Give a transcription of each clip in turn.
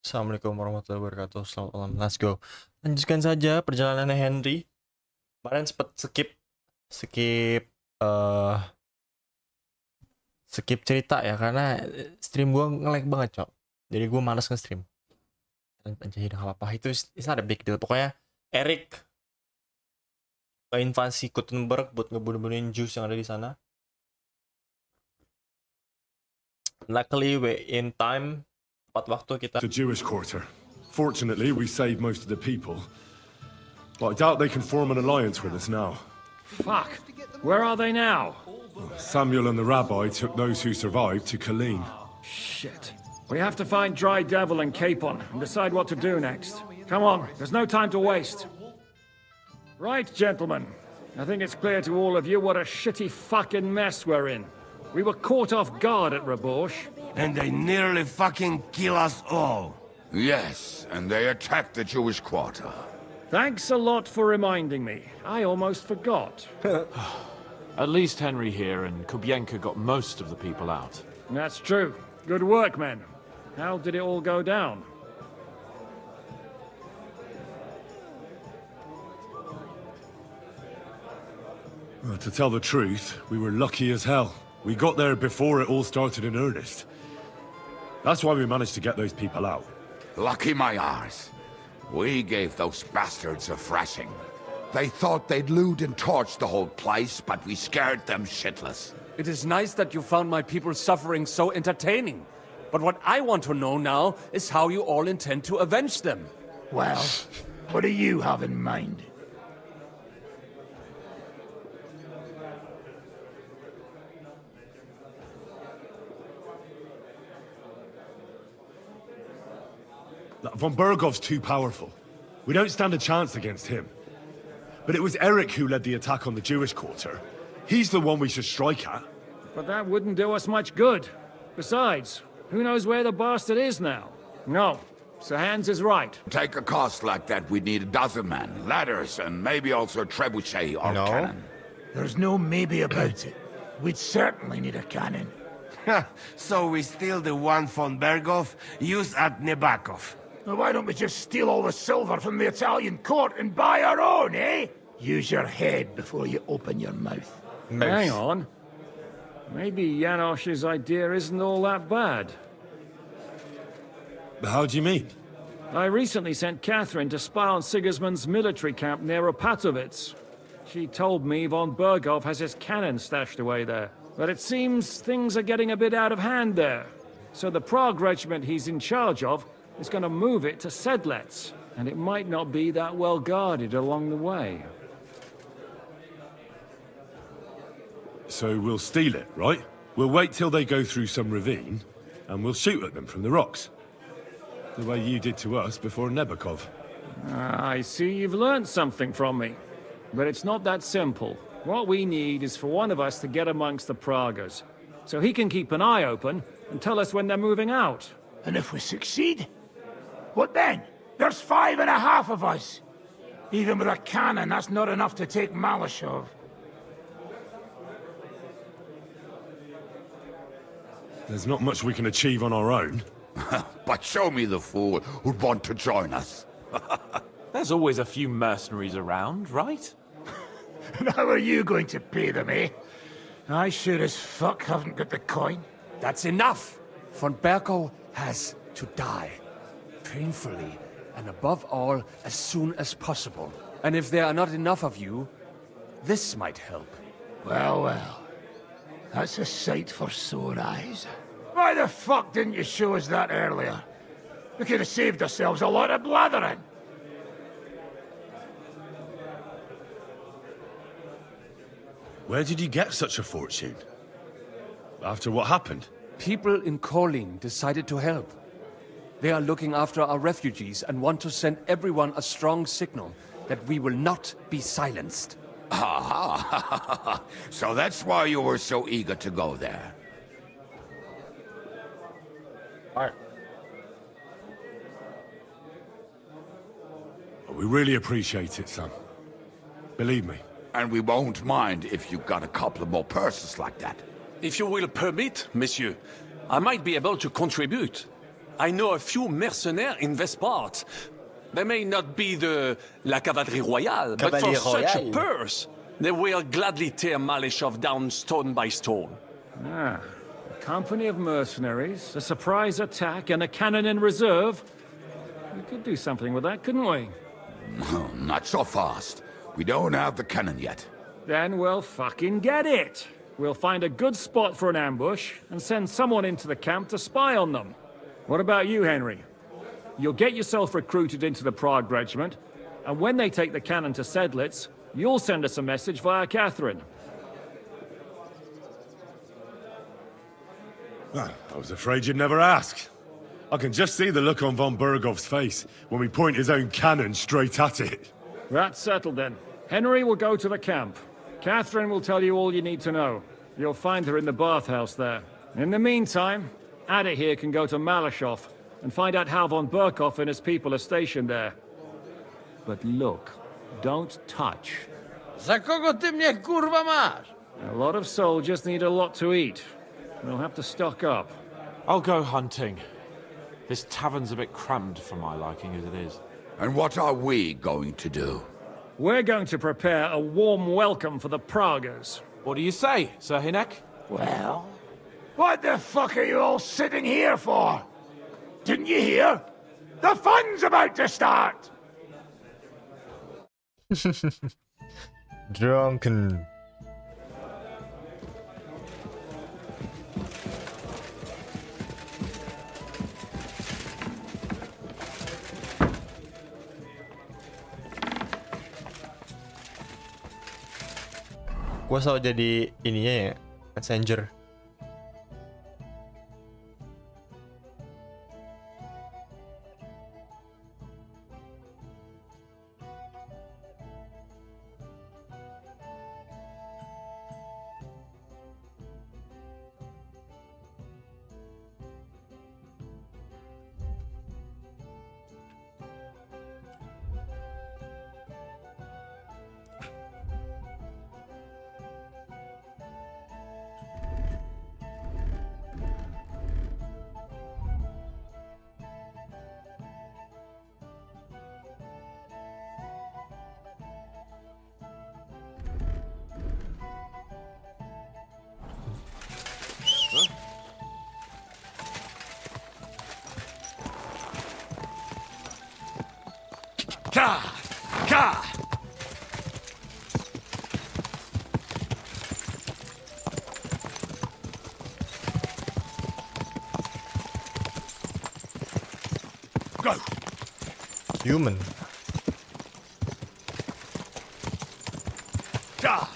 Assalamualaikum warahmatullahi wabarakatuh. Selamat malam. Let's go. Lanjutkan saja perjalanannya Henry. Kemarin sempet skip eh skip cerita ya karena stream gue nge-lag banget, Cok. Jadi gue malas nge-stream. Jadi nggak apa-apa, it's not a big deal. Pokoknya Eric ke invasi Gutenberg buat ngebunuh-bunuhin Jews yang ada di sana. Luckily we in time. Tepat waktu kita. The Jewish quarter. Fortunately, we saved most of the people. But I doubt they can form an alliance with us now. Fuck. Where are they now? Samuel and the rabbi took those who survived to Colleen. Shit. We have to find Dry Devil and Capon and decide what to do next. Come on, there's no time to waste. Right, gentlemen. I think it's clear to all of you what a shitty fucking mess we're in. We were caught off guard at Rabosh. And they nearly fucking kill us all. Yes, and they attacked the Jewish quarter. Thanks a lot for reminding me. I almost forgot. At least Henry here and Kubienka got most of the people out. That's true. Good work, men. How did it all go down? Well, to tell the truth, we were lucky as hell. We got there before it all started in earnest. That's why we managed to get those people out. Lucky my arse. We gave those bastards a thrashing. They thought they'd loot and torch the whole place, but we scared them shitless. It is nice that you found my people's suffering so entertaining. But what I want to know now is how you all intend to avenge them. Well, what do you have in mind? Von Bergov's too powerful. We don't stand a chance against him. But it was Eric who led the attack on the Jewish quarter. He's the one we should strike at. But that wouldn't do us much good. Besides, who knows where the bastard is now? No, Sir Hans is right. Take a cost like that, we'd need a dozen men, ladders, and maybe also a trebuchet or No. cannon. There's no maybe about it. We'd certainly need a cannon. So we steal the one von Berghoff, use at Nebakov. Now why don't we just steal all the silver from the Italian court and buy our own, eh? Use your head before you open your mouth. Hang on. Maybe Janosch's idea isn't all that bad. How do you mean? I recently sent Catherine to spy on Sigismund's military camp near Opatovitz. She told me von Berghoff has his cannon stashed away there. But it seems things are getting a bit out of hand there. So the Prague regiment he's in charge of is going to move it to Sedlets. And it might not be that well guarded along the way. So we'll steal it, right? We'll wait till they go through some ravine, and we'll shoot at them from the rocks. The way you did to us before Nebakov. I see you've learned something from me. But it's not that simple. What we need is for one of us to get amongst the Pragas, so he can keep an eye open and tell us when they're moving out. And if we succeed? What then? There's 5.5 of us. Even with a cannon, that's not enough to take Malashov. There's not much we can achieve on our own. But show me the fool who'd want to join us. There's always a few mercenaries around, right? And how are you going to pay them, eh? I sure as fuck haven't got the coin. That's enough! Von Berghoff has to die. Painfully, and above all, as soon as possible. And if there are not enough of you, this might help. Well, well. That's a sight for sore eyes. Why the fuck didn't you show us that earlier? We could have saved ourselves a lot of blathering. Where did you get such a fortune? After what happened? People in Kolin decided to help. They are looking after our refugees and want to send everyone a strong signal that we will not be silenced. Aha! So that's why you were so eager to go there. Alright. We really appreciate it, son. Believe me. And we won't mind if you got a couple more purses like that. If you will permit, monsieur, I might be able to contribute. I know a few mercenaires in this part. They may not be la cavalerie royale, but for Cavalier such a royale. purse, they will gladly tear Malishov down stone by stone. Ah, a company of mercenaries, a surprise attack, and a cannon in reserve. We could do something with that, couldn't we? No, not so fast. We don't have the cannon yet. Then we'll fucking get it. We'll find a good spot for an ambush and send someone into the camp to spy on them. What about you, Henry? You'll get yourself recruited into the Prague regiment, and when they take the cannon to Sedlitz, you'll send us a message via Catherine. I was afraid you'd never ask. I can just see the look on von Bergov's face when we point his own cannon straight at it. That's settled then. Henry will go to the camp. Catherine will tell you all you need to know. You'll find her in the bathhouse there. In the meantime, Ada here can go to Malishov and find out how von Berkov and his people are stationed there. But look, don't touch. Za kogo ty mnie kurwa masz? A lot of soldiers need a lot to eat. We'll have to stock up. I'll go hunting. This tavern's a bit crammed for my liking as it is. And what are we going to do? We're going to prepare a warm welcome for the Praguers. What do you say, Sir Hinek? Well, what the fuck are you all sitting here for? Didn't you hear? The fun's about to start! Drunken. Gue selalu jadi ininya ya, messenger. Ka! Ka! Go! Human. Ka!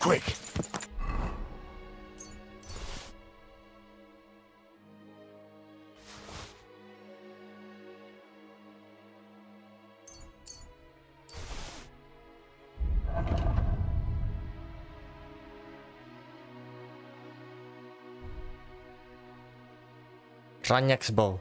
Quick! Ranyak's bow.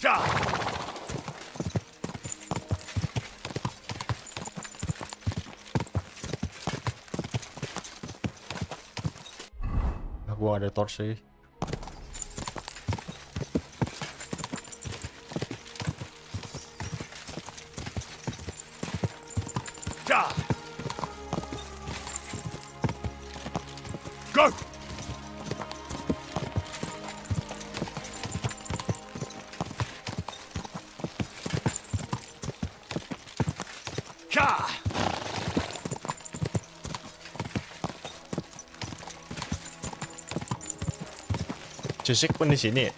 Ka! Gua ada torch sih. Ka! Go! Ka! Cusik pun di sini.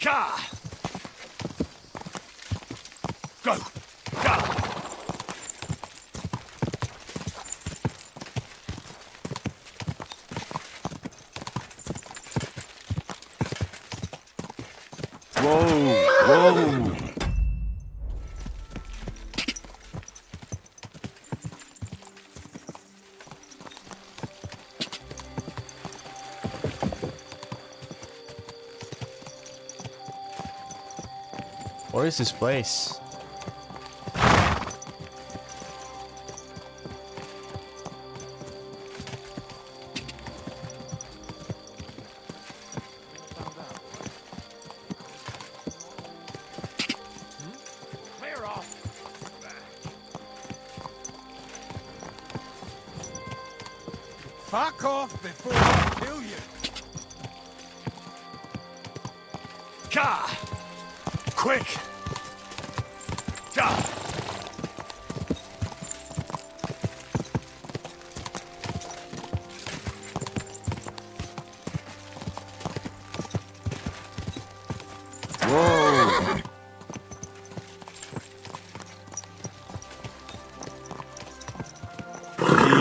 Ka! Go! Ka! Whoa! What is this place? Clear off. Fuck off before I kill you. Ka! Quick! Ka! Whoa!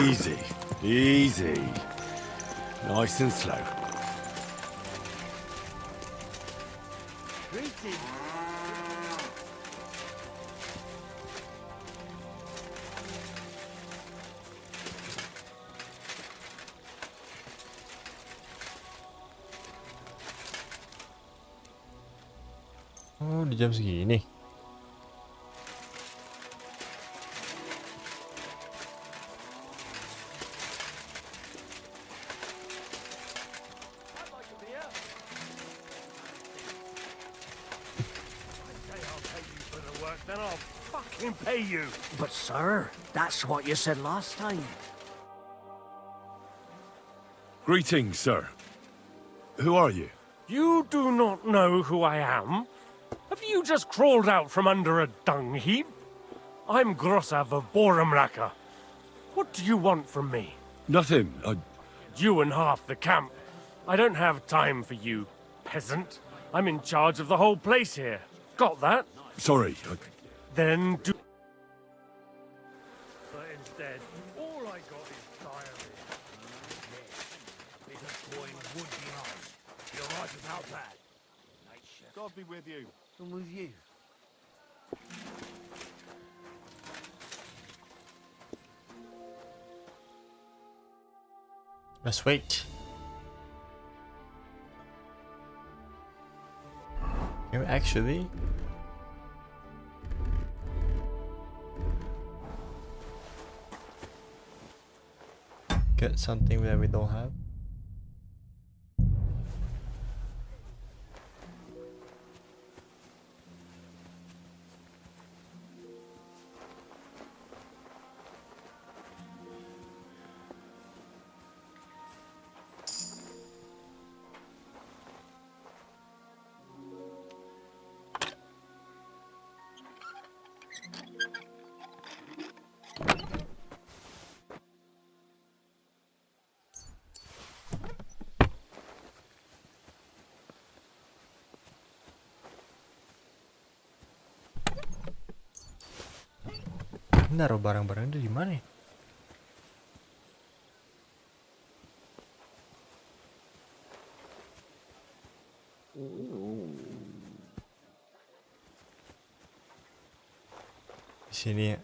Easy, easy. Nice and slow. Oh, di jam segini. Then I'll fucking pay you. But sir, that's what you said last time. Greetings, sir. Who are you? You do not know who I am? Have you just crawled out from under a dung heap? I'm Grossav of Boramraka. What do you want from me? Nothing. You and half the camp. I don't have time for you, peasant. I'm in charge of the whole place here. Got that? Sorry. Then do... But instead, all I got is diarrhea. You're right about that. God be with you. And with you. Let's wait. Can we actually? Get something that we don't have? Naruh barang-barang itu di mana ya? Di sini ya.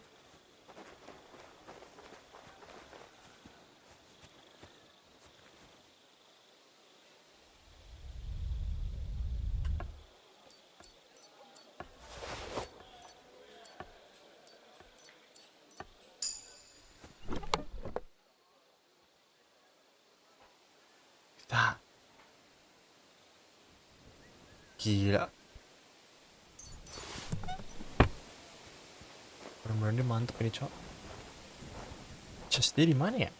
Gila. Bener-bener dia mantep ini, cok. Chest dia di mana ya?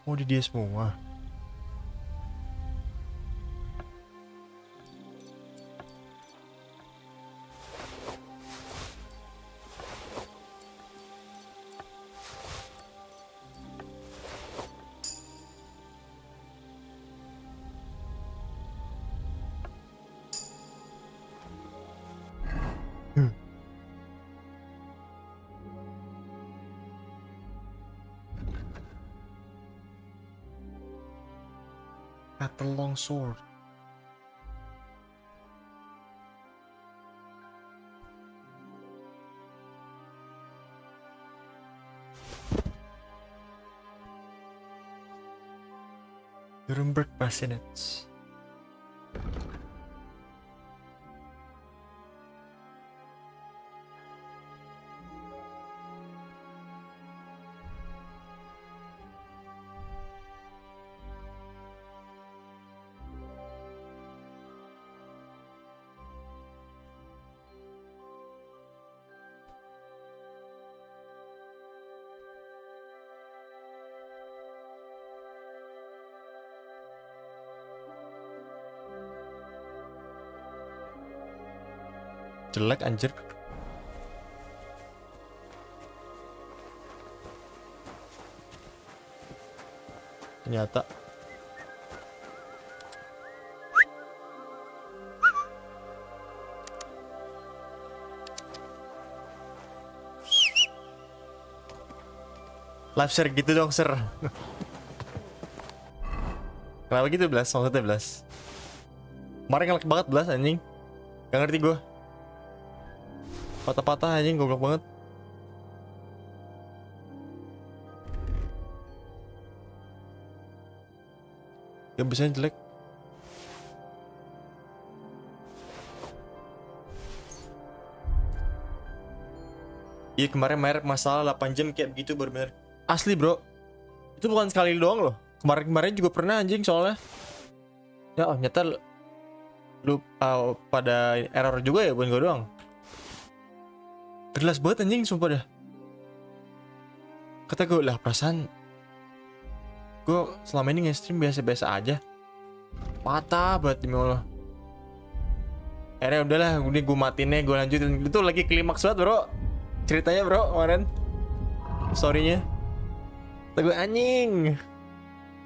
Oh, di dia semua. Battle longsword. Nuremberg Bassinets. Jelek anjir. Ternyata live share gitu dong, Sir. Kenapa gitu, Blas? Maksudnya, Blas? Kemarin ngelek banget, Blas, anjing. Gak ngerti gue. Patah-patah anjing, goblok banget. Gak bisa jelek. Iya, kemarin merek masalah 8 jam kayak begitu baru bener. Asli, bro. Itu bukan sekali doang loh. Kemarin juga pernah anjing soalnya. Ya, ternyata lu pada error juga ya, bukan gue doang. Jelas banget anjing, sumpah dah. Kata gue, lah perasaan gue selama ini nge-stream biasa-biasa aja. Patah banget demi Allah. Akhirnya udahlah, udah gue matiin, gue lanjutin. Itu lagi klimaks banget, bro. Ceritanya, bro, kemarin. Story-nya. Kata gue, anjing.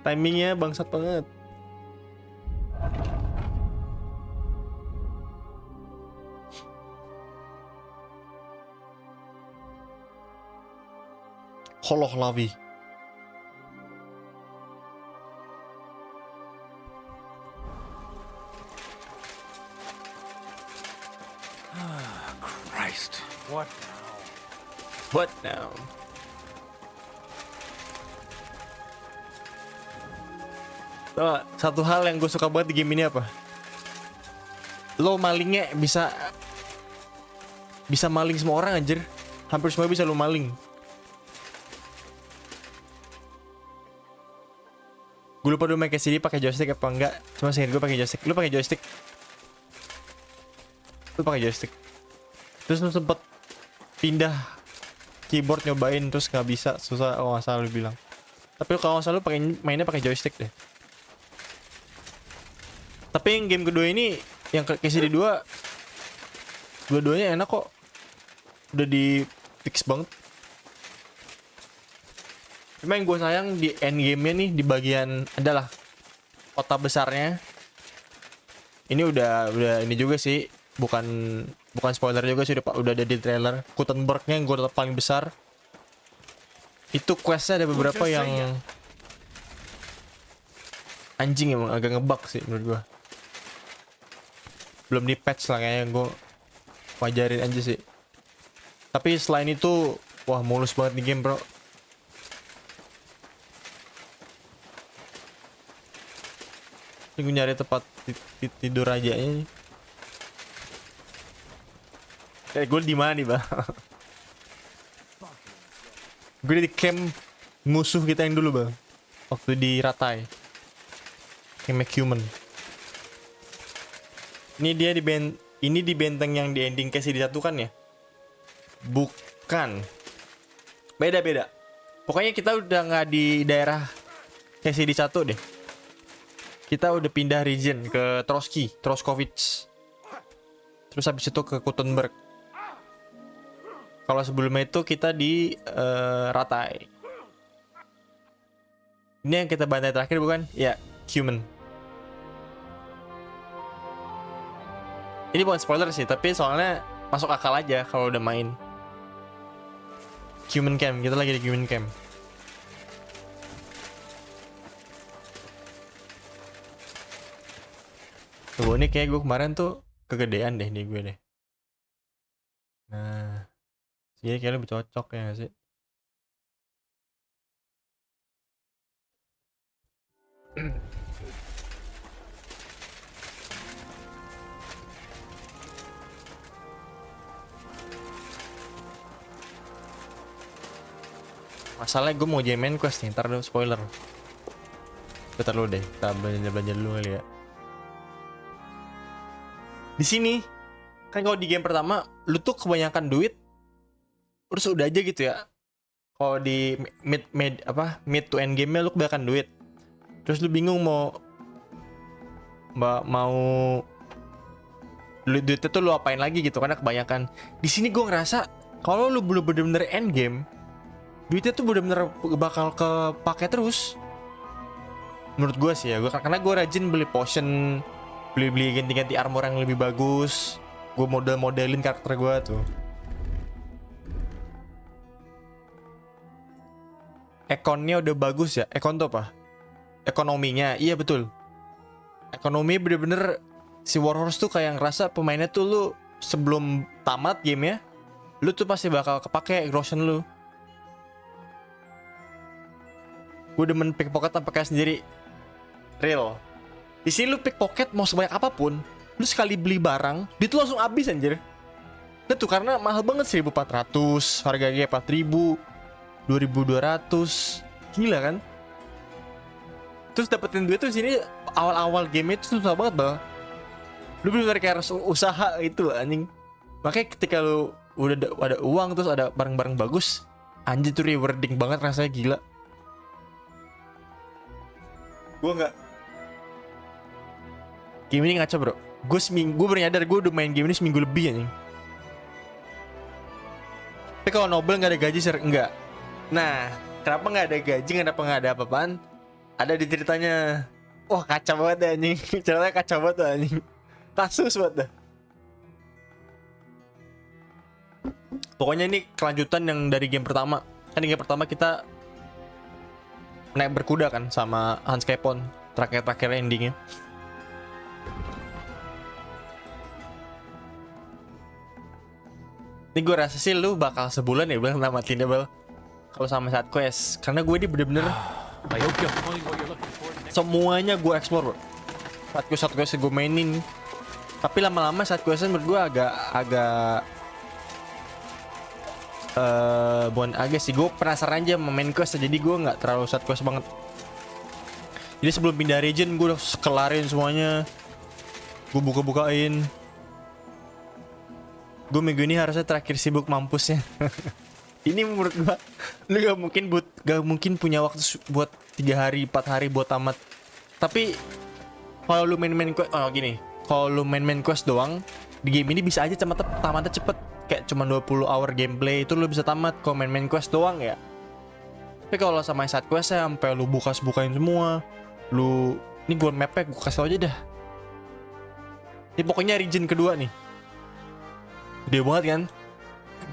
Timingnya bangsat banget. Holoh Lavi. Christ, what now? What now? Tau gak, satu hal yang gue suka banget di game ini apa? Lo malingnya bisa maling semua orang anjir. Hampir semua bisa lo maling. Gue lupa dulu main CD pakai joystick apa enggak. Cuma seinget gue pakai joystick. Lu pakai joystick? Lu pakai joystick. Terus lu sempet pindah keyboard nyobain terus nggak bisa, susah kalau nggak salah lu bilang. Tapi kalau nggak salah lu mainnya pakai joystick deh. Tapi yang game kedua ini, yang KCD 2, dua-duanya enak kok. Udah di fix banget. Cuma yang gue sayang di end game-nya nih, di bagian adalah kota besarnya. Ini udah ini juga sih, bukan spoiler juga sih, udah ada di trailer. Gutenberg-nya yang gue paling besar. Itu quest-nya ada beberapa yang anjing, emang agak ngebug sih menurut gue. Belum di patch lah kayaknya, gue wajarin aja sih. Tapi selain itu, wah mulus banget di game, bro. Ini gue nyari tempat tidur rajanya nih. Gue di mana nih, Bang? Gue di camp musuh kita yang dulu, Bang. Waktu di Ratai. Camp McHuman. Ini dia di benteng yang di ending case disatukan ya? Bukan. Beda. Pokoknya kita udah nggak di daerah kayak CD 1 deh. Kita udah pindah region ke Troskowitz. Terus habis itu ke Kuttenberg. Kalau sebelumnya itu kita di Ratai. Ini yang kita bantai terakhir bukan? Ya, Human. Ini bukan spoiler sih, tapi soalnya masuk akal aja kalau udah main. Human Camp, kita lagi di Human Camp. Tuh, ini kayak gue kemarin tuh kegedean deh nih gue deh. Nah, sih kayaknya lebih cocok ya gak sih? Masalahnya gue mau jadi main quest nih, ntar dulu spoiler. Bentar dulu deh, kita belanja dulu kali ya. Di sini kan kalau di game pertama lu tuh kebanyakan duit terus udah aja gitu ya. Kalau di mid to end game-nya lu kebanyakan duit. Terus lu bingung mau duitnya tuh lu apain lagi gitu karena kebanyakan. Di sini gue ngerasa kalau lu belum bener-bener end game, duitnya tuh bener-bener bakal kepake terus. Menurut gue sih ya, karena gue rajin beli potion, beli ganti-ganti armor yang lebih bagus. Gue modelin karakter gue tuh. Ekonnya udah bagus ya. Ekon tuh apa? Ekonominya, iya betul. Ekonomi bener-bener si Warhorse tuh kayak ngerasa pemainnya tuh lu sebelum tamat game ya, lu tuh pasti bakal kepake aggression lu. Gue demen pickpocket tanpa kayak sendiri. Real. Di sini lu pickpocket mau sebanyak apapun, lu sekali beli barang, dia tuh langsung habis anjir. Nah tuh karena mahal banget 1.400, harganya 4.000, 2.200. Gila kan? Terus dapetin duit tuh sini awal-awal game itu susah banget, Bang. Lu bener kayak harus usaha itu anjing. Makanya ketika lu udah ada uang terus ada barang-barang bagus, anjir tuh rewarding banget rasanya, gila. Gue nggak. Game ini ngaco bro. Gue baru nyadar gue udah main game ini seminggu lebih anjing. Tapi kalau Noble nggak ada gaji enggak. Nah, kenapa nggak ada gaji? Kenapa nggak ada apa-apaan? Ada di ceritanya. Wah kacau banget deh anjing. Ceritanya kacau banget deh, anjing. Kasus banget dah. Pokoknya ini kelanjutan yang dari game pertama. Kan di game pertama kita naik berkuda kan sama Hans Capon. Terakhir endingnya. Ini gue rasa sih lu bakal sebulan ya bilang namatin Bel. Kalau sama side quest. Karena gue ini bener-bener semuanya gue explore bro. Side quest gue mainin. Tapi lama-lama side questnya menurut gue agak bukan agak sih, gue penasaran aja sama main quest. Jadi gue gak terlalu side quest banget. Jadi sebelum pindah region gue udah kelarin semuanya. Gue buka-bukain. Gue minggu ini harusnya terakhir sibuk mampusnya. Ini menurut gue lu gak mungkin punya waktu buat 3 hari 4 hari buat tamat. Tapi kalau lu main quest, kalau lu main quest doang di game ini bisa aja tamatnya cepet. Kayak cuma 20 hour gameplay itu lu bisa tamat kalau main quest doang ya. Tapi kalau sama side quest ya sampai lu bukain semua. Ini gue mapnya gue kasih tau aja dah. Ini pokoknya region kedua nih. Gede banget kan?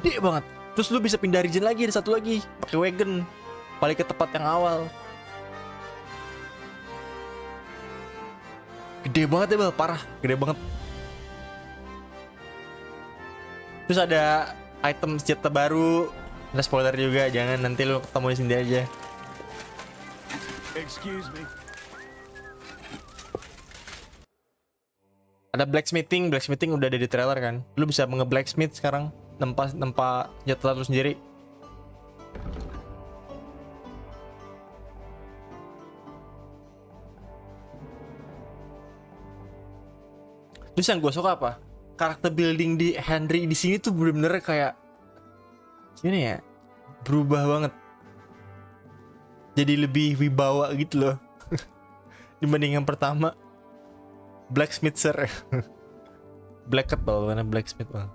Gede banget. Terus lu bisa pindah region lagi, ada satu lagi pakai wagon. Balik ke tempat yang awal. Gede banget ya Bal, parah, gede banget. Terus ada item senjata baru. Ada spoiler juga, jangan nanti lu ketemu di sini aja. Excuse me. Ada blacksmithing udah ada di trailer kan. Lu bisa nge-blacksmith sekarang, nempa senjata lu sendiri. Terus yang gue suka apa? Karakter building di Henry di sini tuh bener-bener kayak gini ya, berubah banget. jadi lebih wibawa gitu loh. Dibanding yang pertama. Blacksmith sir. Black Kettle, mana blacksmith bang.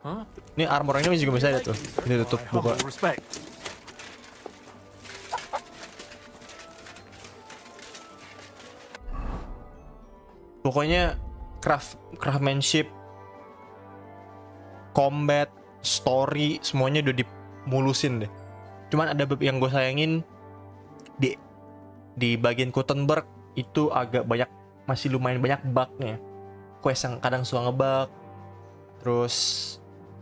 Huh? Ini armor ini juga bisa ada tuh. Ini tutup buka. Respect. Pokoknya craftsmanship, combat, story, semuanya udah dimulusin deh. Cuman ada yang gue sayangin di bagian Gutenberg itu agak banyak, masih lumayan banyak bugnya. Quest yang kadang suka ngebug. Terus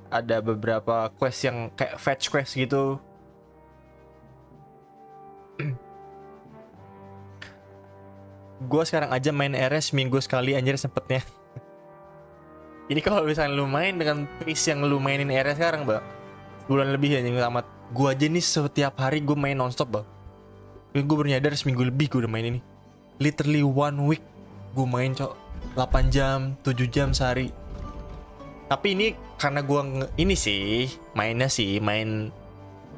ada beberapa quest yang kayak fetch quest gitu. Gue sekarang aja main RS minggu sekali anjir sempetnya. Ini kalau misalnya lu main dengan pace yang lu mainin RS sekarang, Bang, bulan lebih anjing amat. Gue aja nih setiap hari gue main nonstop, Bang. Gue baru nyadar seminggu lebih gue udah main ini. Literally 1 week gue main, cok. 8 jam, 7 jam sehari. Tapi ini karena gue ini sih mainnya sih main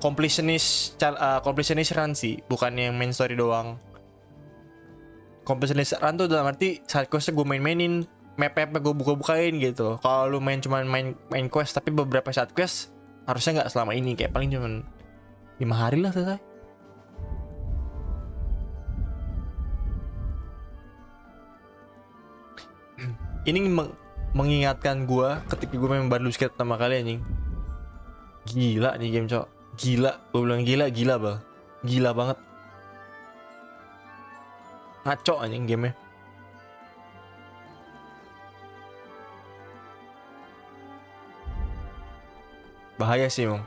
completionist run sih, bukan yang main story doang. Completionist run tuh dalam arti side questnya gue main-mainin, map-mapnya gue buka-bukain gitu. Kalau lu main cuman main quest tapi beberapa side quest harusnya nggak selama ini, kayak paling cuman 5 hari lah selesai. Ini mengingatkan gue ketika gue main Baldur's Gate pertama kali anjing. Gila nih game, cok. Gila, gue bilang gila bal. Gila banget. Ngaco anjing gamenya. Bahaya sih emang.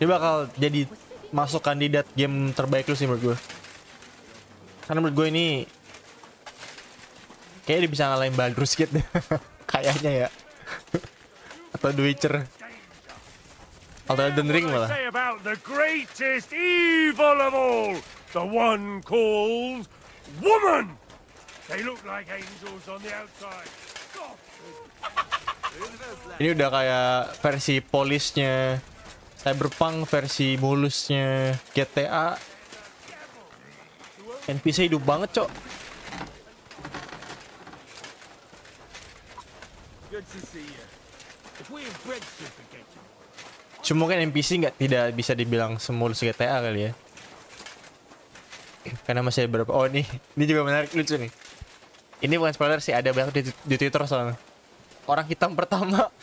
Ini bakal jadi masuk kandidat game terbaik lu sih menurut gue. Karena menurut gue ini kayaknya dia bisa ngalahin Baldur's Gate deh. Kayaknya ya. Atau The Witcher. Atau Elden Ring malah. Say about the greatest evil of all, the one called woman. They look like angels on the outside. Ini udah kayak versi polisnya Cyberpunk, versi mulusnya GTA. NPC hidup banget, cok. Cuma kan NPC tidak bisa dibilang semulus GTA kali ya. Karena masih ada beberapa. Oh ini juga menarik, lucu nih. Ini bukan spoiler sih, ada banyak di Twitter soalnya. Orang hitam pertama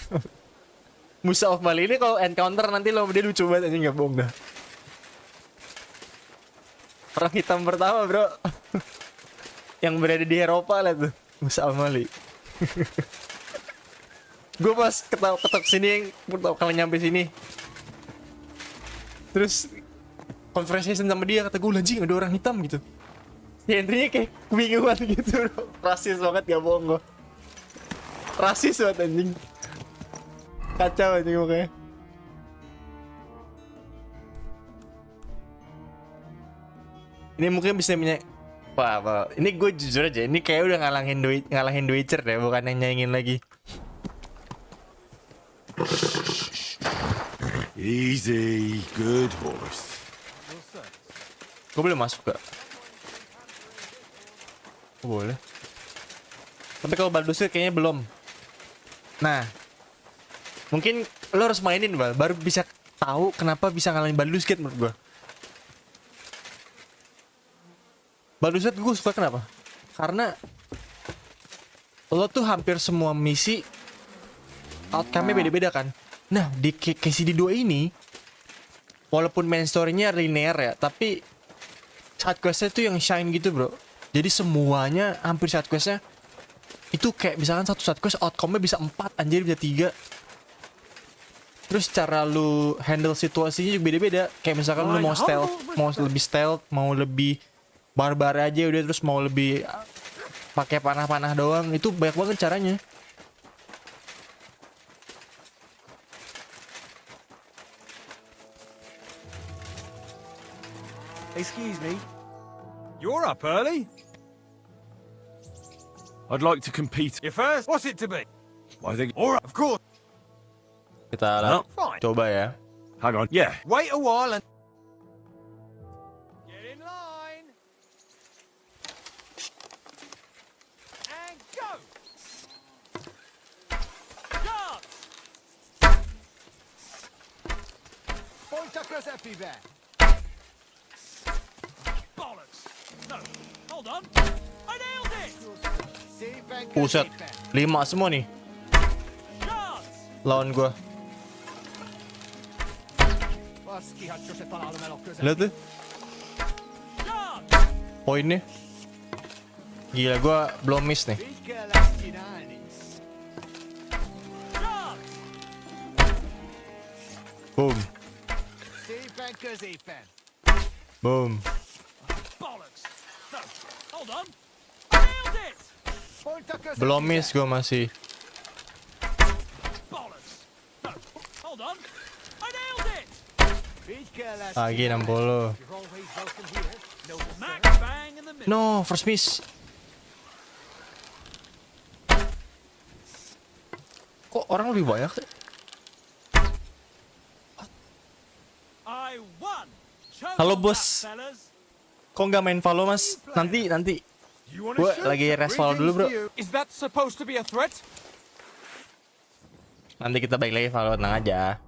Musa of Bali ini kalau encounter nanti lo dia lucu banget anjing, nggak bohong dah. Orang hitam pertama bro. Yang berada di Eropa lah tuh, Musa of Bali. Gue pas ketok sini, kalau nyampe sini, terus conversation sama dia, kata gue anjing ada orang hitam gitu. Ya intinya kayak kebingungan gitu bro. Rasis banget, gak bohong gue. Rasis banget anjing. Kacau aja pokoknya. Ini mungkin bisa wah, ini gue jujur aja, ini kayak udah ngalahin The Witcher deh, bukan yang nyaingin lagi. Easy, good horse. Gue boleh masuk gak? Boleh. Tapi kalau Baldur's Gate kayaknya belum. Nah, mungkin lo harus mainin baru bisa tahu kenapa bisa ngalahin Baldur's Gate menurut gue. Baldur's Gate gue suka kenapa? Karena lo tuh hampir semua misi outcome-nya beda-beda kan. Nah di KCD2 ini walaupun main story-nya linear ya, tapi side quest-nya tuh yang shine gitu bro. Jadi semuanya hampir side quest-nya itu kayak misalkan satu side quest outcome-nya bisa 4 anjir, bisa 3. Terus cara lu handle situasinya juga beda-beda. Kayak misalkan lu mau stealth, mau lebih barbar aja udah, terus mau lebih pakai panah-panah doang, itu banyak banget caranya. Excuse me. You're up early? I'd like to compete. You first? What's it to be? I think. Alright, of course. Kita Fine. coba ya. Hang on. Yeah. Wait a while and... Get in line. And go. Guards! Pointakas everywhere. Bollocks! No, hold on. I nailed it! Safe and Buset, 5 semua nih Guards! lawan gua. Paskihattu se palvelumelo kyse. Lihat tuh Guards! poinnya. Gila, gua belum miss nih. Mikä läskin ääni? Guards! Boom, Safe and kösipen. boom. Bollocks! No, hold on. I nailed it! Pointakas Belum miss gua masih. Bollocks! No, hold on. I nailed it! Mikä läskin Lagi 60. You're always welcome here. No, Smack bang in the middle. No, first miss. Kok orang lebih banyak sih? I won! Show Halo, them bos. that, fellas. Kok nggak main Valo, Mas? Nanti. Gua lagi res Valo dulu, bro. Is that supposed to be a threat? Nanti kita balik lagi Valo, tenang aja.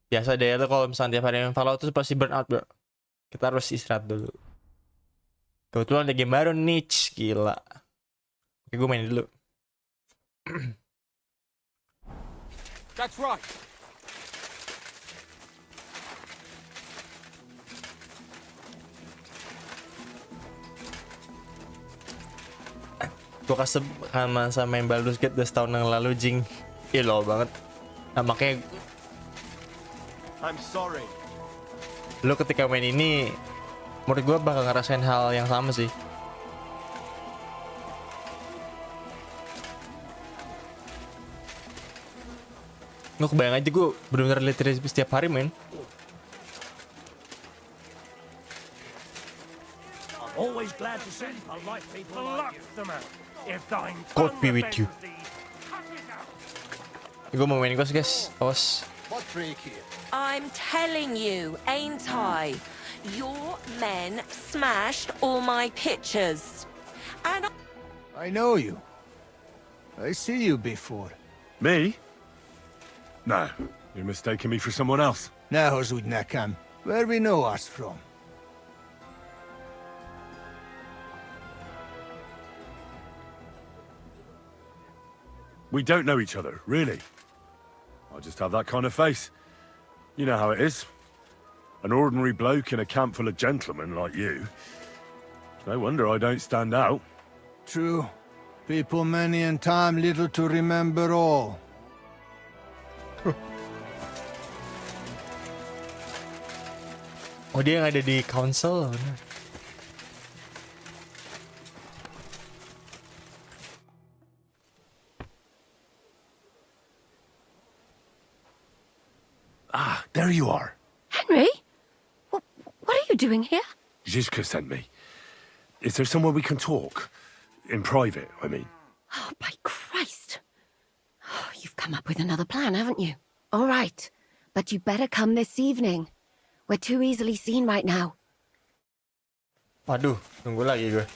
Biasa deh tuh kalau misalnya tiap hari main Valo tuh pasti burn out, bro. Kita harus istirahat dulu. Kebetulan ada game baru niche, gila. Oke, gue main dulu. That's right. Gue kasih sama main Baldur's Gate udah setahun yang lalu, Jing. Ih, low banget. Nah, makanya I'm sorry. lo ketika main ini, menurut gue bakal ngerasain hal yang sama sih. Gue kebayang aja gue bener-bener literally setiap hari main. I'm always glad to see polite people like you. If thine God be with you. tongue offends thee, Gue mau main Ghost, guys. Awas. What break here? I'm telling you, ain't I? Your men smashed all my pictures. And I know you. I see you before. Me? No. You're mistaking me for someone else. Now, Zudnakam, where we know us from? We don't know each other, really. I just have that kind of face. You know how it is. An ordinary bloke in a camp full of gentlemen like you. No wonder I don't stand out. True. People many and time little to remember all. Oh, dia yang ada di council. Bener. Ah, there you are. Henry, what are you doing here? Zizka sent me. Is there somewhere we can talk? In private, I mean. Oh, by Christ. Oh, you've come up with another plan, haven't you? All right, but you better come this evening. We're too easily seen right now. Waduh, tunggu lagi gue.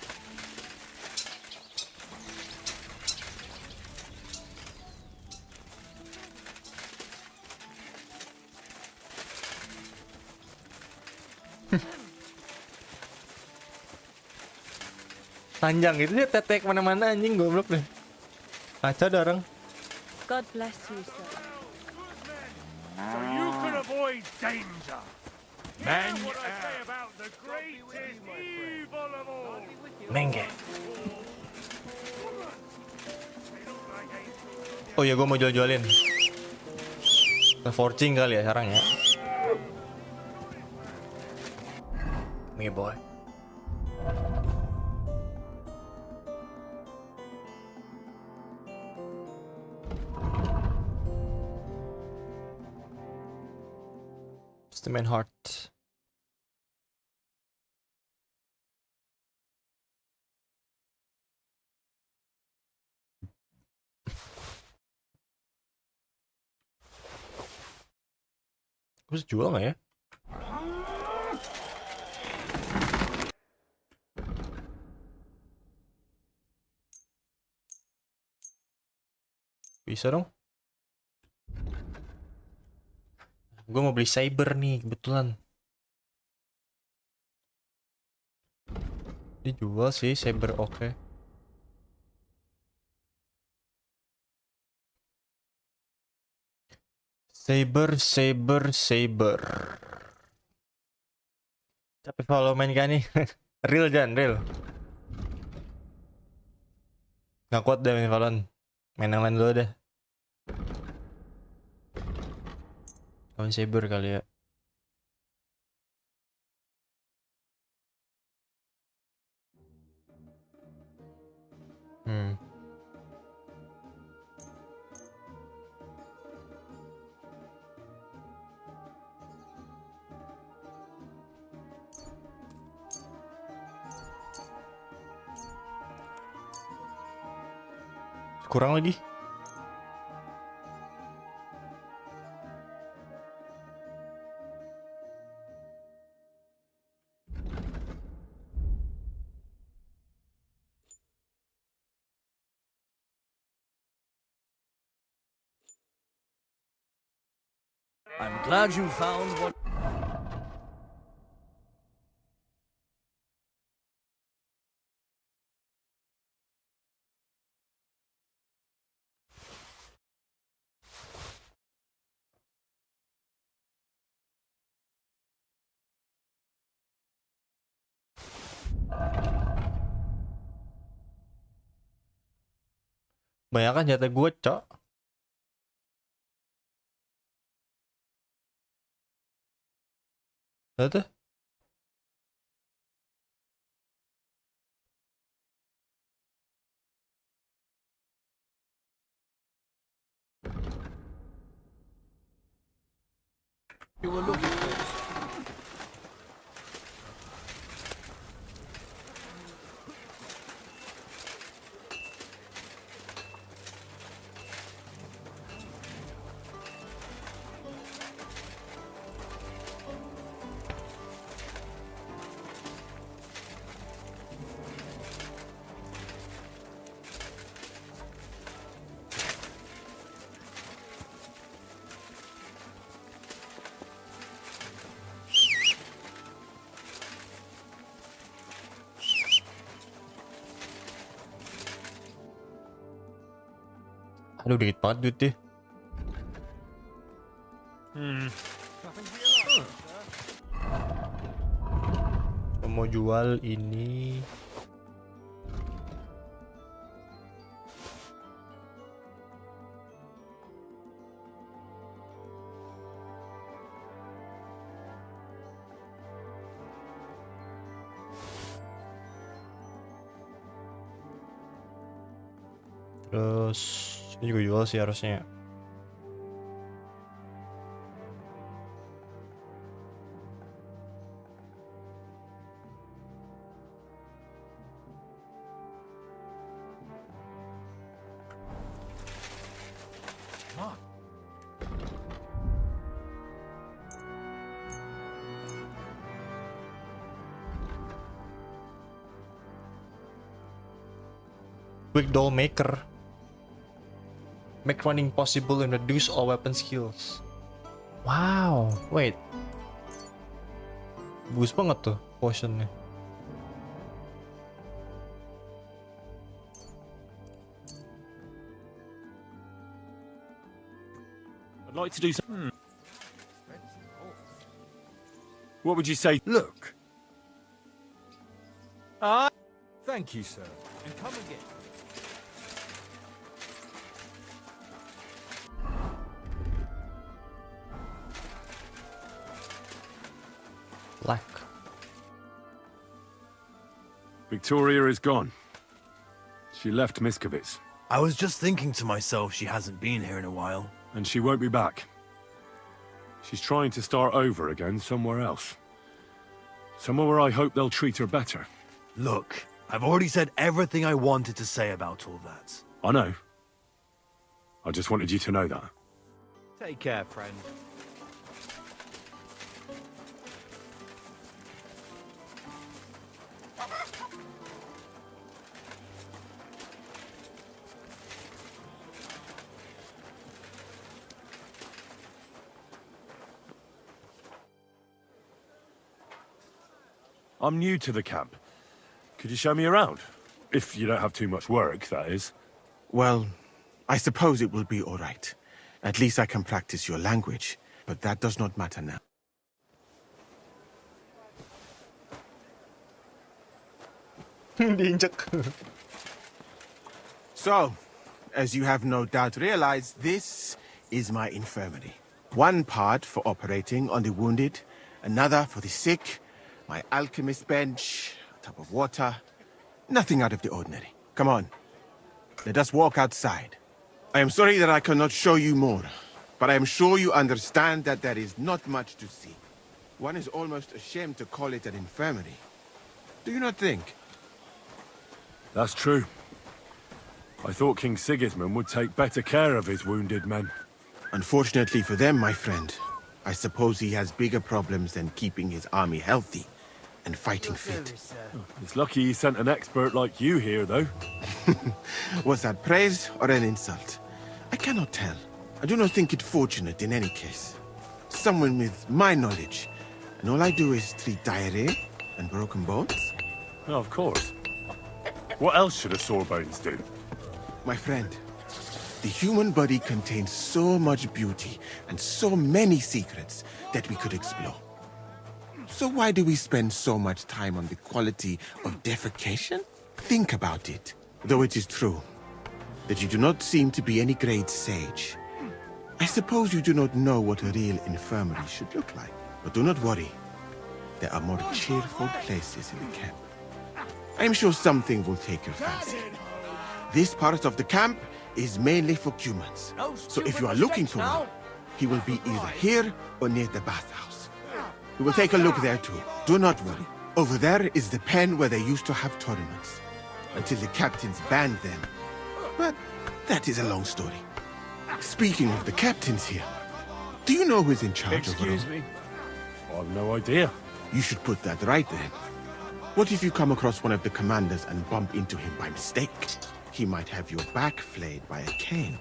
Panjang itu dia tetek mana-mana anjing, goblok deh. Kacau dah orang. God bless you, sir. So you can avoid danger. Man, what I say about the greatest evil of all. Mengge. Oh ya, gue mau jual-jualin. Forcing kali ya sekarang ya. Nih boy. Just the main heart. Terus jual nggak ya? Bisa dong. Gue mau beli saber nih kebetulan. Dijual sih saber, oke. Saber. Capek follow main kan nih. Real Jan, real. Nggak kuat deh main Valorant. Main yang lain dulu deh. Kawan saber kali ya. Kurang lagi. I'm glad you found what... Banyak kan jatah gue, Cok. Lihat tuh. You were looking for. Aduh, dikit banget duitnya. Mau jual ini. Terus ini juga jual sih harusnya. Quick doll maker. Make running possible and reduce all weapon skills. Wow, wait. Bagus banget tuh potionnya. I'd like to do something. What would you say? Look. Thank you, sir. And come again. Black. Victoria is gone. She left Miskovitz. I was just thinking to myself she hasn't been here in a while. And she won't be back. She's trying to start over again somewhere else. Somewhere where I hope they'll treat her better. Look, I've already said everything I wanted to say about all that. I know. I just wanted you to know that. Take care, friend. I'm new to the camp. Could you show me around? If you don't have too much work, that is. Well, I suppose it will be all right. At least I can practice your language, but that does not matter now. Diinjek. So, as you have no doubt realized, this is my infirmary. One part for operating on the wounded, another for the sick, my alchemist bench, a tub of water. Nothing out of the ordinary. Come on. Let us walk outside. I am sorry that I cannot show you more, but I am sure you understand that there is not much to see. One is almost ashamed to call it an infirmary. Do you not think? That's true. I thought King Sigismund would take better care of his wounded men. Unfortunately for them, my friend, I suppose he has bigger problems than keeping his army healthy and fighting fit. It's lucky he sent an expert like you here, though. Was that praise or an insult? I cannot tell. I do not think it fortunate in any case. Someone with my knowledge, and all I do is treat diarrhea and broken bones? Oh, of course. What else should a sore bones do? My friend, the human body contains so much beauty and so many secrets that we could explore. So why do we spend so much time on the quality of defecation? Think about it. Though it is true that you do not seem to be any great sage, I suppose you do not know what a real infirmary should look like. But do not worry. There are more cheerful places in the camp. I am sure something will take your fancy. This part of the camp is mainly for humans. So if you are looking for one, he will be either here or near the bathhouse. We will take a look there too. Do not worry. Over there is the pen where they used to have tournaments, until the captains banned them. But that is a long story. Speaking of the captains here, do you know who is in charge of Excuse me? I've no idea. You should put that right then. What if you come across one of the commanders and bump into him by mistake? He might have your back flayed by a cane.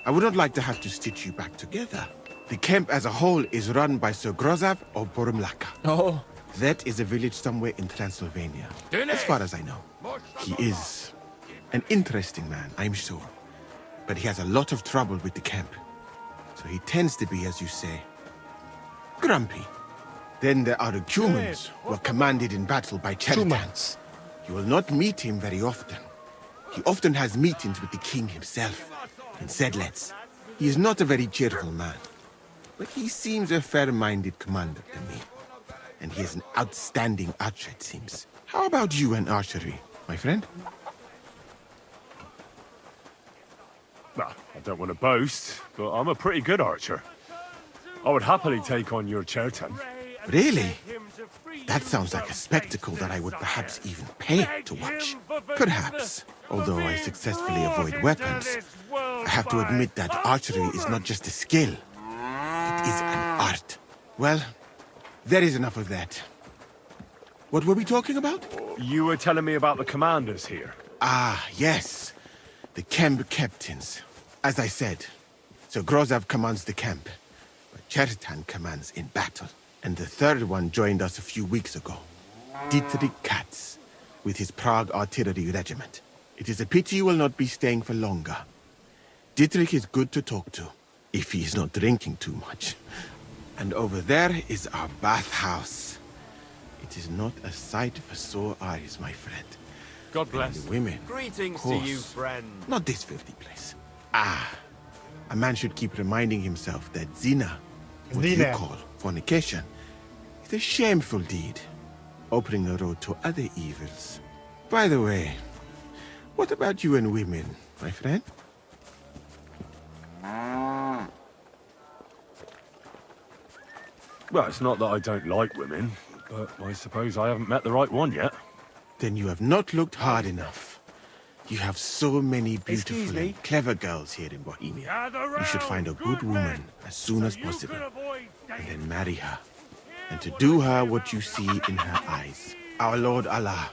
I would not like to have to stitch you back together. The camp as a whole is run by Sir Grozav of Borumlaka. Oh. That is a village somewhere in Transylvania, as far as I know. He is an interesting man, I'm sure. But he has a lot of trouble with the camp. So he tends to be, as you say, grumpy. Then there are the humans, who are commanded in battle by Cheritans. You will not meet him very often. He often has meetings with the king himself, in Sedlets. He is not a very cheerful man, but he seems a fair-minded commander to me. And he is an outstanding archer, it seems. How about you and archery, my friend? Well, I don't want to boast, but I'm a pretty good archer. I would happily take on your Chertan. Really? That sounds like a spectacle that I would perhaps even pay to watch. Perhaps, although I successfully avoid weapons. I have to admit that archery is not just a skill. It is an art. Well, there is enough of that. What were we talking about? You were telling me about the commanders here. Ah, yes. The camp captains. As I said, Sir Grozav commands the camp, but Cheritan commands in battle. And the third one joined us a few weeks ago. Dietrich Katz, with his Prague artillery regiment. It is a pity you will not be staying for longer. Dietrich is good to talk to, if he is not drinking too much. And over there is our bathhouse. It is not a sight for sore eyes, my friend. God bless. And the women. Greetings of course. to you, friend. Not this filthy place. Ah, a man should keep reminding himself that zina, what you Zina. call fornication, is a shameful deed, opening the road to other evils. By the way, what about you and women, my friend? Well, it's not that I don't like women, but I suppose I haven't met the right one yet. Then you have not looked hard enough. You have so many beautiful me? and clever girls here in Bohemia. You should find a good woman as soon as possible, and then marry her. and to do her what you see in her eyes. Our Lord Allah,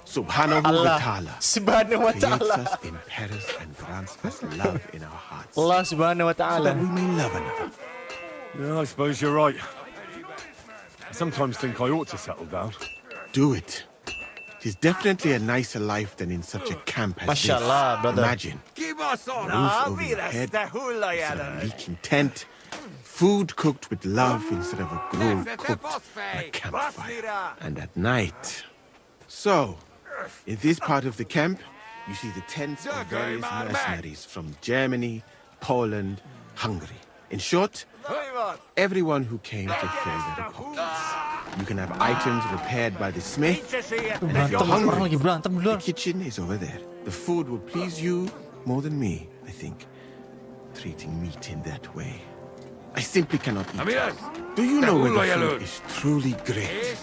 Subhanahu wa Ta'ala, Subhanahu wa creates ta'ala. us in Paris and grants us love in our hearts, Allah subhanahu wa so that ta'ala. we may love another. Yeah, I suppose you're right. I sometimes think I ought to settle down. Do it. It is definitely a nicer life than in such a camp as this. Mashallah, brother. Imagine. Roof over your head, instead of a leaking tent, food cooked with love instead of a gruel cooked on a campfire. And at night. So, in this part of the camp, you see the tents of various mercenaries from Germany, Poland, Hungary. In short, everyone who came to fill their pockets. You can have items repaired by the smith, and if you're hungry, the kitchen is over there. The food will please you more than me, I think, treating meat in that way. I simply cannot eat it. Do you know where the food is truly great?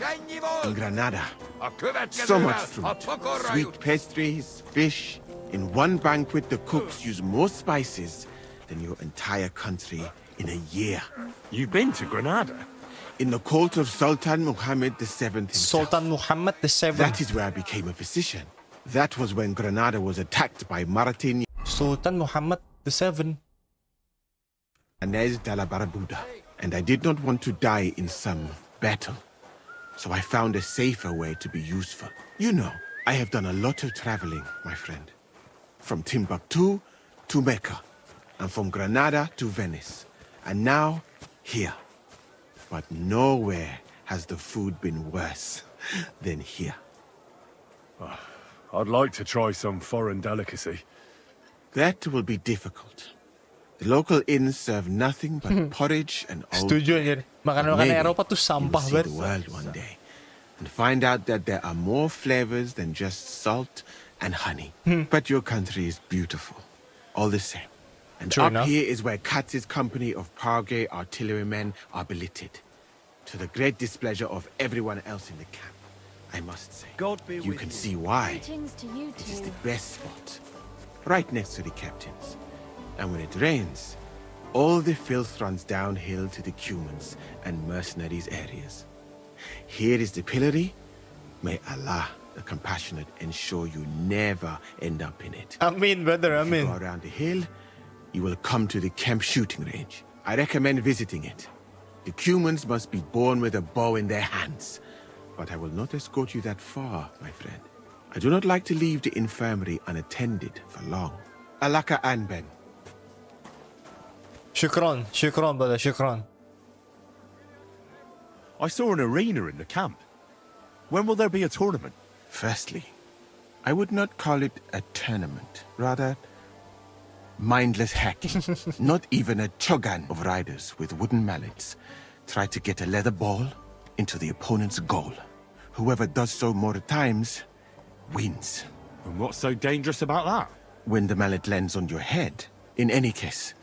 In Granada. So much fruit, sweet pastries, fish. In one banquet, the cooks use more spices than your entire country in a year. You've been to Granada? In the court of Sultan Muhammad VII himself. Sultan Muhammad VII. That is where I became a physician. That was when Granada was attacked by Mauritania. Sultan Muhammad VII. Anez de la Barbuda. And I did not want to die in some battle. So I found a safer way to be useful. You know, I have done a lot of traveling, my friend. From Timbuktu to Mecca. And from Granada to Venice. And now, here. But nowhere has the food been worse than here. I'd like to try some foreign delicacy. That will be difficult. The local inns serve nothing but porridge and old. Setuju anjir. Makanan-makanan Eropa tuh sampah see banget. the world one day and find out that there are more flavors than just salt and honey. But your country is beautiful, all the same. And True up enough. here is where Katz's company of Pargay artillerymen are billeted, to the great displeasure of everyone else in the camp. I must say, you can see why. Greetings to you It is two. the best spot, right next to the captains. And when it rains, all the filth runs downhill to the Cumans and mercenaries areas. Here is the pillory. May Allah, the compassionate, ensure you never end up in it. Amin, brother, If you amin. go around the hill, you will come to the camp shooting range. I recommend visiting it. The Cumans must be born with a bow in their hands. But I will not escort you that far, my friend. I do not like to leave the infirmary unattended for long. Alaka Anben. Shukran, shukran, brother, shukran. I saw an arena in the camp. When will there be a tournament? Firstly, I would not call it a tournament. Rather, mindless hacking. Not even a chogan of riders with wooden mallets try to get a leather ball into the opponent's goal. Whoever does so more times wins. And what's so dangerous about that? When the mallet lands on your head. In any case,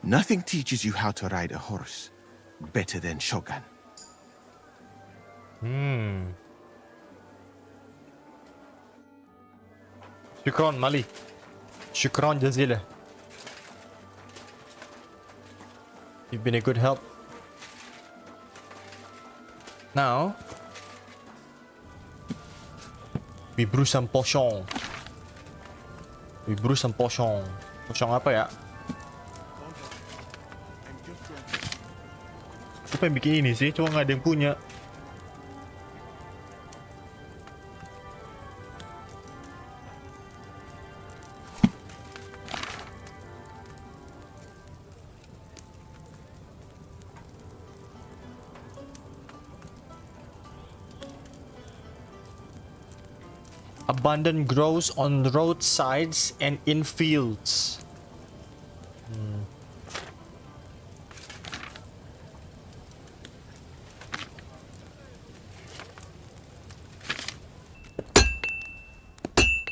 nothing teaches you how to ride a horse better than shogun. Shukran, Mali. Shukran jazila. You've been a good help. Now, we brew some potion. We brew some potion. Potion apa ya? Aku pengen bikin ini sih, cuma nggak ada yang punya. Abundant grows on roadsides and in fields.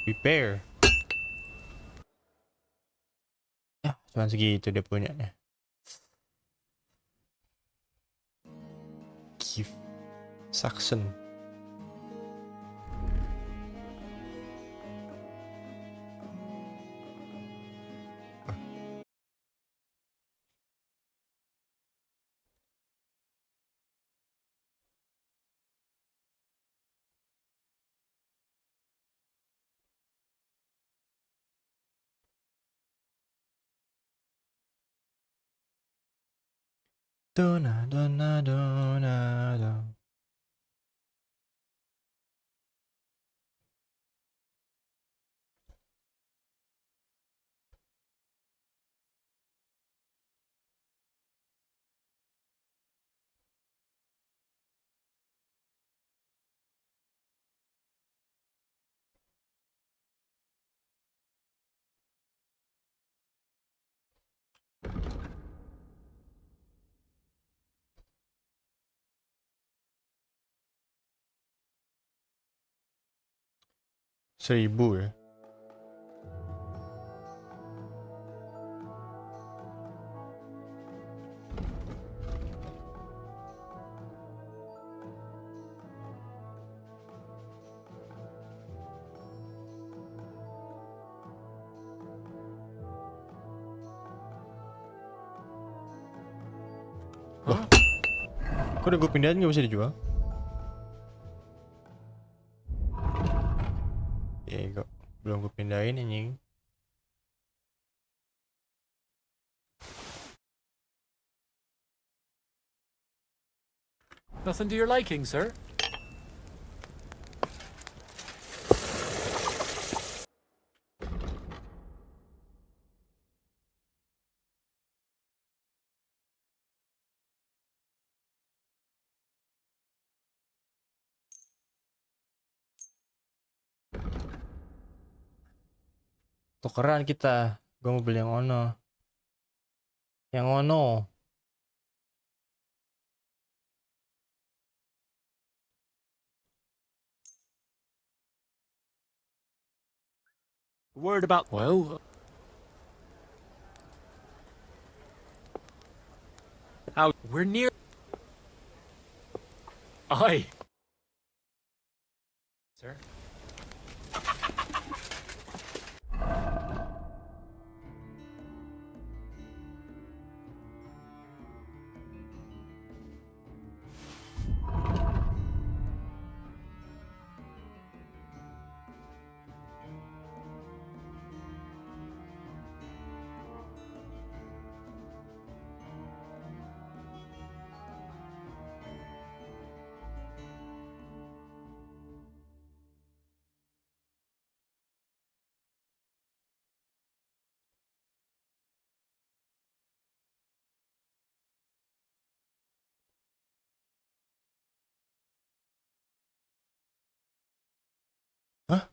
Repair. Ya, cuma segitu dia punyanya. Give Saxon. Dona dona dona dona. Seribu ya. Loh, kok udah gue pindahin gak bisa dijual? Ya kok belum gue pindahin anjing. Nothing to your liking, sir? Tukeran kita. Gue mau beli yang ono. Yang ono. Word about... Well... How... We're near... Aye. Sir? Hah?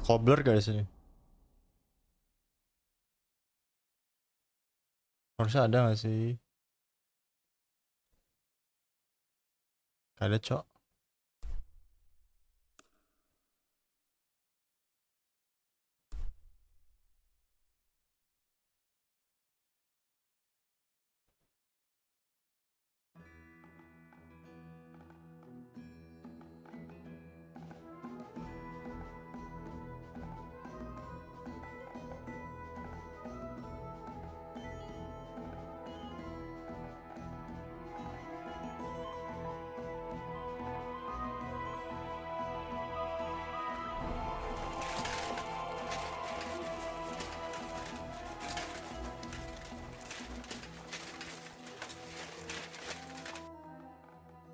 Cobbler gak di sini? Harusnya ada gak sih? Gak ada, cok.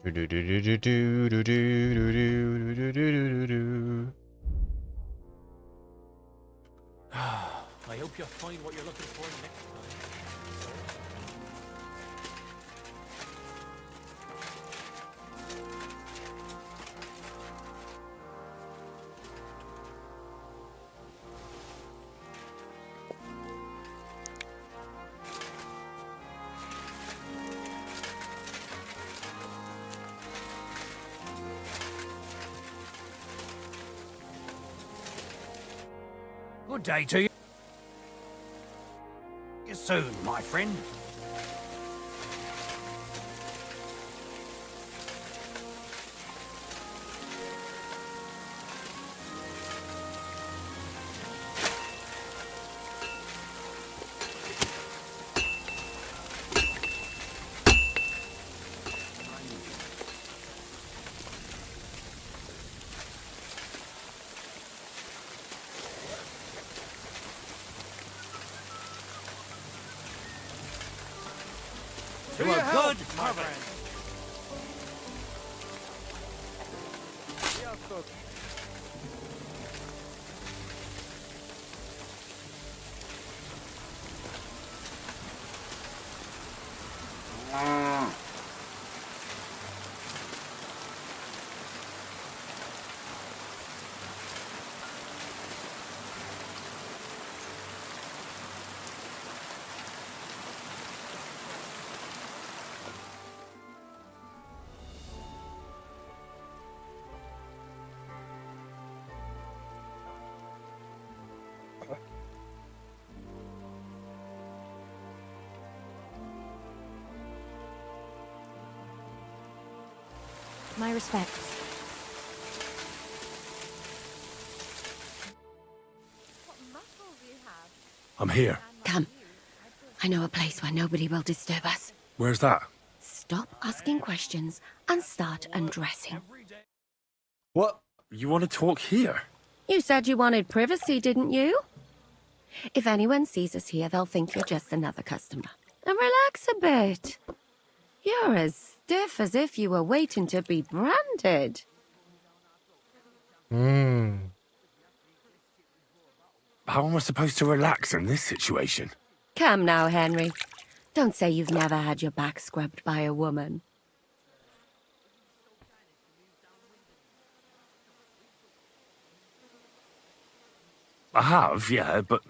I hope you'll find what you're looking for next time. Good day to you. See you soon, my friend. to a good harvest. My respects. I'm here. Come. I know a place where nobody will disturb us. Where's that? Stop asking questions and start undressing. What? You want to talk here? You said you wanted privacy, didn't you? If anyone sees us here, they'll think you're just another customer. And relax a bit. You're as stiff as if you were waiting to be branded. How am I supposed to relax in this situation? Come now, Henry. Don't say you've never had your back scrubbed by a woman. I have, yeah, but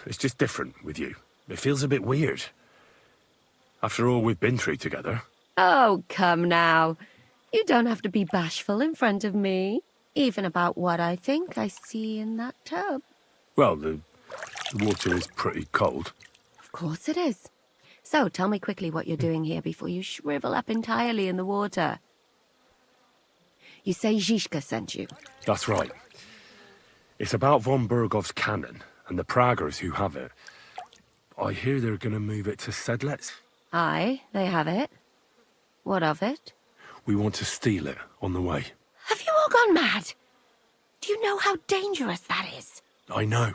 it's just different with you. It feels a bit weird. After all we've been through together. Oh, come now. You don't have to be bashful in front of me. Even about what I think I see in that tub. Well, the water is pretty cold. Of course it is. So, tell me quickly what you're doing here before you shrivel up entirely in the water. You say Zizka sent you? That's right. It's about von Bergov's cannon and the Praggers who have it. I hear they're going to move it to Sedlets. Aye, they have it. What of it? We want to steal it on the way. Have you all gone mad? Do you know how dangerous that is? I know.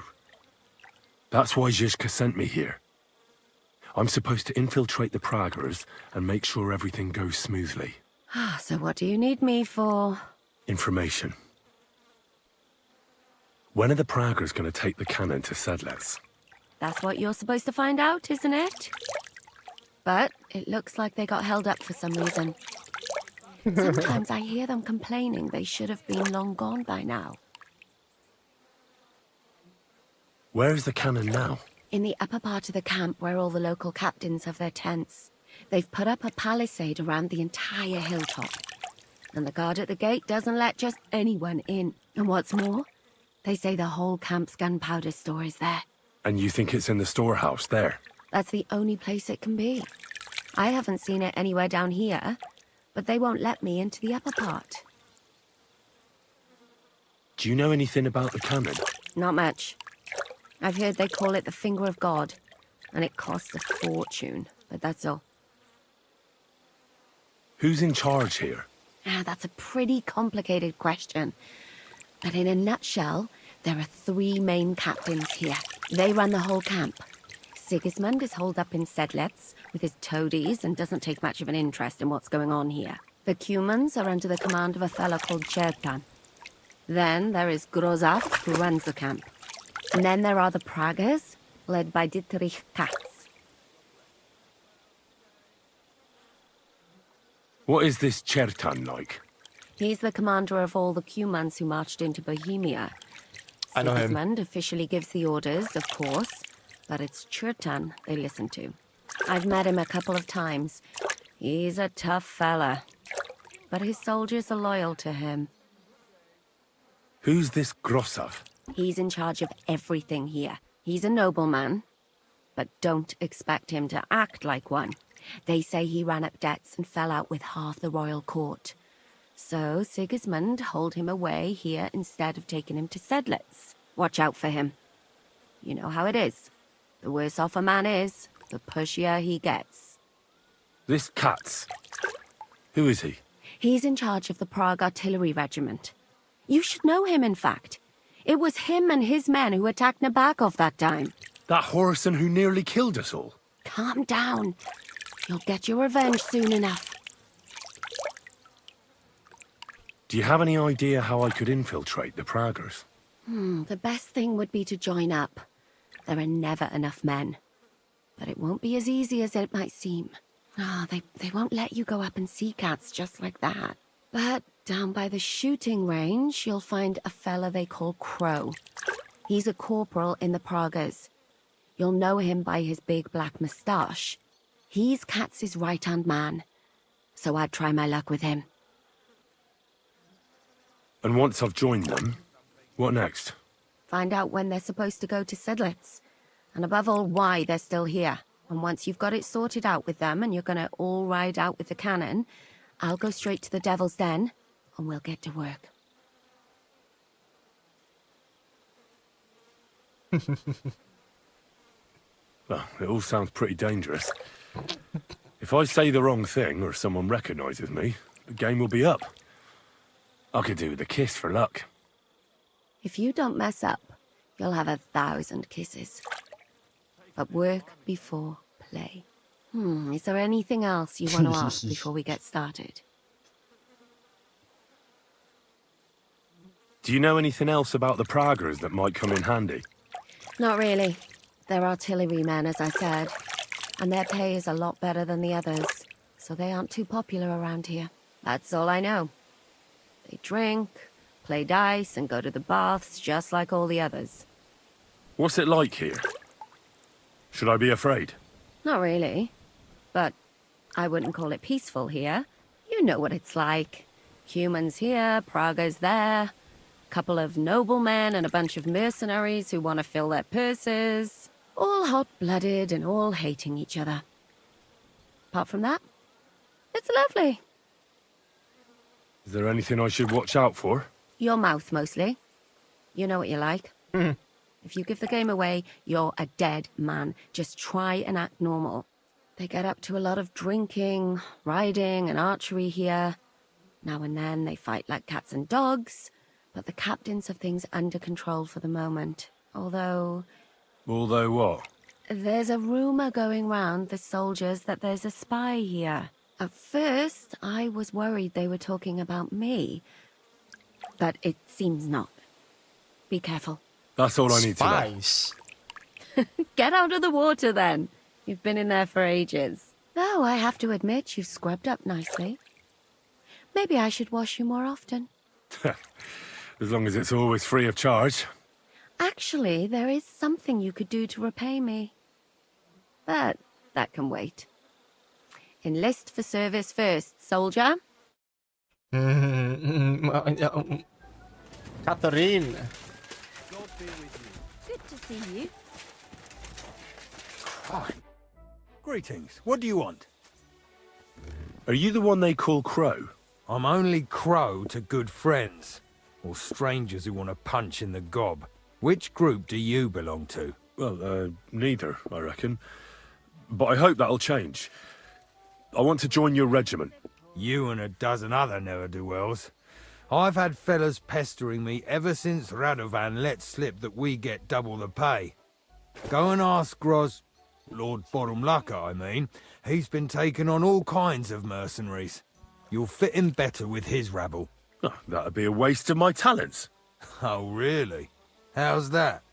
That's why Zizka sent me here. I'm supposed to infiltrate the Praggers and make sure everything goes smoothly. So what do you need me for? Information. When are the Praggers going to take the cannon to Sedlets? That's what you're supposed to find out, isn't it? But it looks like they got held up for some reason. Sometimes I hear them complaining they should have been long gone by now. Where is the cannon now? In the upper part of the camp where all the local captains have their tents. They've put up a palisade around the entire hilltop. And the guard at the gate doesn't let just anyone in. And what's more, they say the whole camp's gunpowder store is there. And you think it's in the storehouse there? That's the only place it can be. I haven't seen it anywhere down here, but they won't let me into the upper part. Do you know anything about the cannon? Not much. I've heard they call it the Finger of God, and it costs a fortune, but that's all. Who's in charge here? That's a pretty complicated question. But in a nutshell, there are 3 main captains here. They run the whole camp. Sigismund is holed up in Sedlets with his toadies and doesn't take much of an interest in what's going on here. The Cumans are under the command of a fellow called Chertan. Then there is Grozaf, who runs the camp. And then there are the Praggers, led by Dietrich Katz. What is this Chertan like? He's the commander of all the Cumans who marched into Bohemia. I know him. Sigismund officially gives the orders, of course, but it's Chertan they listen to. I've met him a couple of times. He's a tough fella, but his soldiers are loyal to him. Who's this Grossav? He's in charge of everything here. He's a nobleman, but don't expect him to act like one. They say he ran up debts and fell out with half the royal court. So Sigismund holed him away here instead of taking him to Sedlets. Watch out for him. You know how it is. The worse off a man is, the pushier he gets. This Katz. Who is he? He's in charge of the Prague Artillery Regiment. You should know him, in fact. It was him and his men who attacked Nabakov that time. That Horison who nearly killed us all. Calm down. You'll get your revenge soon enough. Do you have any idea how I could infiltrate the Praggers? The best thing would be to join up. There are never enough men. But it won't be as easy as it might seem. They won't let you go up and see cats just like that. But down by the shooting range, you'll find a fella they call Crow. He's a corporal in the Praggers. You'll know him by his big black moustache. He's Katz's right-hand man. So I'd try my luck with him. And once I've joined them, what next? Find out when they're supposed to go to Sedlitz. And above all, why they're still here. And once you've got it sorted out with them and you're gonna all ride out with the cannon, I'll go straight to the Devil's Den and we'll get to work. Well, it all sounds pretty dangerous. If I say the wrong thing or someone recognizes me, the game will be up. I could do with a kiss for luck. If you don't mess up, you'll have 1,000 kisses. But work before play. Is there anything else you want to ask before we get started? Do you know anything else about the Praggers that might come in handy? Not really. They're artillerymen, as I said. And their pay is a lot better than the others. So they aren't too popular around here. That's all I know. They drink, play dice, and go to the baths just like all the others. What's it like here? Should I be afraid? Not really. But I wouldn't call it peaceful here. You know what it's like. Humans here, Praggers there. Couple of noblemen and a bunch of mercenaries who want to fill their purses. All hot-blooded and all hating each other. Apart from that, it's lovely. Is there anything I should watch out for? Your mouth, mostly. You know what you like. If you give the game away, you're a dead man. Just try and act normal. They get up to a lot of drinking, riding, and archery here. Now and then they fight like cats and dogs, but the captains have things under control for the moment. Although what? there's a rumor going round the soldiers that there's a spy here. At first, I was worried they were talking about me, but it seems not. Be careful. That's all I need to know. Spies. Get out of the water, then. You've been in there for ages. Though I have to admit, you've scrubbed up nicely. Maybe I should wash you more often. As long as it's always free of charge. Actually, there is something you could do to repay me. But that can wait. Enlist for service first, soldier. Catherine. Good to see you. Greetings. What do you want? Are you the one they call Crow? I'm only Crow to good friends, or strangers who want to punch in the gob. Which group do you belong to? Well, neither, I reckon. But I hope that'll change. I want to join your regiment. You and a dozen other ne'er-do-wells. I've had fellas pestering me ever since Radovan let slip that we get double the pay. Go and ask Lord Borumlaka, I mean. He's been taking on all kinds of mercenaries. You'll fit in better with his rabble. Oh, that'd be a waste of my talents. Oh, really? How's that?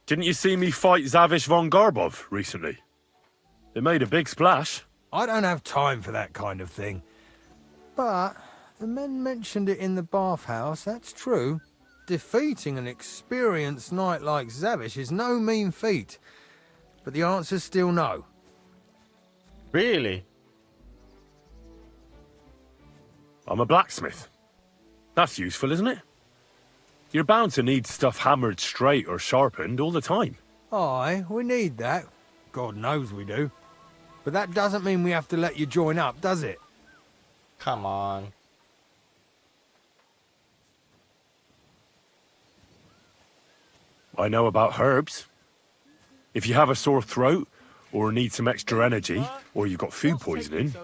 Didn't you see me fight Zavish von Garbov recently? It made a big splash. I don't have time for that kind of thing. But the men mentioned it in the bathhouse, that's true. Defeating an experienced knight like Zavish is no mean feat. But the answer's still no. Really? I'm a blacksmith. That's useful, isn't it? You're bound to need stuff hammered straight or sharpened all the time. Aye, we need that. God knows we do. But that doesn't mean we have to let you join up, does it? Come on. I know about herbs. If you have a sore throat, or need some extra energy, or you've got food poisoning,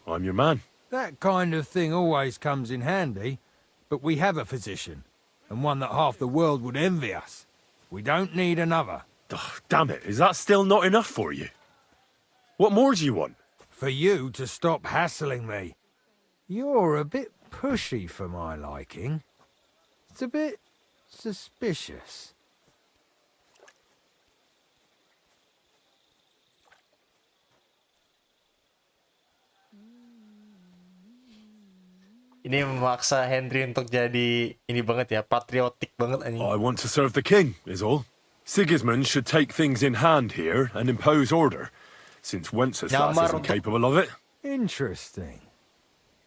I'm your man. That kind of thing always comes in handy, but we have a physician, and one that half the world would envy us. We don't need another. Oh, damn it, is that still not enough for you? What more do you want? For you to stop hassling me. You're a bit pushy for my liking. It's a bit suspicious. Ini memaksa Henry untuk jadi ini banget ya, patriotik banget anjing. I want to serve the king, is all. Sigismund should take things in hand here and impose order, since Wenceslas isn't capable of it. Interesting.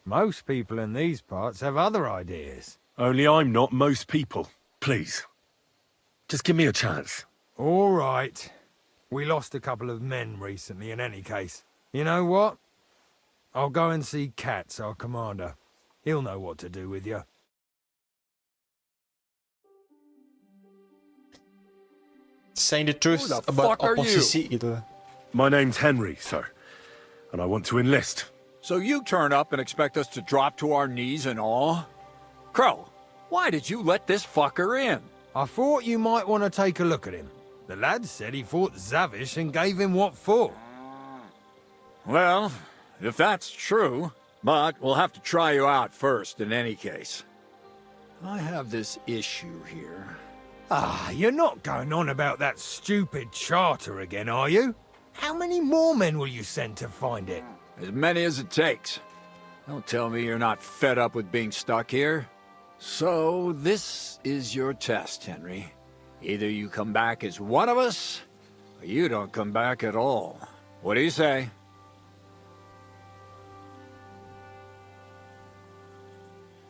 Most people in these parts have other ideas. Only I'm not most people. Please. Just give me a chance. All right. We lost a couple of men recently in any case. You know what? I'll go and see Katz, our commander. He'll know what to do with you. Saying the truth about oposisi gitu. My name's Henry, sir, and I want to enlist. So you turn up and expect us to drop to our knees in awe? Crow, why did you let this fucker in? I thought you might want to take a look at him. The lad said he fought Zavish and gave him what for. Well, if that's true, but we'll have to try you out first in any case. I have this issue here. Ah, you're not going on about that stupid charter again, are you? How many more men will you send to find it? As many as it takes. Don't tell me you're not fed up with being stuck here. So, this is your test, Henry. Either you come back as one of us, or you don't come back at all. What do you say?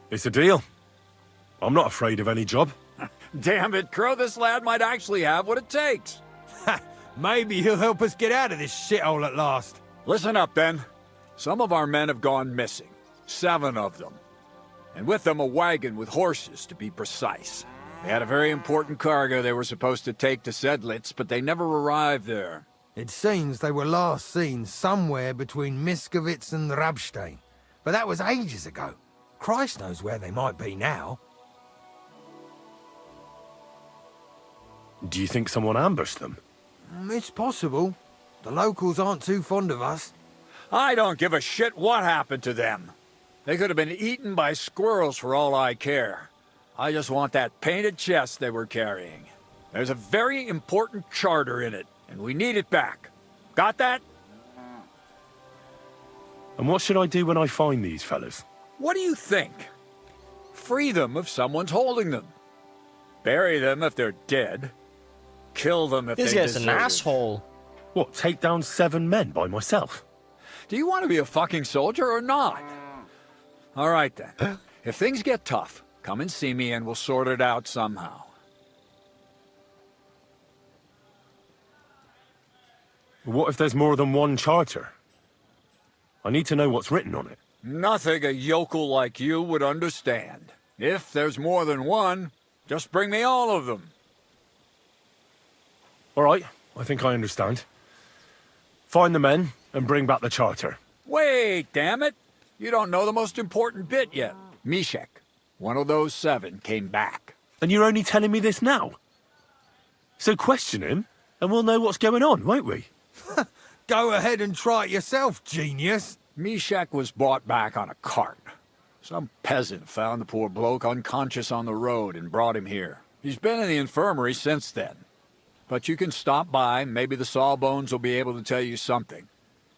It's a deal. I'm not afraid of any job. Damn it, Crow, this lad might actually have what it takes. Maybe he'll help us get out of this shithole at last. Listen up, then. Some of our men have gone missing. 7 of them. And with them a wagon with horses, to be precise. They had a very important cargo they were supposed to take to Sedlitz, but they never arrived there. It seems they were last seen somewhere between Miskovitz and Rabstein. But that was ages ago. Christ knows where they might be now. Do you think someone ambushed them? It's possible. The locals aren't too fond of us. I don't give a shit what happened to them. They could have been eaten by squirrels for all I care. I just want that painted chest they were carrying. There's a very important charter in it, and we need it back. Got that? And what should I do when I find these fellas? What do you think? Free them if someone's holding them. Bury them if they're dead. Kill them if This they guy's an deserted. asshole. What, take down 7 men by myself? Do you want to be a fucking soldier or not? All right, then. If things get tough, come and see me and we'll sort it out somehow. What if there's more than one charter? I need to know what's written on it. Nothing a yokel like you would understand. If there's more than one, just bring me all of them. All right, I think I understand. Find the men and bring back the charter. Wait, damn it! You don't know the most important bit yet. Mishek, one of those 7, came back. And you're only telling me this now? So question him, and we'll know what's going on, won't we? Go ahead and try it yourself, genius. Mishek was brought back on a cart. Some peasant found the poor bloke unconscious on the road and brought him here. He's been in the infirmary since then. But you can stop by, maybe the Sawbones will be able to tell you something.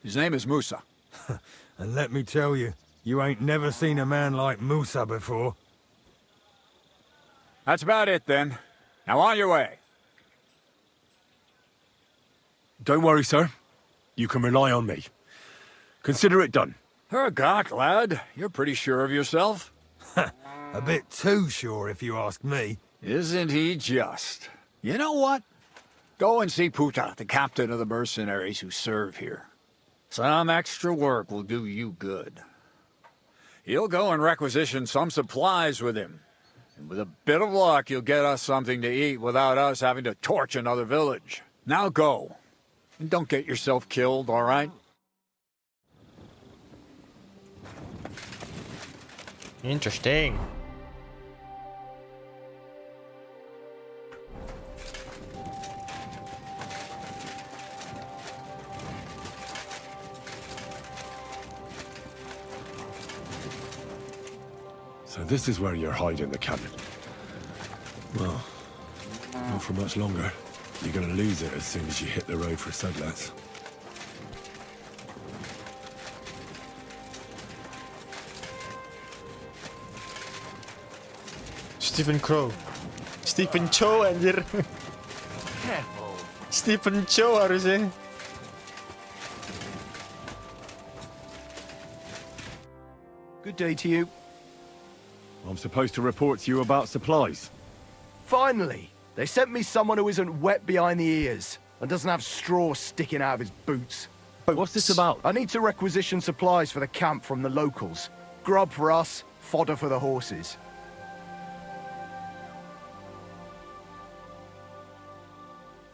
His name is Musa. And let me tell you, you ain't never seen a man like Musa before. That's about it, then. Now on your way. Don't worry, sir. You can rely on me. Consider it done. Hergott, lad. You're pretty sure of yourself. A bit too sure, if you ask me. Isn't he just? You know what? Go and see Puta, the captain of the mercenaries who serve here. Some extra work will do you good. He'll go and requisition some supplies with him. And with a bit of luck, you'll get us something to eat without us having to torch another village. Now go. And don't get yourself killed, all right? Interesting. So this is where you're hiding the cannon. Well, not for much longer. You're gonna lose it as soon as you hit the road for Sedlets. Stephen Crow. Stephen Chow anjir. Careful. Stephen Chow harusnya. Good day to you. I'm supposed to report to you about supplies. Finally! They sent me someone who isn't wet behind the ears and doesn't have straw sticking out of his boots. What's this about? I need to requisition supplies for the camp from the locals. Grub for us, fodder for the horses.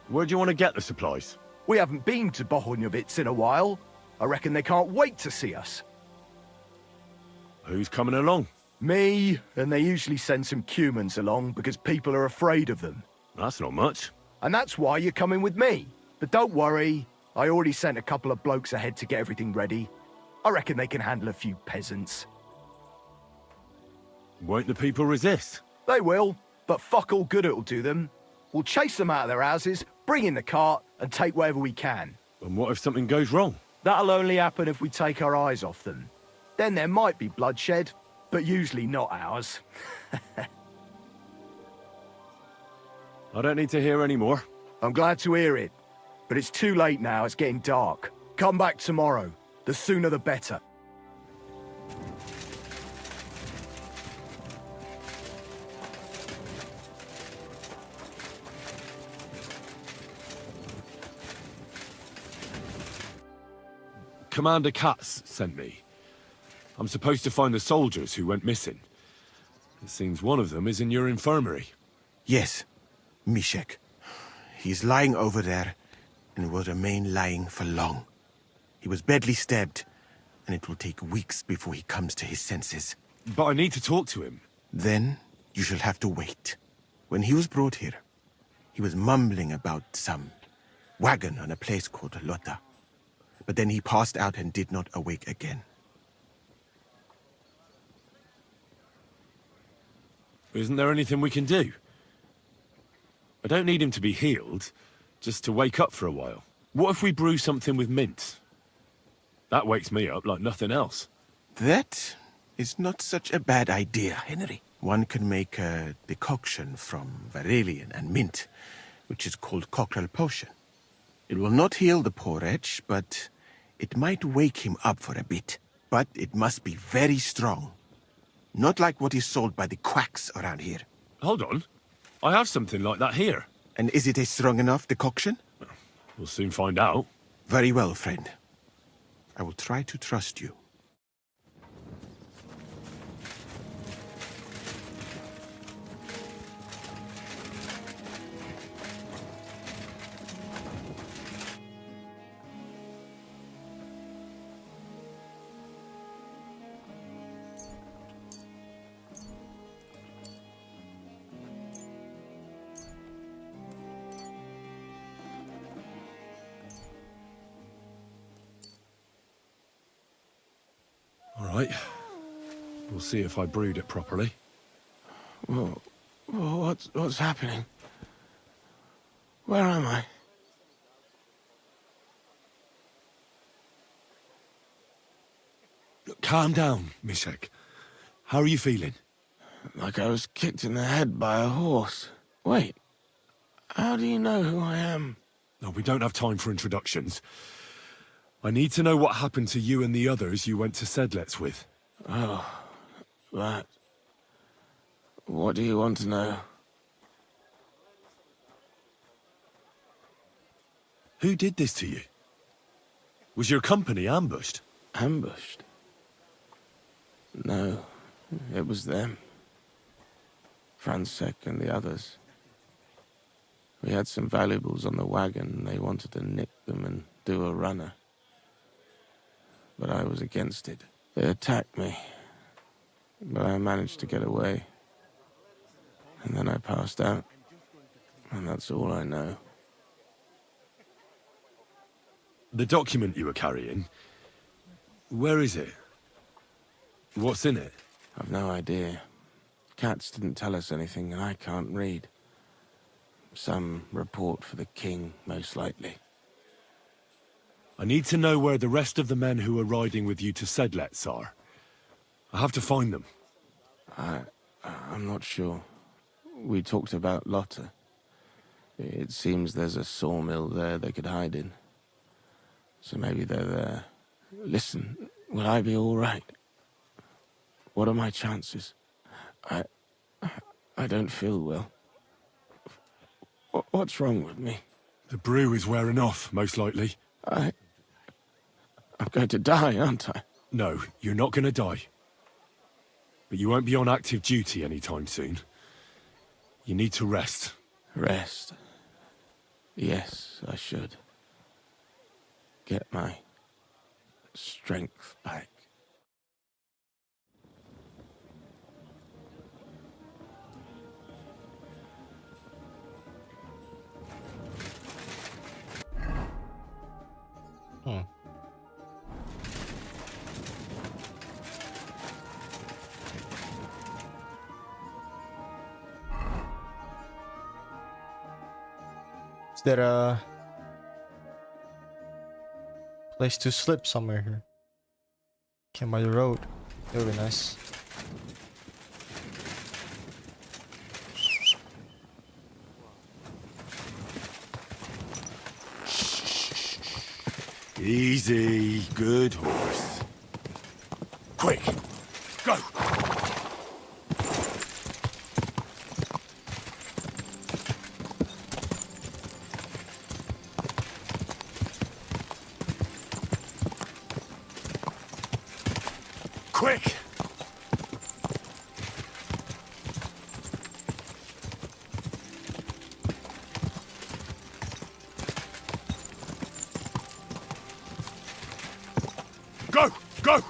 Where do you want to get the supplies? We haven't been to Bohunjovitz in a while. I reckon they can't wait to see us. Who's coming along? Me, and they usually send some humans along because people are afraid of them. That's not much. And that's why you're coming with me. But don't worry, I already sent a couple of blokes ahead to get everything ready. I reckon they can handle a few peasants. Won't the people resist? They will, but fuck all good it'll do them. We'll chase them out of their houses, bring in the cart, and take whatever we can. And what if something goes wrong? That'll only happen if we take our eyes off them. Then there might be bloodshed, but usually not ours. I don't need to hear any more. I'm glad to hear it, but it's too late now, it's getting dark. Come back tomorrow. The sooner the better. Commander Katz sent me. I'm supposed to find the soldiers who went missing. It seems one of them is in your infirmary. Yes, Mishek. He's lying over there and will remain lying for long. He was badly stabbed, and it will take weeks before he comes to his senses. But I need to talk to him. Then you shall have to wait. When he was brought here, he was mumbling about some wagon on a place called Lota. But then he passed out and did not awake again. Isn't there anything we can do? I don't need him to be healed, just to wake up for a while. What if we brew something with mint? That wakes me up like nothing else. That is not such a bad idea, Henry. One can make a decoction from Varelian and mint, which is called cockerel potion. It will not heal the poor wretch, but it might wake him up for a bit. But it must be very strong. Not like what is sold by the quacks around here. Hold on. I have something like that here. And is it a strong enough decoction? We'll soon find out. Very well, friend. I will try to trust you. All right. We'll see if I brewed it properly. Whoa. What's happening? Where am I? Calm down, Mishek. How are you feeling? Like I was kicked in the head by a horse. Wait. How do you know who I am? No, we don't have time for introductions. I need to know what happened to you and the others you went to Sedlets with. Oh, that. What do you want to know? Who did this to you? Was your company ambushed? Ambushed? No, it was them. Fransek and the others. We had some valuables on the wagon and they wanted to nick them and do a runner. But I was against it. They attacked me. but I managed to get away. And then I passed out. And that's all I know. The document you were carrying, where is it? What's in it? I've no idea. Cats didn't tell us anything, and I can't read. Some report for the king, most likely. I need to know where the rest of the men who are riding with you to Sedlets are. I have to find them. I'm not sure. We talked about Lotta. It seems there's a sawmill there they could hide in. So maybe they're there. Listen, will I be all right? What are my chances? I don't feel well. What's wrong with me? The brew is wearing off, most likely. I'm going to die, aren't I? No, you're not going to die. But you won't be on active duty anytime soon. You need to rest. Rest? Yes, I should. Get my strength back. Is there a place to sleep somewhere here? Came by the road. That would be nice. Easy, good horse. Quick, go! Quick! Go! Go!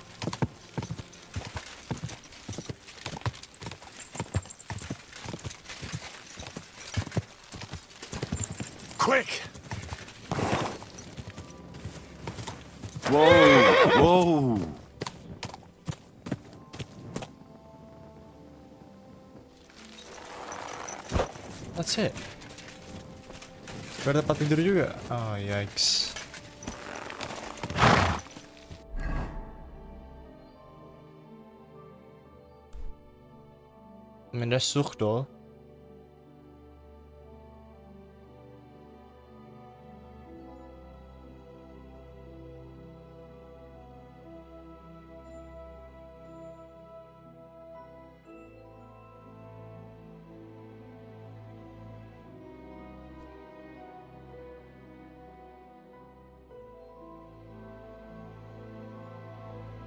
Quick! Whoa! Whoa! That's it. Gak ada tempat tidur juga. Oh, yikes. Men det är sucht då.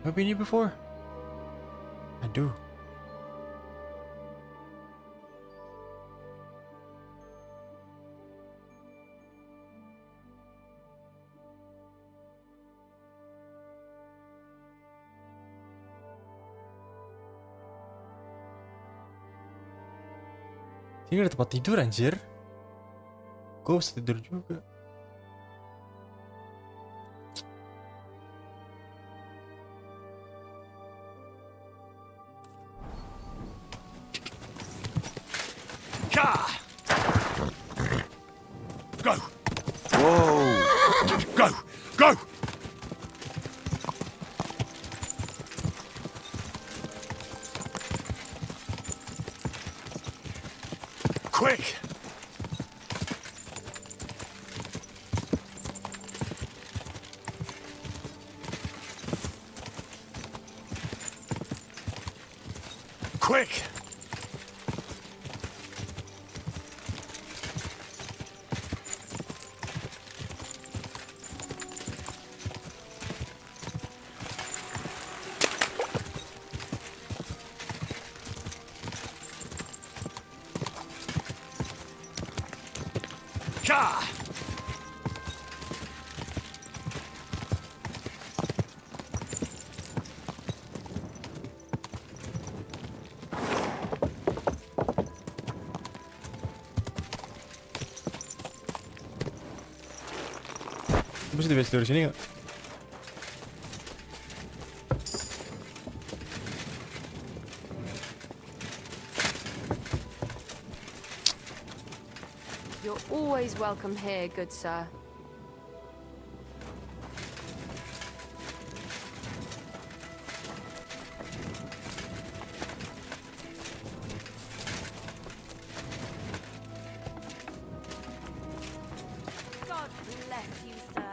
Have we been here before? I do. Ini ada tempat tidur anjir. Gue bisa tidur juga. Go! Whoa! Go! Go! Quick! Quick! Ka! Coba sih dari sini nggak? You're always welcome here, good sir. God bless you, sir.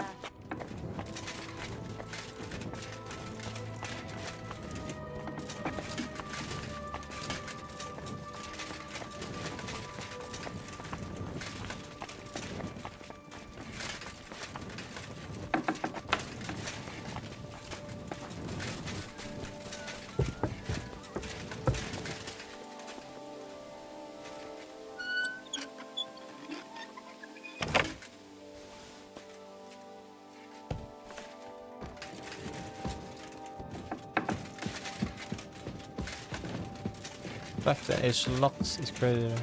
Fact that it's locked is crazy.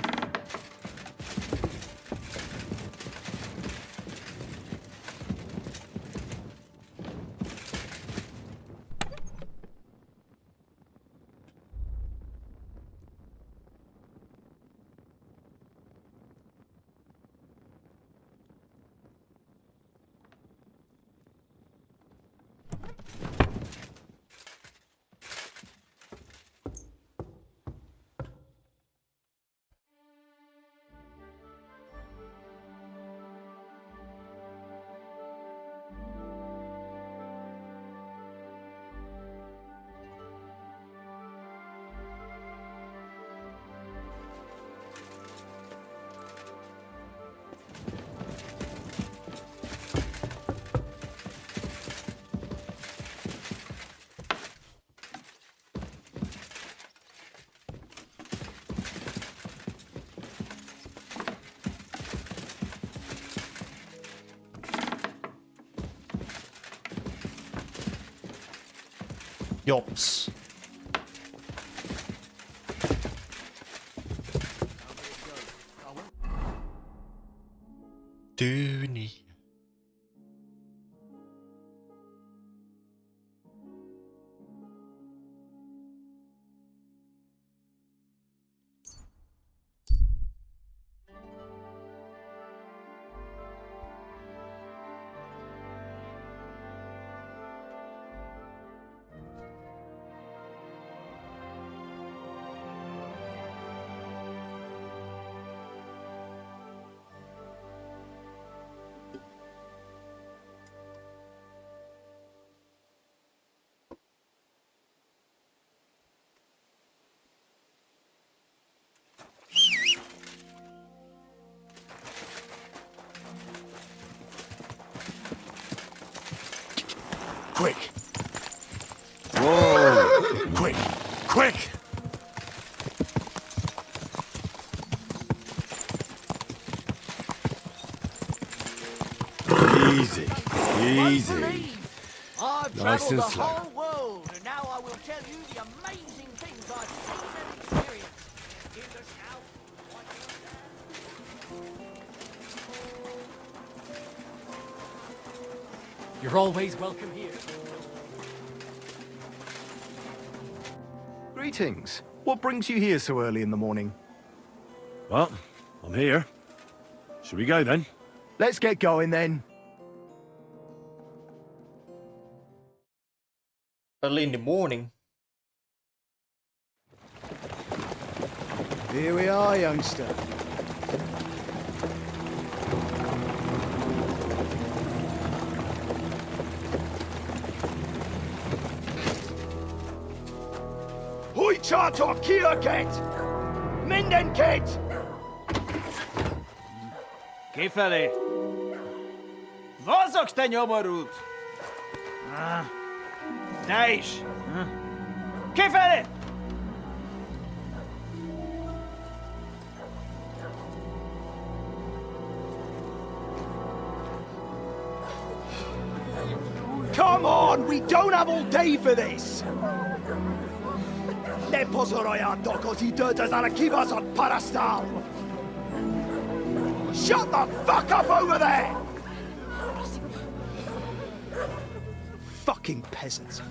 Yops. Dunie. Quick! Whoa! Quick! Quick! Easy. Easy. I've Nice travelled and the slow. whole world, and now I will tell you the amazing things I've seen and experienced. In the south, You're always welcome here. Greetings. What brings you here so early in the morning? Well, I'm here. Should we go then? Let's get going then. Early in the morning. Here we are, youngster. Hoi charter Kia Kate! Minden Kate! Kifeli! Mozogsz te nyomorult! Te is! Kifeli! Come on, we don't have all day for this! Ne pozorojado, così dödas ar kibas on parastal! Shut the fuck up over there! Fucking peasants.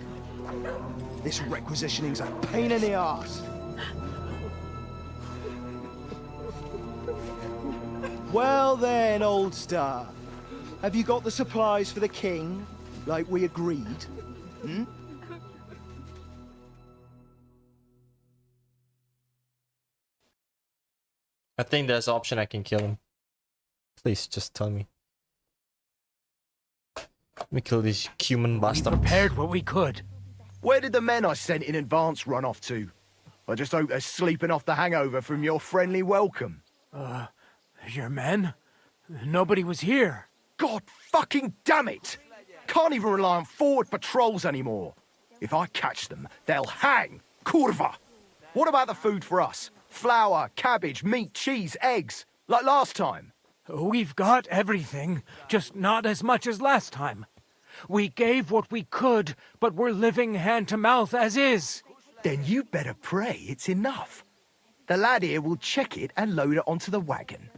This requisitioning's a pain in the arse. Well then, old star. Have you got the supplies for the king, like we agreed? Hmm? I think there's an option I can kill him. Please, just tell me. Let me kill this human bastard. We prepared what we could. Where did the men I sent in advance run off to? I just hope they're sleeping off the hangover from your friendly welcome. Your men? Nobody was here. God fucking damn it! Can't even rely on forward patrols anymore. If I catch them, they'll hang. Kurva! What about the food for us? Flour, cabbage, meat, cheese, eggs, like last time? We've got everything, just not as much as last time. We gave what we could, but we're living hand to mouth as is. Then you better pray it's enough. The lad here will check it and load it onto the wagon.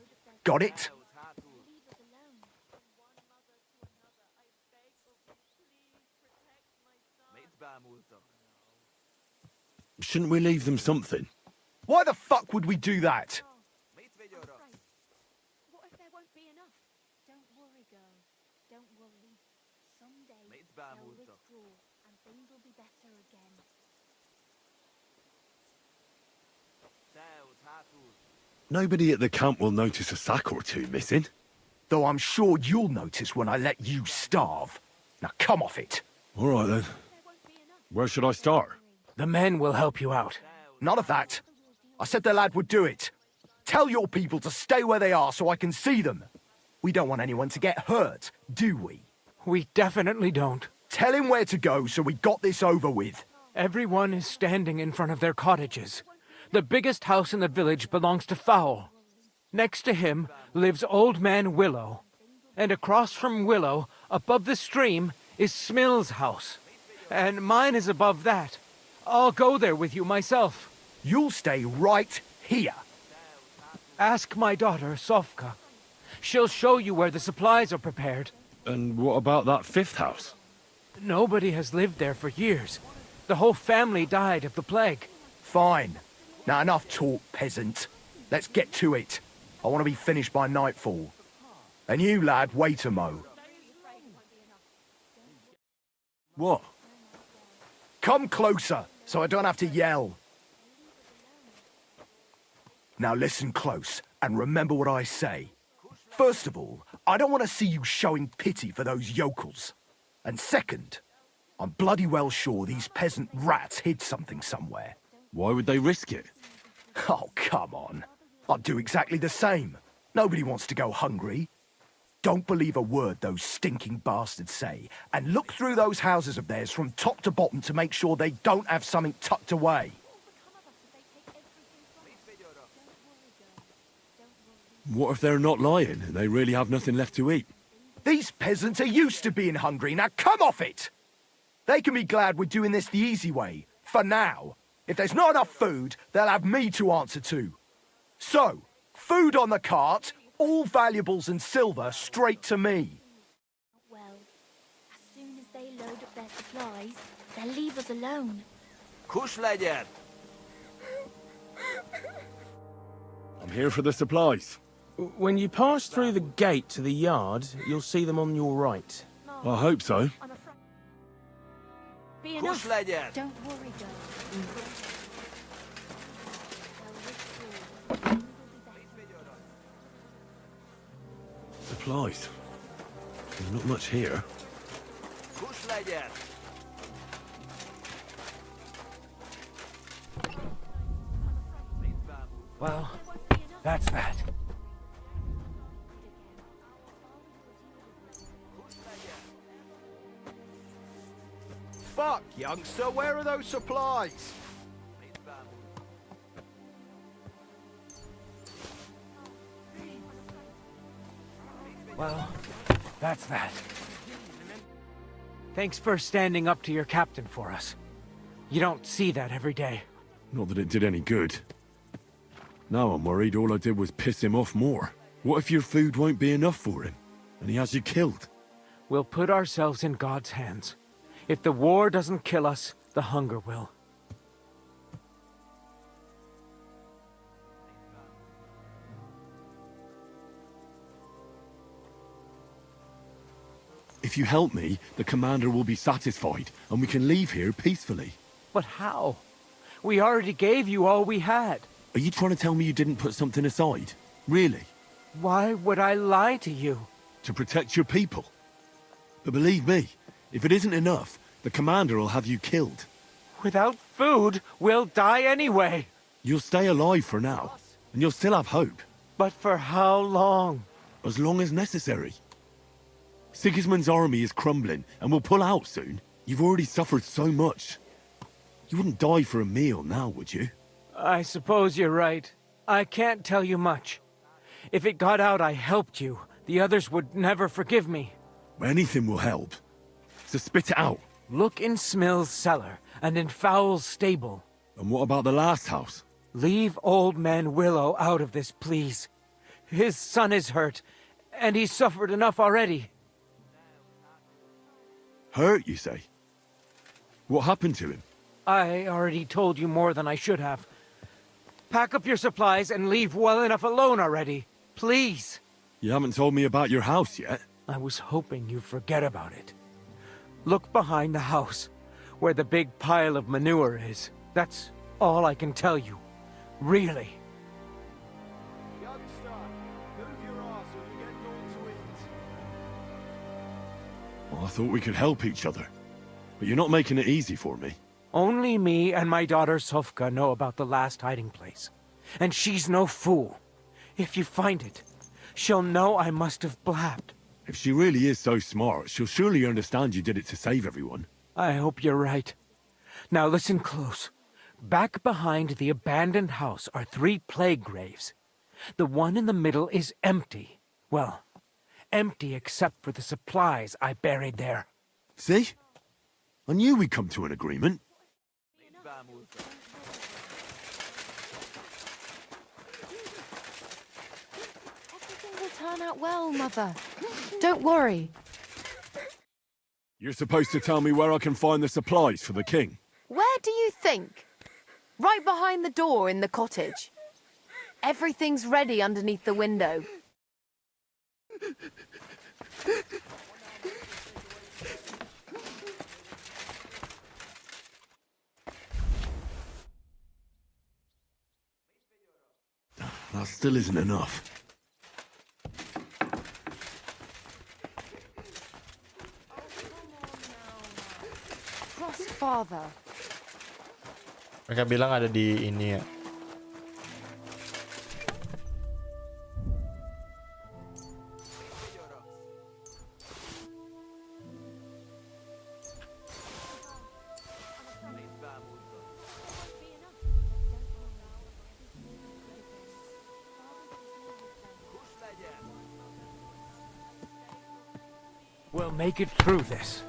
Got it? Shouldn't we leave them something? Why the fuck would we do that? What if there won't be enough? Don't worry, girl. Don't worry. Someday they'll withdraw and things will be better again. Nobody at the camp will notice a sack or two missing. Though I'm sure you'll notice when I let you starve. Now come off it. All right then. Where should I start? The men will help you out. None of that. I said the lad would do it. Tell your people to stay where they are so I can see them. We don't want anyone to get hurt, do we? We definitely don't. Tell him where to go so we got this over with. Everyone is standing in front of their cottages. The biggest house in the village belongs to Fowl. Next to him lives Old Man Willow. And across from Willow, above the stream, is Smill's house. And mine is above that. I'll go there with you myself. You'll stay right here. Ask my daughter, Sofka. She'll show you where the supplies are prepared. And what about that fifth house? Nobody has lived there for years. The whole family died of the plague. Fine. Now enough talk, peasant. Let's get to it. I want to be finished by nightfall. And you, lad, wait a mo. What? Come closer, so I don't have to yell. Now listen close, and remember what I say. First of all, I don't want to see you showing pity for those yokels. And second, I'm bloody well sure these peasant rats hid something somewhere. Why would they risk it? Oh, come on. I'd do exactly the same. Nobody wants to go hungry. Don't believe a word those stinking bastards say, and look through those houses of theirs from top to bottom to make sure they don't have something tucked away. What if they're not lying and they really have nothing left to eat? These peasants are used to being hungry. Now come off it! They can be glad we're doing this the easy way, for now. If there's not enough food, they'll have me to answer to. So, food on the cart, all valuables and silver straight to me. Well, as soon as they load up their supplies, they'll leave us alone. Kush legyen! I'm here for the supplies. When you pass through the gate to the yard, you'll see them on your right. I hope so. Be Kush enough. legyen! Don't worry, girl. Supplies. There's not much here. Kush legyen! Well, that's that. Fuck, youngster, where are those supplies? Well, that's that. Thanks for standing up to your captain for us. You don't see that every day. Not that it did any good. Now I'm worried all I did was piss him off more. What if your food won't be enough for him, and he has you killed? We'll put ourselves in God's hands. If the war doesn't kill us, the hunger will. If you help me, the commander will be satisfied, and we can leave here peacefully. But how? We already gave you all we had. Are you trying to tell me you didn't put something aside? Really? Why would I lie to you? To protect your people. But believe me, if it isn't enough, the commander will have you killed. Without food, we'll die anyway. You'll stay alive for now, and you'll still have hope. But for how long? As long as necessary. Sigismund's army is crumbling, and will pull out soon. You've already suffered so much. You wouldn't die for a meal now, would you? I suppose you're right. I can't tell you much. If it got out I helped you, the others would never forgive me. Anything will help. So spit it out. Look in Smill's cellar, and in Fowl's stable. And what about the last house? Leave old man Willow out of this, please. His son is hurt, and he's suffered enough already. Hurt, you say? What happened to him? I already told you more than I should have. Pack up your supplies and leave well enough alone already. Please. You haven't told me about your house yet. I was hoping you'd forget about it. Look behind the house, where the big pile of manure is. That's all I can tell you. Really. Well, I thought we could help each other. But you're not making it easy for me. Only me and my daughter Sofka know about the last hiding place. And she's no fool. If you find it, she'll know I must have blabbed. If she really is so smart, she'll surely understand you did it to save everyone. I hope you're right. Now listen close. Back behind the abandoned house are 3 plague graves. The one in the middle is empty. Well, empty except for the supplies I buried there. See? I knew we'd come to an agreement. Everything will turn out well, Mother. Don't worry. You're supposed to tell me where I can find the supplies for the king. Where do you think? Right behind the door in the cottage. Everything's ready underneath the window. That still isn't enough. Trust Father. Mereka bilang ada di ini ya. We'll make it through this.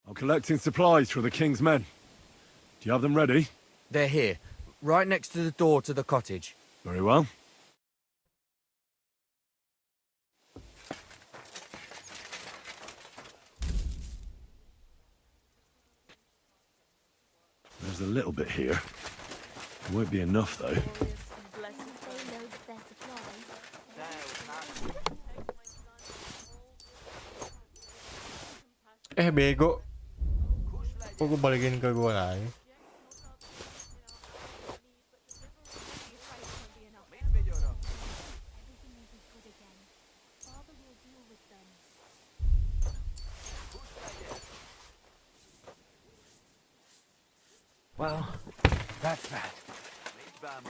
I'm collecting supplies for the king's men. Do you have them ready? They're here, right next to the door to the cottage. Very well. There's a little bit here. It won't be enough, though. Bego. Kok gue balikin ke gue lagi? Well, that's that. I'm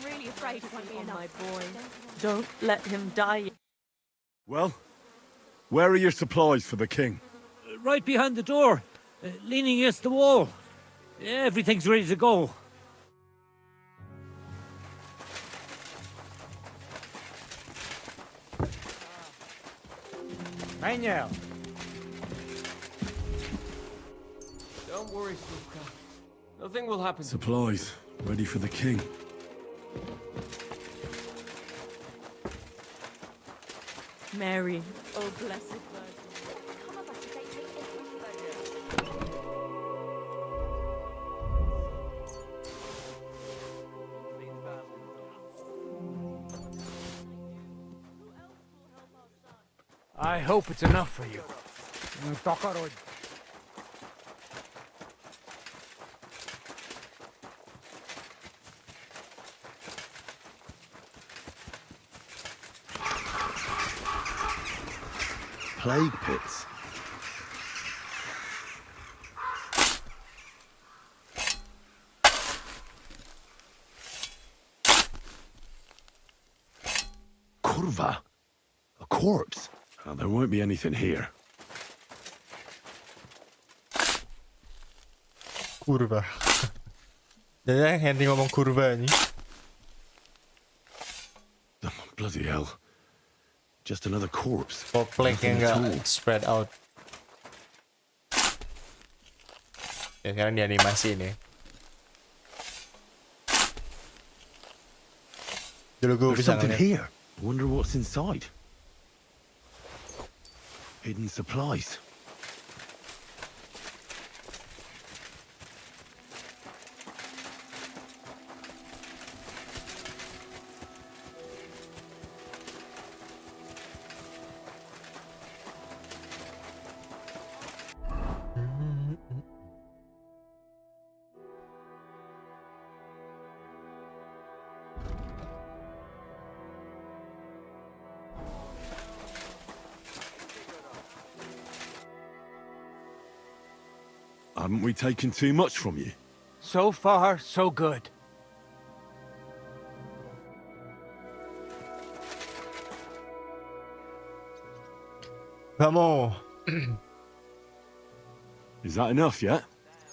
really afraid it won't be enough. My boy. Don't let him die. Well, where are your supplies for the king? Right behind the door, leaning against the wall. Everything's ready to go. Daniel. Don't worry, Sufka. Nothing will happen. Supplies, ready for the king. Mary, oh blessed Virgin. I hope it's enough for you. Plague pits. Kurva? A corpse? Oh, there won't be anything here. Kurva. Jadi Henry ngomong kurva ini. Bloody hell. Just another corpse. Kok plank yang nggak spread out. Ya sekarang di animasi ini. Dulu gue There's bisa something ngeliat. here. I wonder what's inside. Hidden supplies. Haven't we taken too much from you? So far, so good. Vamos. Is that enough yet?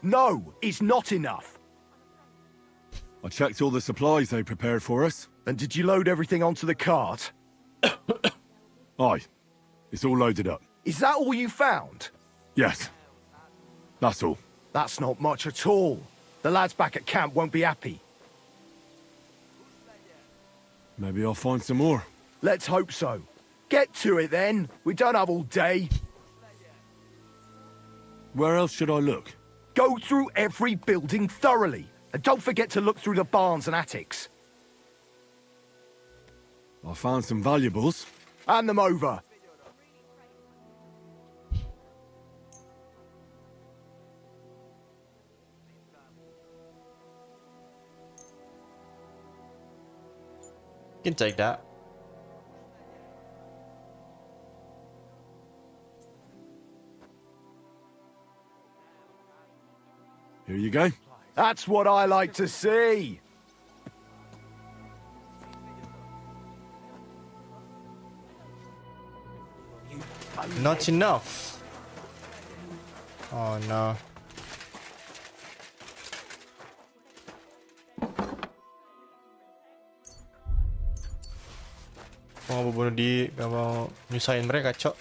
No, it's not enough. I checked all the supplies they prepared for us. And did you load everything onto the cart? Aye. It's all loaded up. Is that all you found? Yes. That's all. That's not much at all. The lads back at camp won't be happy. Maybe I'll find some more. Let's hope so. Get to it then. We don't have all day. Where else should I look? Go through every building thoroughly. And don't forget to look through the barns and attics. I found some valuables. Hand them over. You can take that. Here you go. That's what I like to see. Not enough. Oh no. Mau bunuh di, gak mau nyusahin mereka, cok.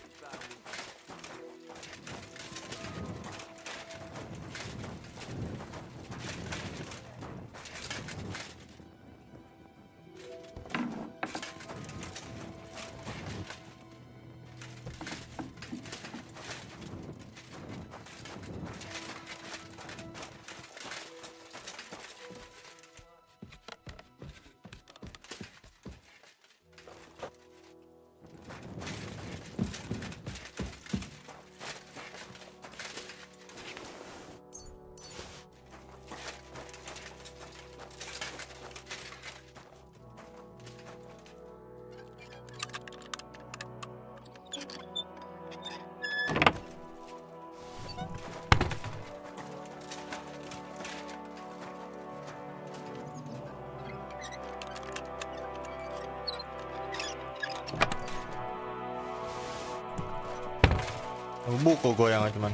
Buku goyang cuman.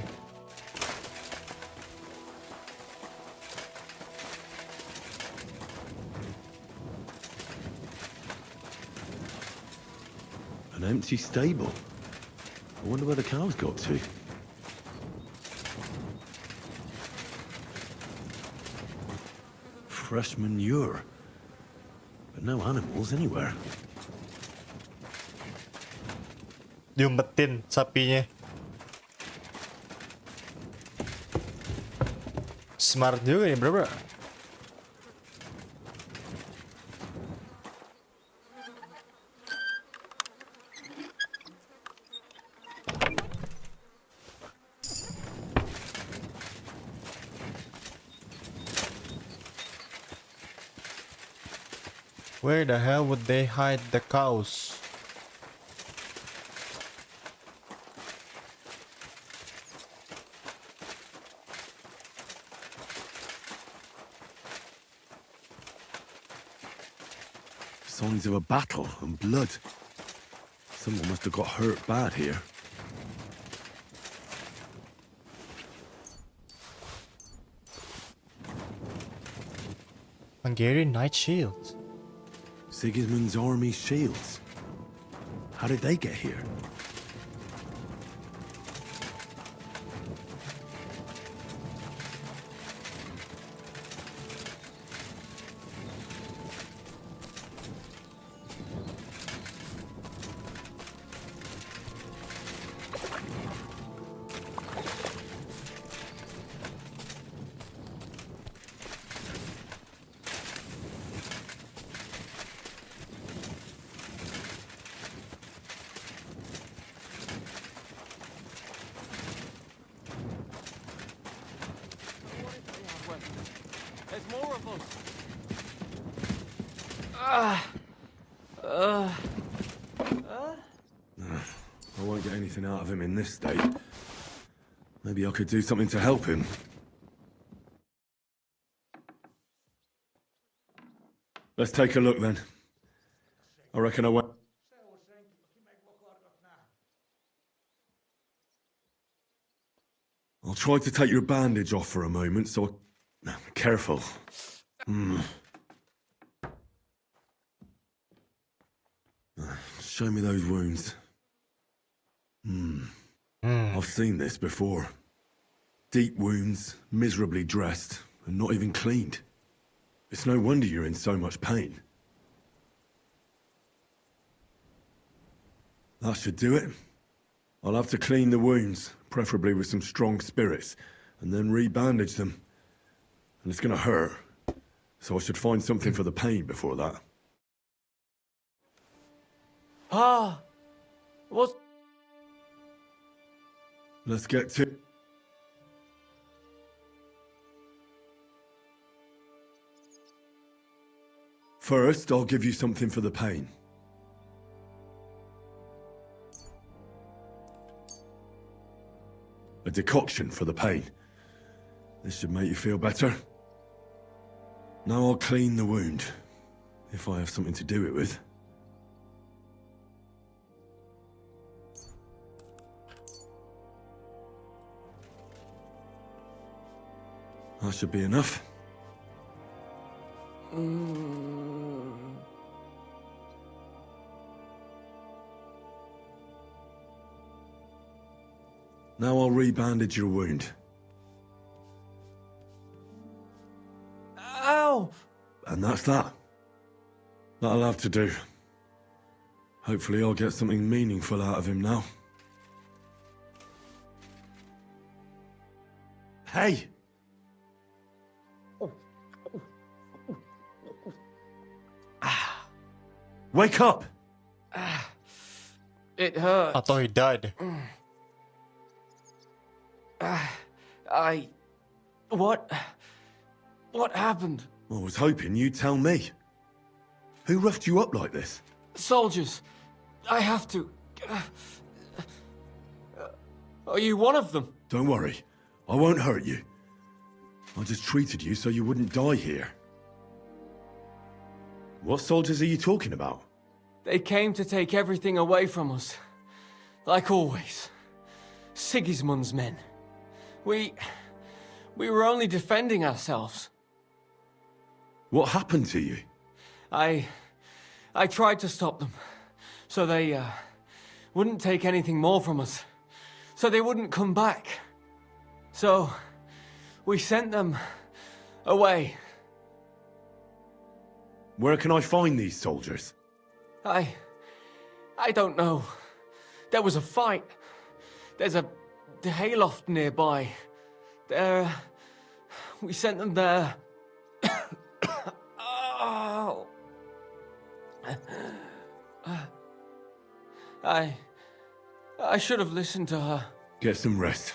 An empty stable. I wonder where the cows got to. fresh manure. But no animals anywhere. Diumpetin sapinya. Smart juga nih, bro. Where the hell would they hide the cows? Signs of a battle and blood. Someone must have got hurt bad here. Hungarian Knight Shields. Sigismund's army shields. How did they get here? There's more of us. I won't get anything out of him in this state. Maybe I could do something to help him. Let's take a look then. I reckon I won't. I'll try to take your bandage off for a moment, so careful. Show me those wounds. I've seen this before. Deep wounds, miserably dressed, and not even cleaned. It's no wonder you're in so much pain. That should do it. I'll have to clean the wounds, preferably with some strong spirits, and then re-bandage them. And it's gonna hurt, so I should find something for the pain before that. What? Let's get to... First, I'll give you something for the pain. A decoction for the pain. This should make you feel better. Now I'll clean the wound, if I have something to do it with. That should be enough. Now I'll re-bandage your wound. Ow! And that's that. That'll have to do. Hopefully I'll get something meaningful out of him now. Hey! Wake up! It hurt. I thought he died. What happened? I was hoping you'd tell me. Who roughed you up like this? Soldiers. I have to. Are you one of them? Don't worry. I won't hurt you. I just treated you so you wouldn't die here. What soldiers are you talking about? They came to take everything away from us. Like always. Sigismund's men. We were only defending ourselves. What happened to you? I tried to stop them. So they, wouldn't take anything more from us. So they wouldn't come back. So, we sent them away. Where can I find these soldiers? I don't know. There was a fight. There's a hayloft nearby. We sent them there. Oh. I should have listened to her. Get some rest.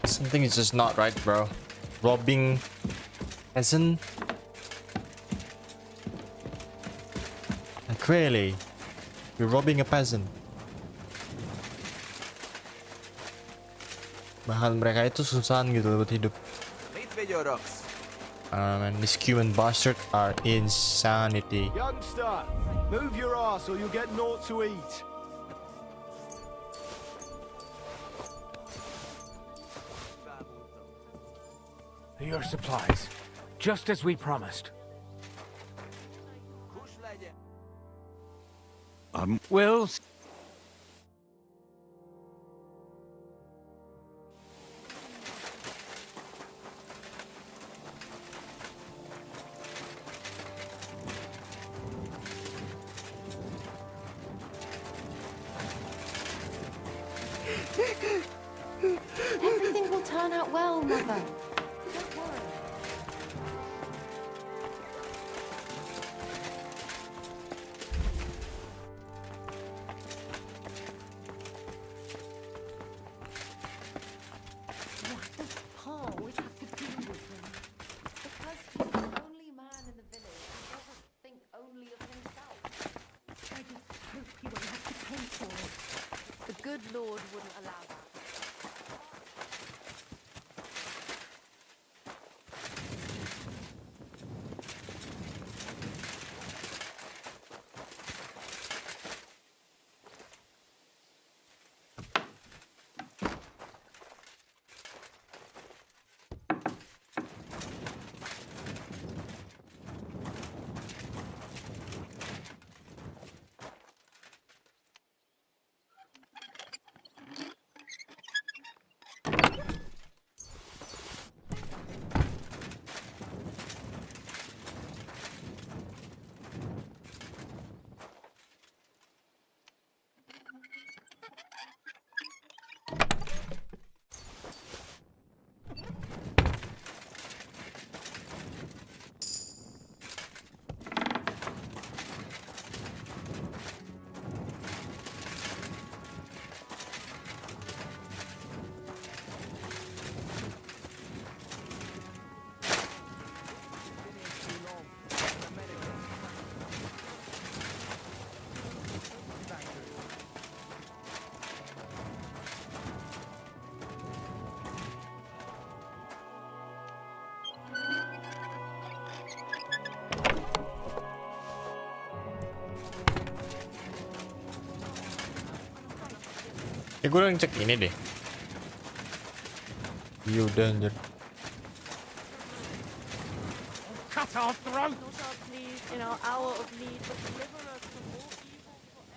Something is just not right, bro. Robbing peasant. Like really, you're robbing a peasant. Bahkan mereka itu susahan gitu buat hidup. Man, these Cuban bastards are insanity. Youngster, move your ass or you'll get naught to eat. Your supplies, just as we promised. Will. Everything will turn out well, Mother. Don't worry. What does Paul always have to do with him? Because he's the only man in the village who doesn't think only of himself. I just hope he won't have to pay for it. The good Lord wouldn't allow that. Gue udah ngecek ini deh. Iya udah anjir. Cut our throats! Not our pleas in our hour of need, but deliver us from all evil forever.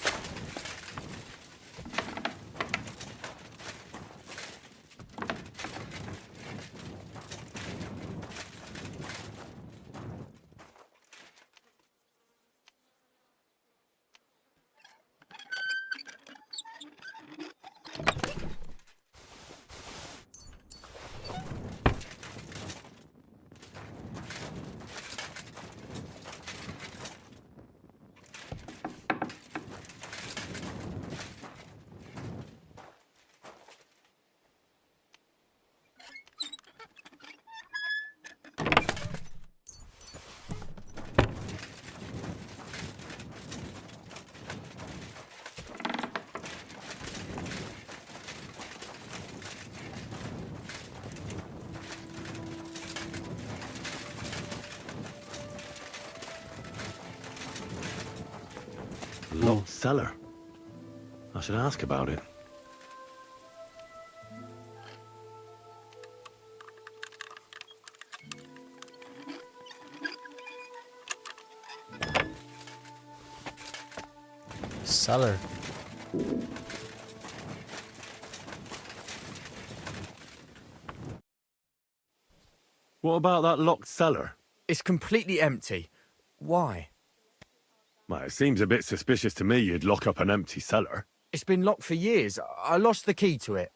Locked cellar. I should ask about it. Cellar. What about that locked cellar? It's completely empty. Why? Well, it seems a bit suspicious to me you'd lock up an empty cellar. It's been locked for years. I lost the key to it.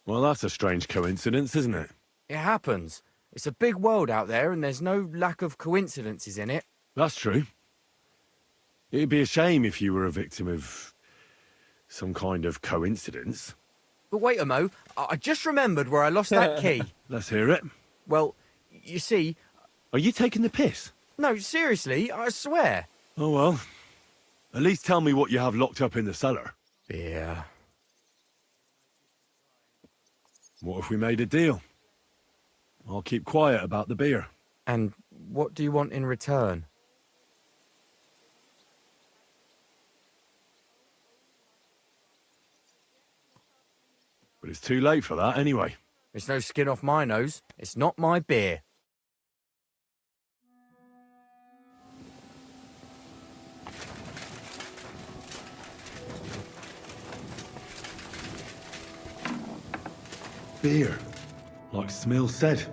Well, that's a strange coincidence, isn't it? It happens. It's a big world out there, and there's no lack of coincidences in it. That's true. It'd be a shame if you were a victim of some kind of coincidence. But wait a mo, I just remembered where I lost that key. Let's hear it. Well, you see... Are you taking the piss? No, seriously, I swear. Oh, well. At least tell me what you have locked up in the cellar. Beer. What if we made a deal? I'll keep quiet about the beer. And what do you want in return? But it's too late for that anyway. There's no skin off my nose. It's not my beer. Beer. Like Smill said.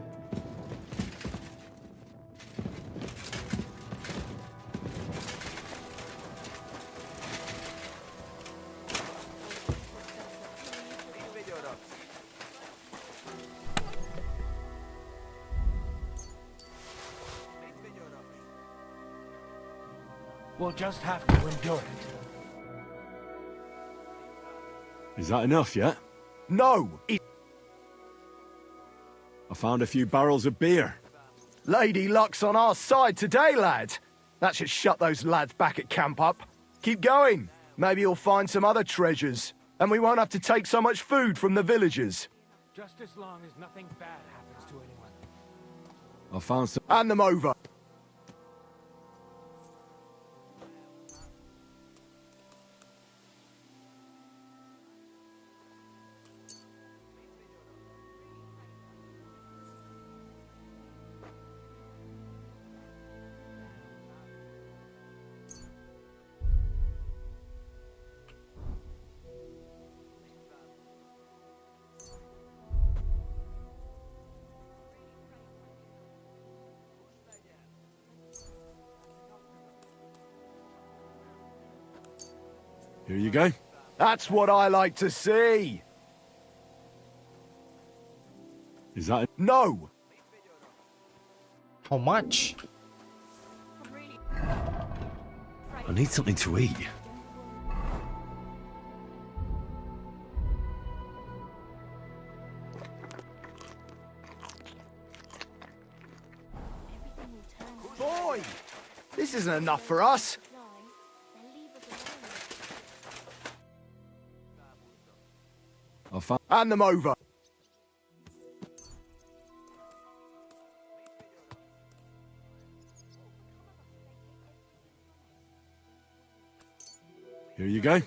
We'll just have to endure it. Is that enough yet? No! I found a few barrels of beer. Lady Luck's on our side today, lad. That should shut those lads back at camp up. Keep going. Maybe you'll find some other treasures. And we won't have to take so much food from the villagers. Just as long as nothing bad happens to anyone. I found some... Hand them over. Here you go. That's what I like to see. Is that... No! How much? I need something to eat. Boy! This isn't enough for us. I found... Hand them over. Here you go.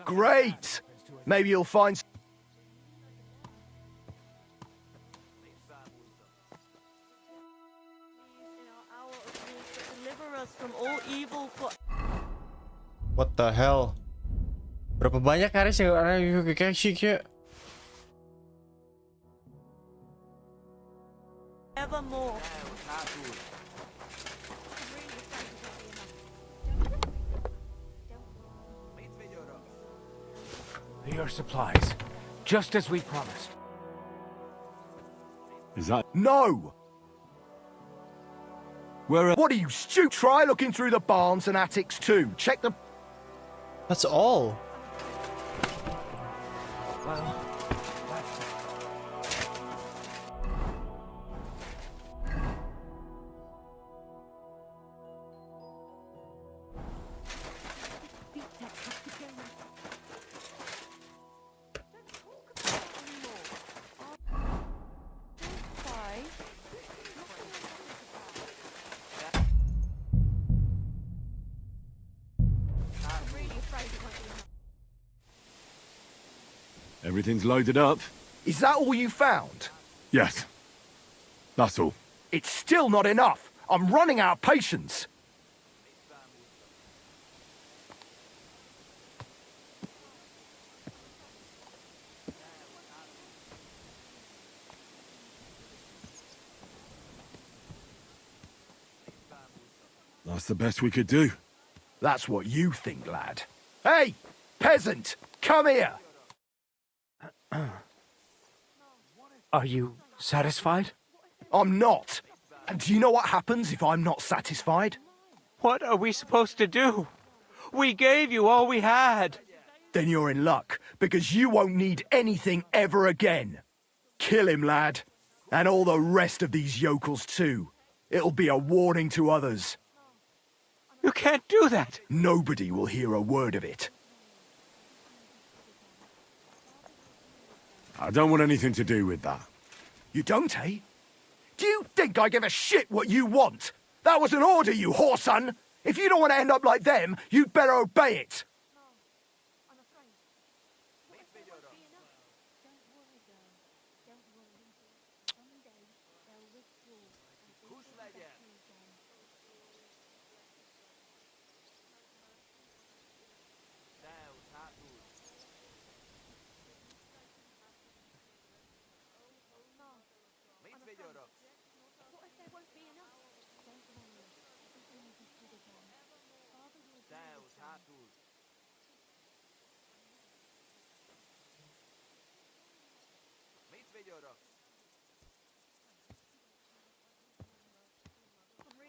Great! Maybe you'll find... Deliver us from all evil for... What the hell? Berapa banyak Aris yang kayak evermore. Your supplies. Just as we promised. Is that... No! Where... What are you, Stu? Try looking through the barns and attics too. Check the... That's all. Well, Everything's loaded up. Is that all you found? Yes. That's all. It's still not enough. I'm running out of patience. That's the best we could do. That's what you think, lad. Hey, peasant, come here! Are you satisfied? I'm not. And do you know what happens if I'm not satisfied? What are we supposed to do? We gave you all we had. Then you're in luck, because you won't need anything ever again. Kill him, lad. And all the rest of these yokels too. It'll be a warning to others. You can't do that. Nobody will hear a word of it. I don't want anything to do with that. You don't, eh? Do you think I give a shit what you want? That was an order, you whoreson! If you don't want to end up like them, you'd better obey it!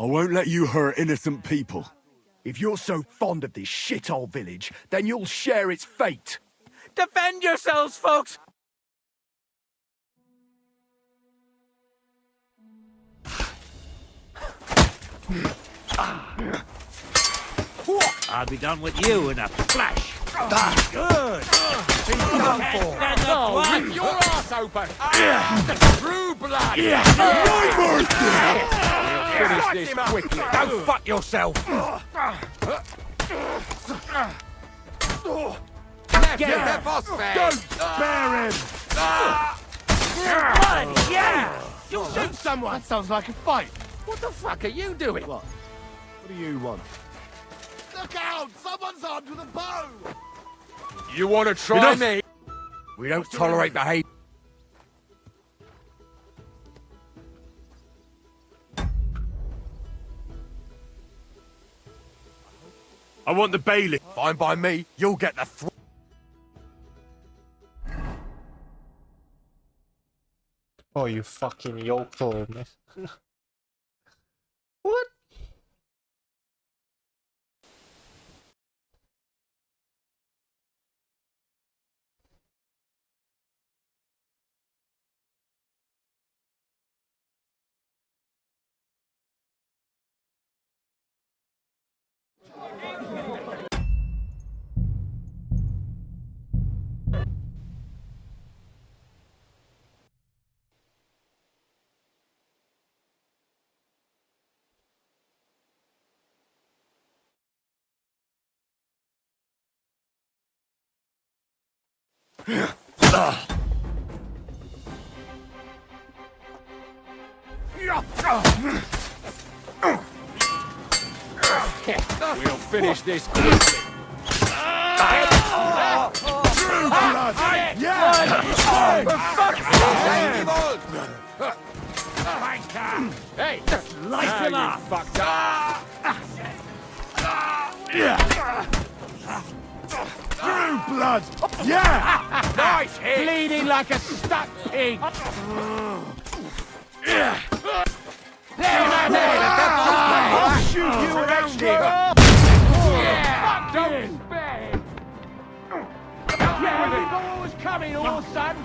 I won't let you hurt innocent people. If you're so fond of this shithole village, then you'll share its fate. Defend yourselves, folks! I'll be done with you in a flash. Good. He's done for. Rip your ass open. True blood. Finish this quickly. Go fuck yourself. Get him. Don't spare him! Yeah. You'll shoot someone. That sounds like a fight. What the fuck are you doing? What do you want? Look out! Someone's armed with a bow! You want to try me? We don't tolerate behavior. I want the bailiff. Fine by me. You'll get the Oh, you fucking yokel. What? We'll finish this quickly. Hey, light him up. Fucked up. True blood! Yeah! Nice hit. Bleeding like a stuck pig. I'll shoot you around here! Yeah. Don't spare him. Yeah, we know what was coming, old son.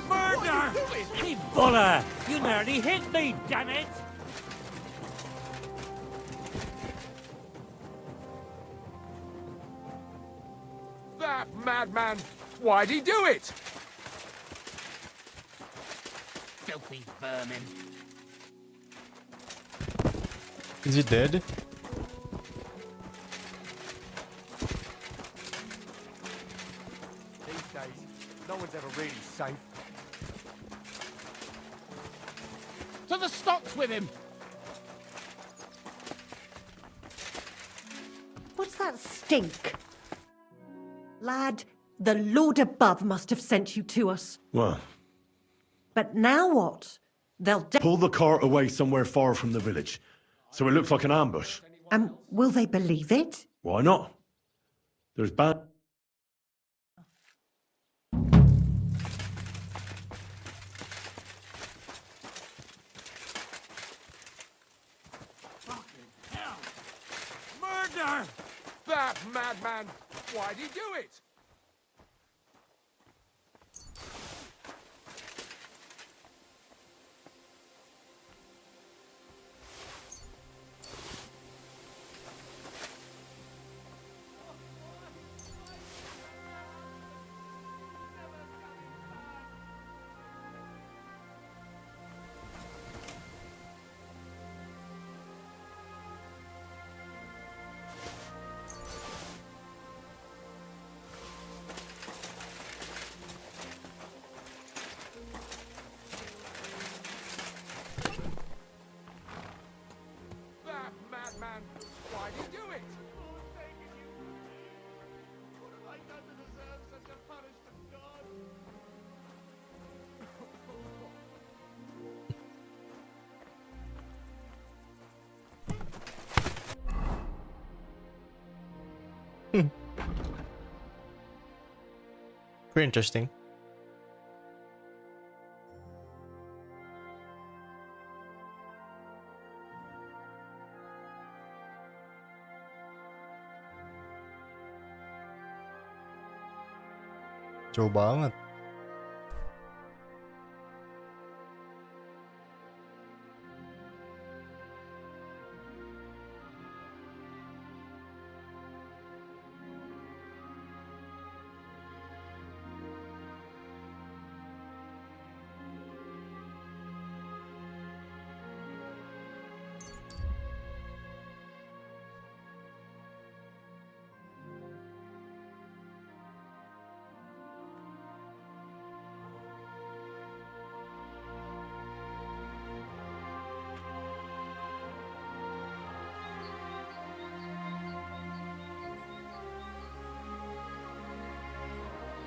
Murder! Hey, Buller! You nearly hit me, damn it! That madman. Why'd he do it? Filthy vermin. Is he dead? These days, no one's ever really safe. To the stocks with him! What's that stink? Lad, the Lord above must have sent you to us. Well, But now what? They'll pull the cart away somewhere far from the village. So it looks like an ambush. And will they believe it? Why not? There's bad... Murder! That madman! Why'd he do it? That madman! Why'd he do it? What have I done to deserve such a punishment, God? Pretty interesting. Jauh banget.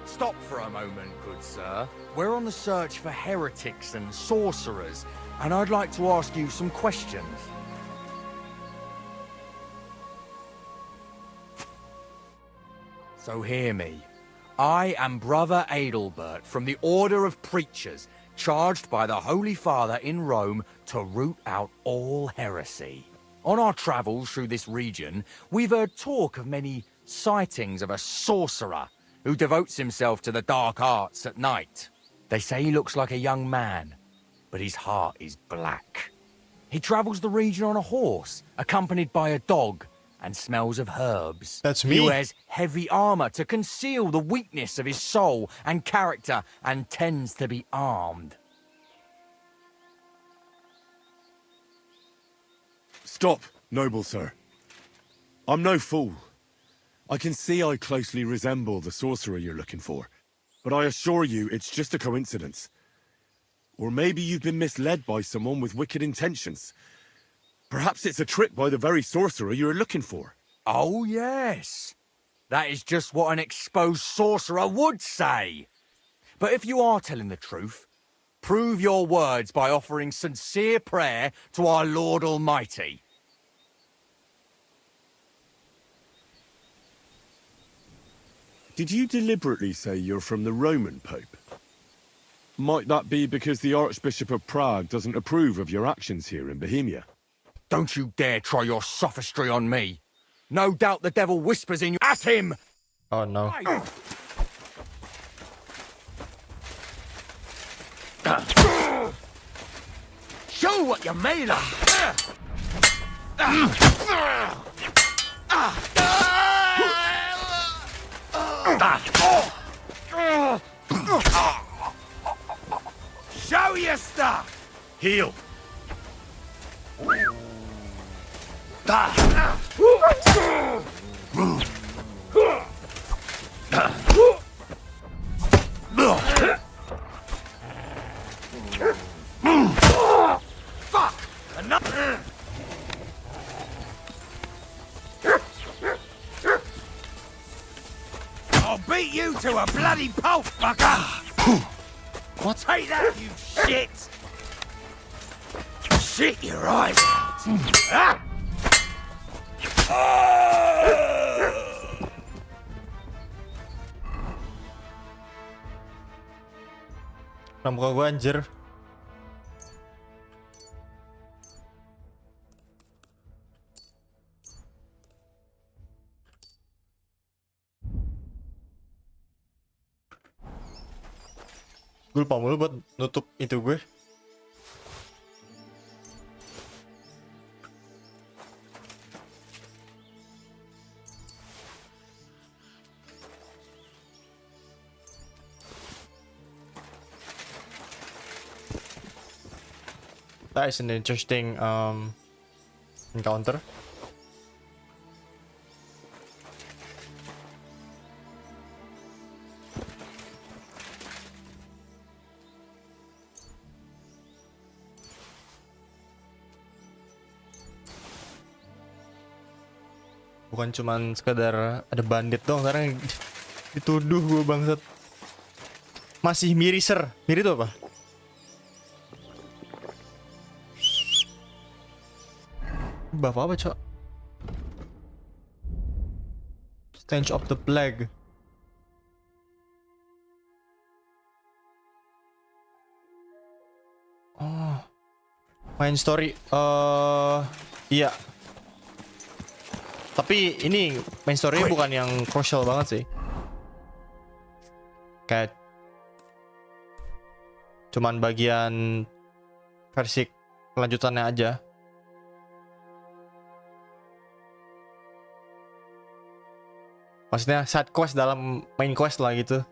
Stop for a moment, good sir. We're on the search for heretics and sorcerers, and I'd like to ask you some questions. So hear me. I am Brother Adelbert from the Order of Preachers, charged by the Holy Father in Rome to root out all heresy. On our travels through this region, we've heard talk of many sightings of a sorcerer who devotes himself to the dark arts at night. They say he looks like a young man, but his heart is black. He travels the region on a horse, accompanied by a dog, and smells of herbs. That's me. He wears heavy armor to conceal the weakness of his soul and character, and tends to be armed. Stop, noble sir. I'm no fool. I can see I closely resemble the sorcerer you're looking for, but I assure you it's just a coincidence. Or maybe you've been misled by someone with wicked intentions. Perhaps it's a trick by the very sorcerer you're looking for. Oh, yes. That is just what an exposed sorcerer would say. But if you are telling the truth, prove your words by offering sincere prayer to our Lord Almighty. Did you deliberately say you're from the Roman Pope? Might that be because the Archbishop of Prague doesn't approve of your actions here in Bohemia? Don't you dare try your sophistry on me. No doubt the devil whispers in you at him. Oh no. Show what you're made of! Show your stuff! Heal! Fuck! Enough! I'll beat you to a bloody pulp, fucker! What? Take that, you shit! Shit your eyes out! Muka gue anjir. Gue lupa mulu buat nutup itu gue. That is an interesting encounter. Bukan cuman sekedar ada bandit dong, sekarang dituduh gue bangsat. Masih miri ser. Miri itu apa? Buff apa, Cok? Stench of the Plague. Oh. Main story. Iya. Tapi ini main story bukan yang crucial banget sih. Kayak cuman bagian versi kelanjutannya aja. Maksudnya side quest dalam main quest lah gitu.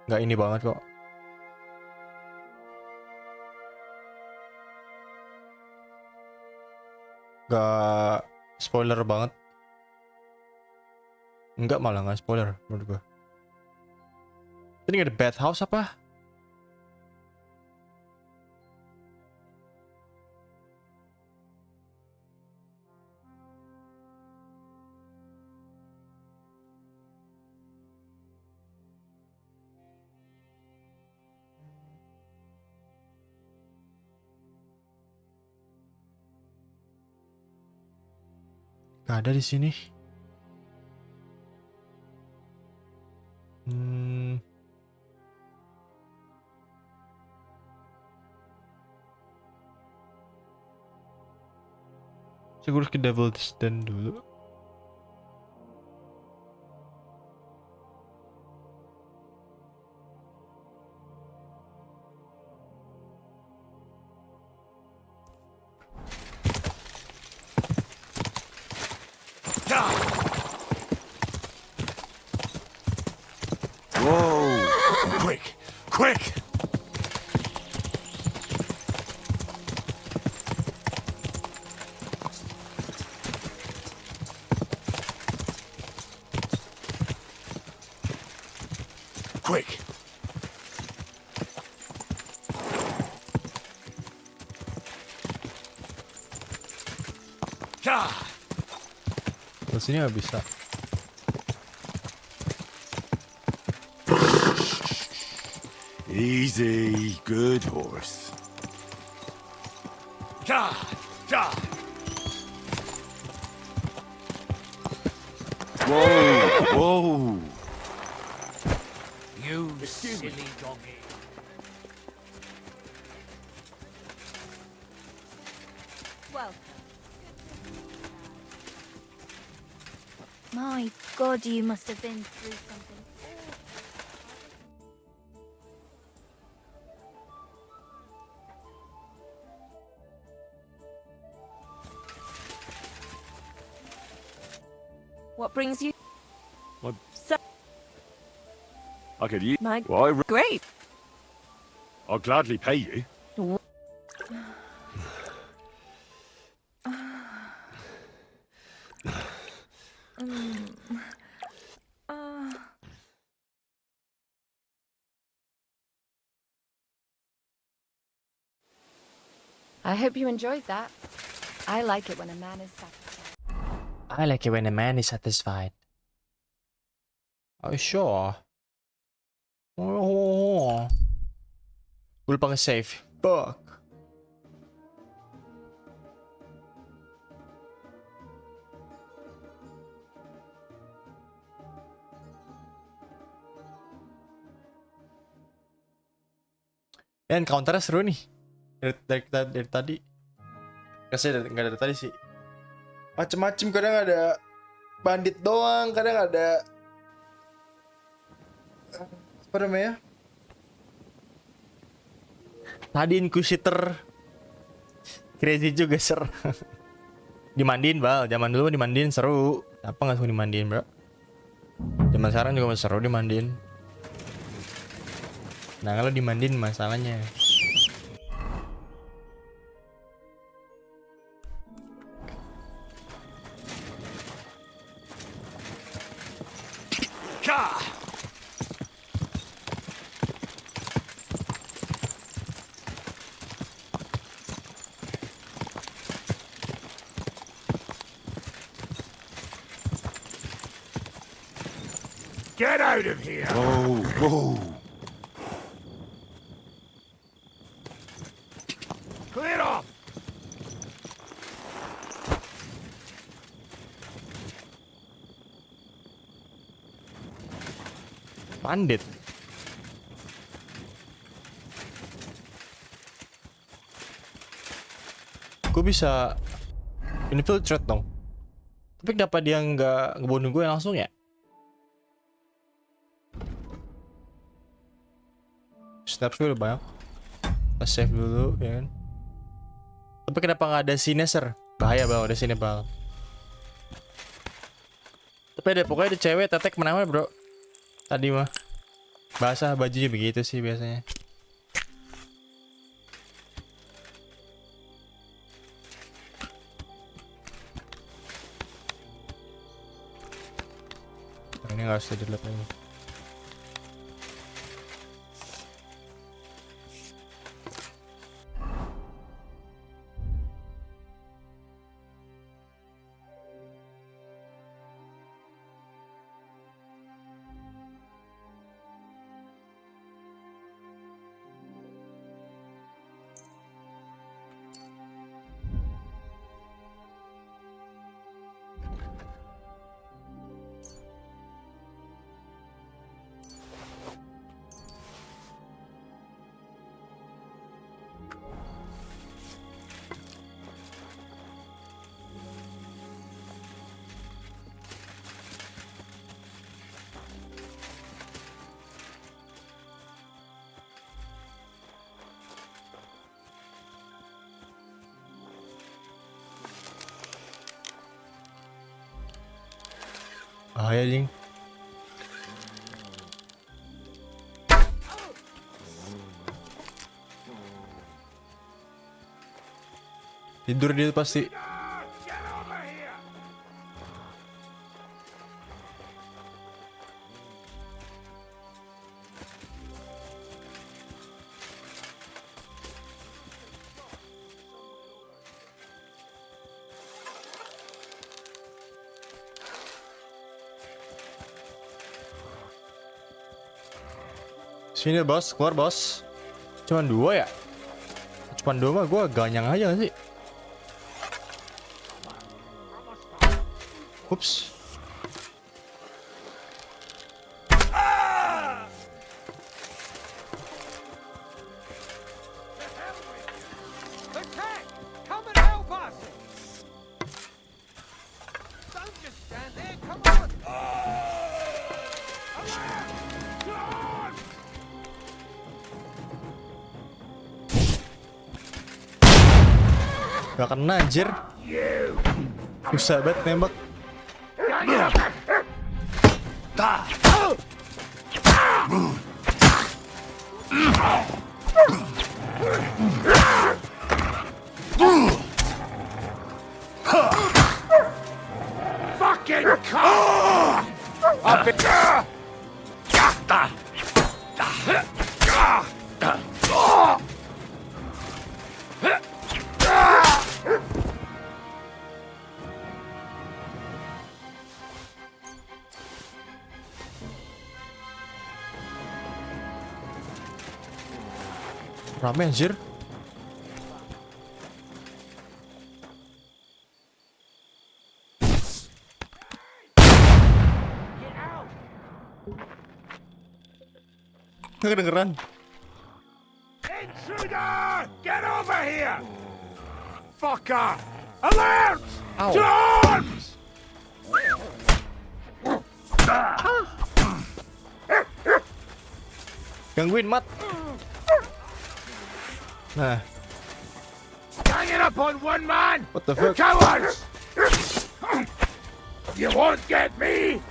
Nggak ini banget kok. Nggak spoiler banget. Enggak, malah nggak spoiler menurut gua. Ini ada bad house apa? Gak ada di sini. Saya harus ke Devil's Den dulu. Whoa! Quick! Quick! Quick! Ke sini nggak bisa. Easy, good horse. Ja, ja. Whoa, whoa. You silly doggy. Well. My God, you must have been through something. What brings you? What? So I could use. My Well, great. I'll gladly pay you. I hope you enjoyed that. I like it when a man is satisfied. I like it when a man is satisfied. Oh sure. Oh. Gue lupa nge-save. Fuck. Dan counternya seru nih. Dari tadi. Nggak dari tadi sih. Macem-macem, kadang ada bandit doang, kadang ada apa namanya? Tadi Inquisitor. Crazy juga ser. Dimandiin bal, zaman dulu dimandiin seru. Apa nggak suka dimandiin bro? Zaman sekarang juga masih seru dimandiin. Nah kalau dimandiin masalahnya. Get out of here! Whoa, whoa. Clear off! Bandit. Gue bisa infiltrate dong. Tapi kenapa dia nggak ngebunuh gue langsung ya? Steps gue udah banyak. Kita save dulu ya kan. Tapi kenapa nggak ada sinister? Bahaya bang, ada sini bang. Tapi ada pokoknya ada cewek tetek mana bro. Tadi mah basah bajunya begitu sih biasanya. Ini nggak usah delete lagi. Bahaya jing. Tidur dia pasti. Sini bos, keluar bos. Cuman 2 ya? Cuman 2 mah gue ganyang aja gak sih? Ups. Attack! Come and help us! Don't just stand there, come on! Gak kena anjir. Susah banget nembak. Fucking car! Up it! Rame anjir. Gak kedengeran. Over here! Fucker! Alert! Ow. To arms! Gangguin, Mat. Nah, Hanging up on one man! what the fuck? Cowards! You won't get me!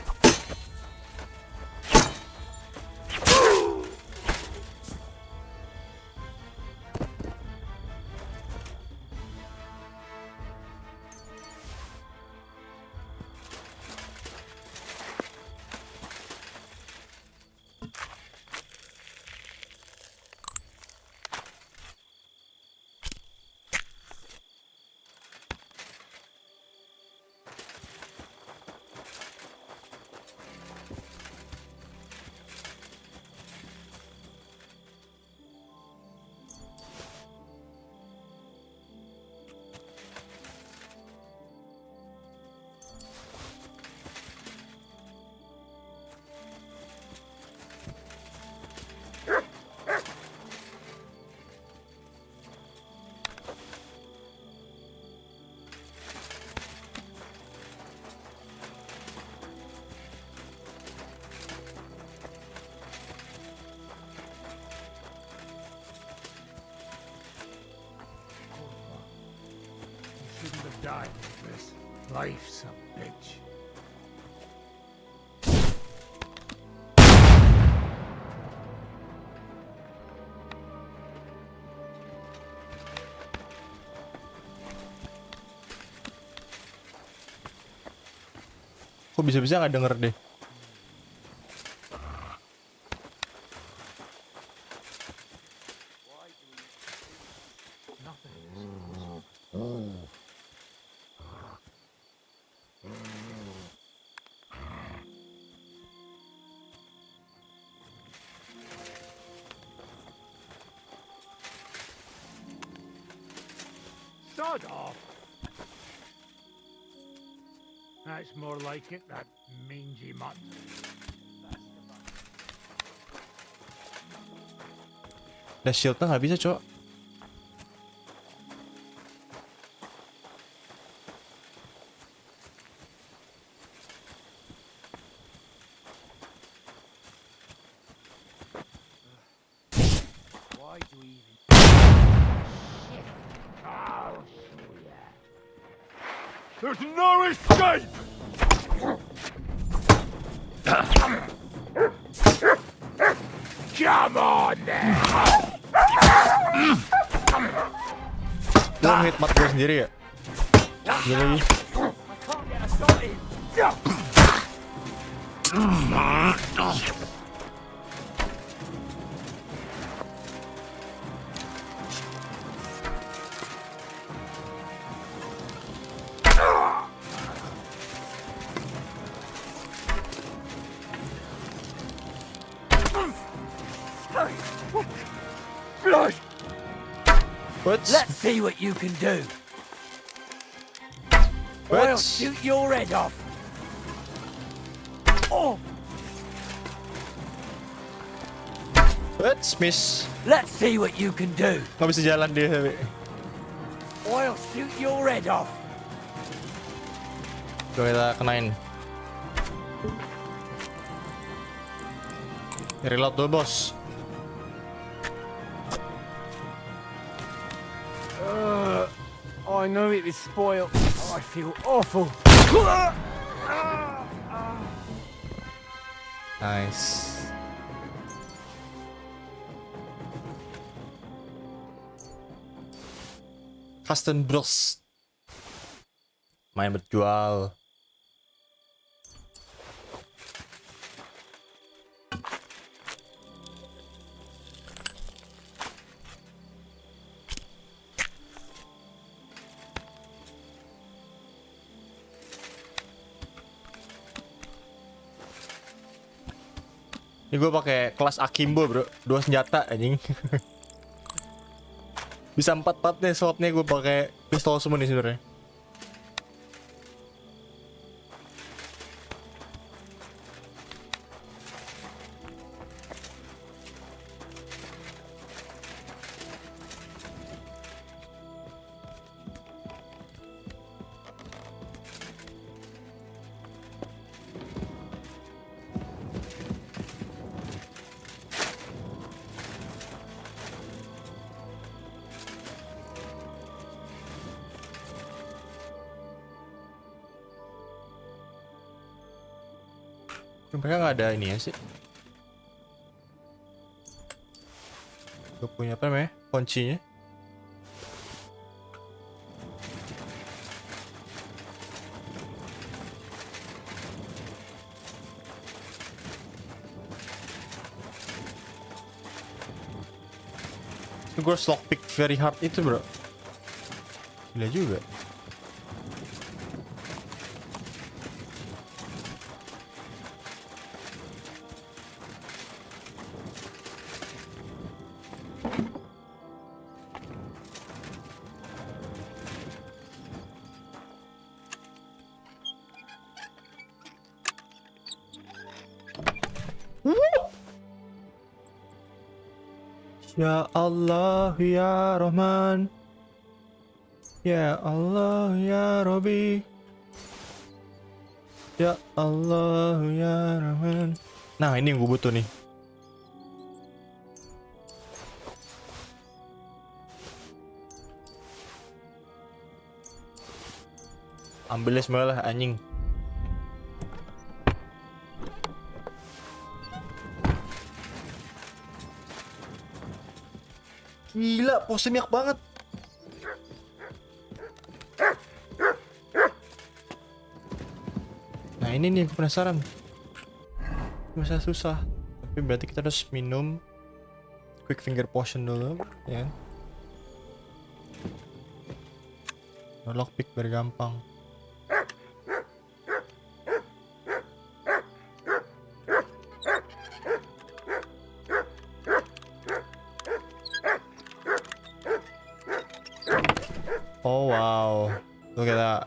Shouldn't have died like this. Life's a bitch. Kok bisa-bisa nggak denger deh? Sod off! That's more like it, that mangy mutt. Ada shieldnya nggak bisa, Cok. Why do we even... I'll show ya. There's no escape! Come on then! Gue hit mat gue sendiri ya. Gila lagi. Blood! Let's see what you can do. I'll shoot your head off. Oh! Let's miss. Let's see what you can do. Nggak bisa jalan dia tapi. I'll shoot your head off. Coba kita kenain. Reload dulu, bos. I know it is spoiled. I feel awful. Nice. Custom Bros. Main berjual. Ini gue pakai kelas Akimbo, bro. 2 senjata anjing. Bisa 4 nih slotnya, gue pakai pistol semua nih sebenarnya. Mereka nggak ada ini ya sih. Gue punya apa namanya? Kuncinya. Gue harus lockpick very hard itu bro. Gila juga. Ya Allah ya Rahman, ya Allah ya Robi, ya Allah ya Rahman. Nah ini yang gue butuh nih. Ambilnya semua lah anjing. Gila, posnya banyak banget. Nah ini nih, aku penasaran. Masa susah. Tapi berarti kita harus minum quick finger potion dulu, ya. Lockpick biar gampang. Oh wow, look at that.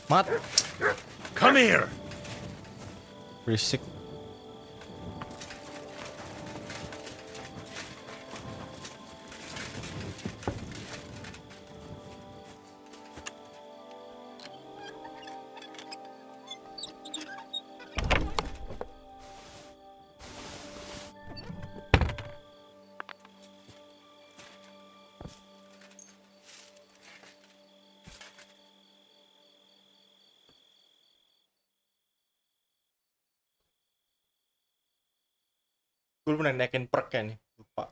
Mat, come here. Berisik. Gue pernah naikin perknya nih, lupa.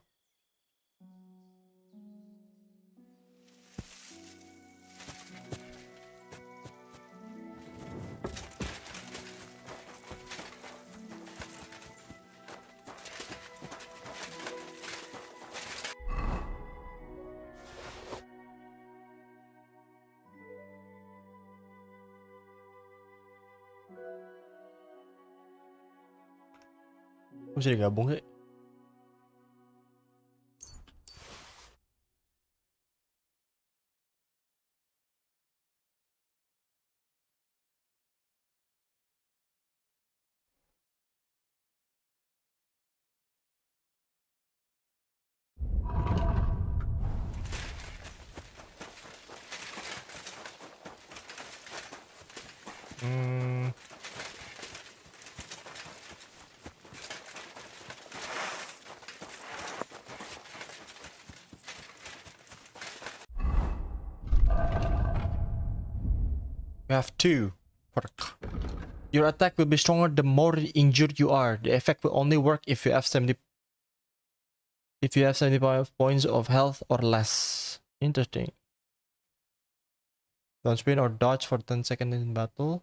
Bisa digabung sih. You have two perk. Your attack will be stronger the more injured you are. The effect will only work if you have 75 points of health or less. Interesting. Don't sprint or dodge for 10 seconds in battle.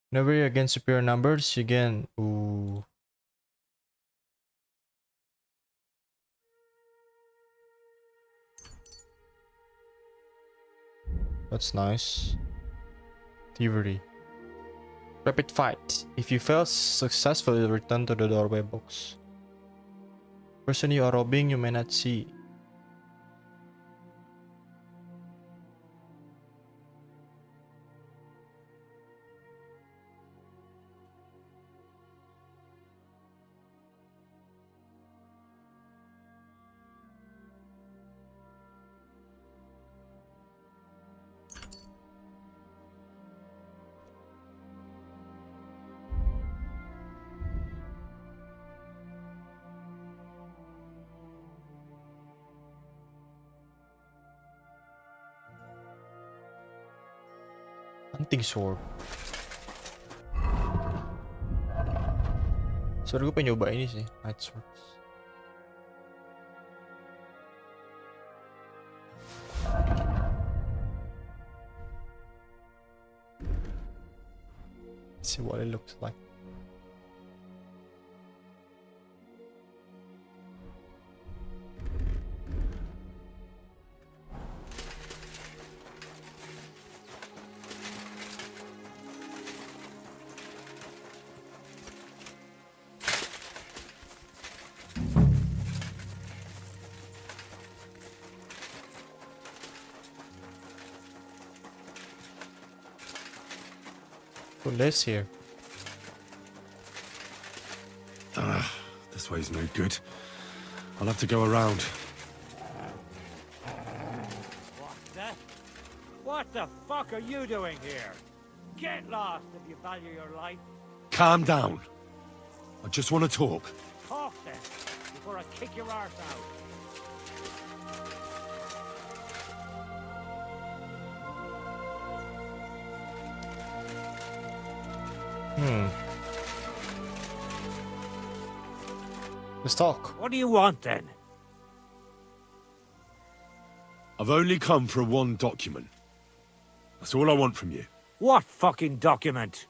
Whenever you're against superior numbers, you gain. Ooh. That's nice. Thievery. Rapid fight. If you fail successfully, return to the doorway box. Person you are robbing you may not see. Hunting sword. Sebenernya gue pengen nyoba ini sih, Night Swords. See what it looks like. Who lives here? This way's no good. I'll have to go around. What the fuck are you doing here? Get lost if you value your life. Calm down. I just want to talk. Talk then, before I kick your arse out. Let's talk. What do you want then? I've only come for one document. That's all I want from you. What fucking document?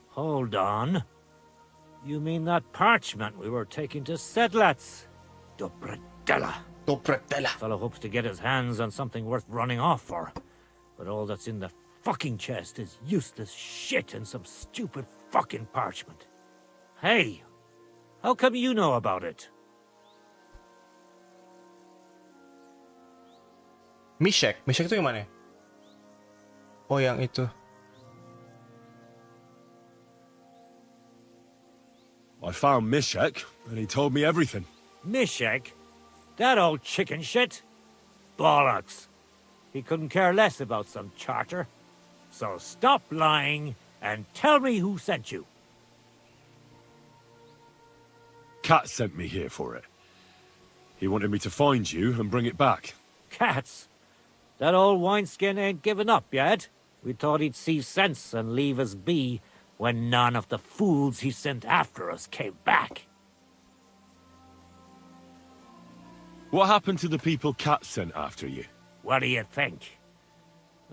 Hold on. You mean that parchment we were taking to Sedlets? Dobredella. Fellow hopes to get his hands on something worth running off for. But all that's in the fucking chest is useless shit and some stupid fucking parchment. Hey, how come you know about it? Mishek itu yang mana? Oh, yang itu. I found Mishek, and he told me everything. Mishek? That old chicken shit? Bollocks. He couldn't care less about some charter. So stop lying and tell me who sent you. Cat sent me here for it. He wanted me to find you and bring it back. Cats? That old wineskin ain't given up yet. We thought he'd see sense and leave us be when none of the fools he sent after us came back. What happened to the people Cat sent after you? What do you think?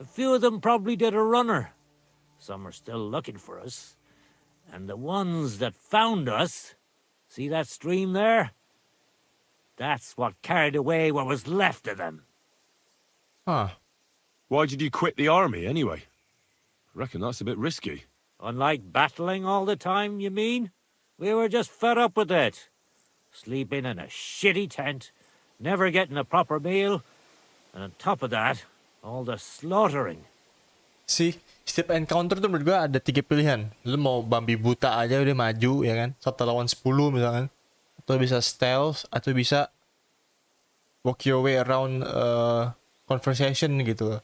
A few of them probably did a runner. Some are still looking for us. And the ones that found us, see that stream there? That's what carried away what was left of them. Huh. Why did you quit the army, anyway? I reckon that's a bit risky. Unlike battling all the time, you mean? We were just fed up with it. Sleeping in a shitty tent, never getting a proper meal, and on top of that, all the slaughtering. See, setiap encounter tuh menurut gue ada 3 pilihan. Lu mau babi buta aja udah maju, ya kan? 1 lawan 10 misalkan. Atau bisa stealth, atau bisa walk your way around conversation gitu.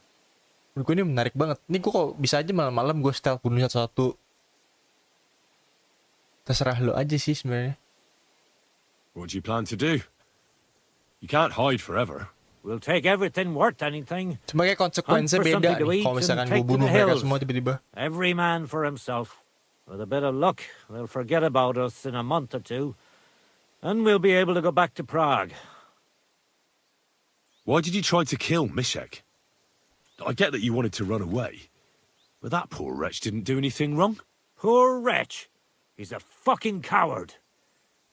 Menurut gue ini menarik banget. Ini gue kok bisa aja malam-malam gue stealth bunuh satu-satu. Terserah lo aja sih sebenarnya. What do you plan to do? You can't hide forever. We'll take everything worth anything. Cuma kayak konsekuensinya beda nih kalau misalkan gue bunuh mereka semua tiba-tiba. Every man for himself. With a bit of luck, they'll forget about us in a month or two. And we'll be able to go back to Prague. Why did you try to kill Mishek? I get that you wanted to run away, but that poor wretch didn't do anything wrong. Poor wretch? He's a fucking coward.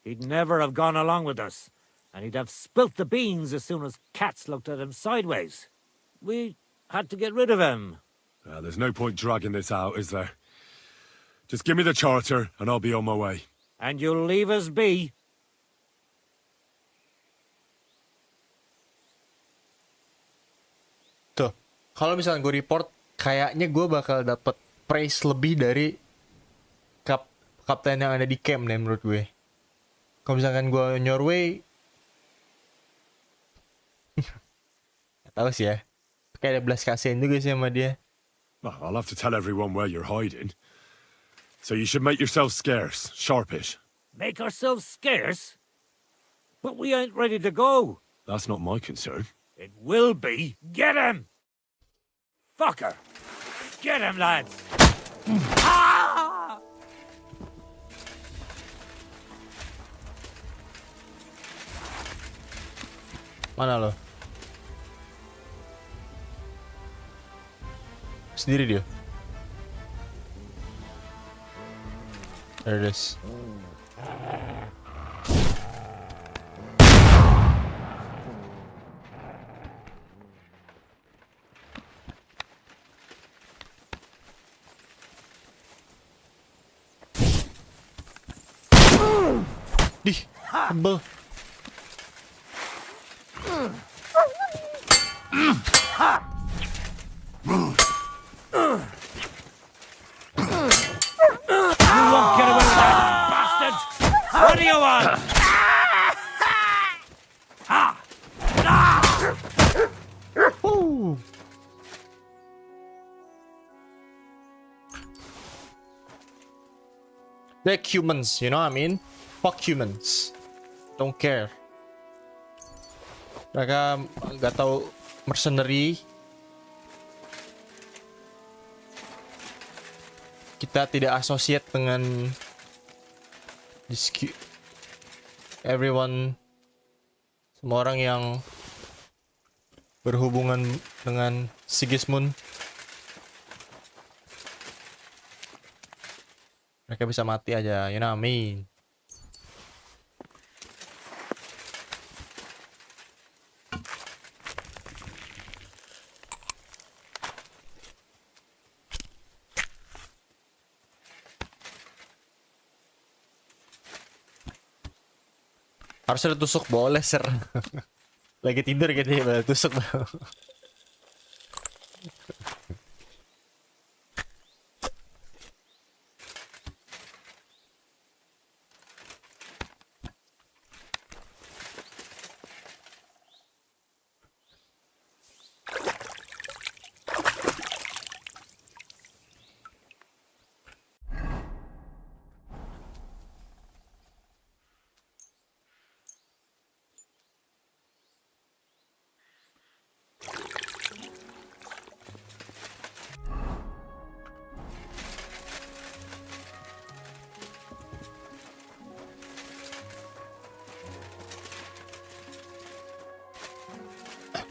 He'd never have gone along with us, and he'd have spilt the beans as soon as cats looked at him sideways. We had to get rid of him. There's no point dragging this out, is there? Just give me the charter, and I'll be on my way. And you'll leave us be? Tuh, kalau misalnya gue report, kayaknya gue bakal dapet praise lebih dari kapten yang ada di camp nih menurut gue. Kalau misalkan gue Norway, gak tau sih ya. Kayak ada belas kasihan juga sih sama dia. Well, I'll have to tell everyone where you're hiding. So you should make yourself scarce, sharpish. Make ourselves scarce? But we ain't ready to go. That's not my concern. It will be. Get him! Fucker! Get him, lads! Mana lo? Sendiri dia. There it is. Dih, tebel. You won't get away with that, bastard! What do you want? Woo. They're humans, you know what I mean? Fuck humans. Don't care. Mereka nggak tahu mercenary. Kita tidak associate dengan everyone, semua orang yang berhubungan dengan Sigismund. Mereka bisa mati aja, you know what I mean? Harusnya ditusuk boleh ser. Lagi tidur gitu ya, tusuk.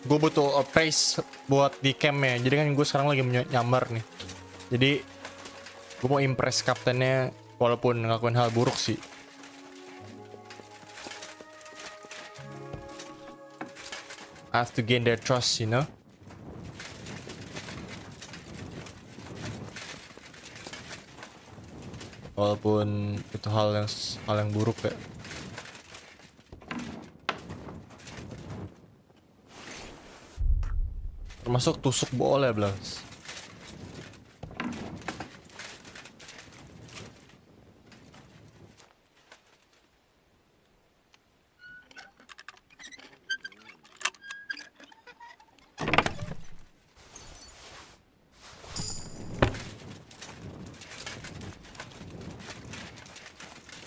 Gue butuh appraise buat di campnya. Jadi kan gue sekarang lagi nyamar nih. Jadi gue mau impress kaptennya walaupun ngelakuin hal buruk sih. I have to gain their trust, you know. Walaupun itu hal yang buruk ya. Termasuk tusuk boleh, Blas.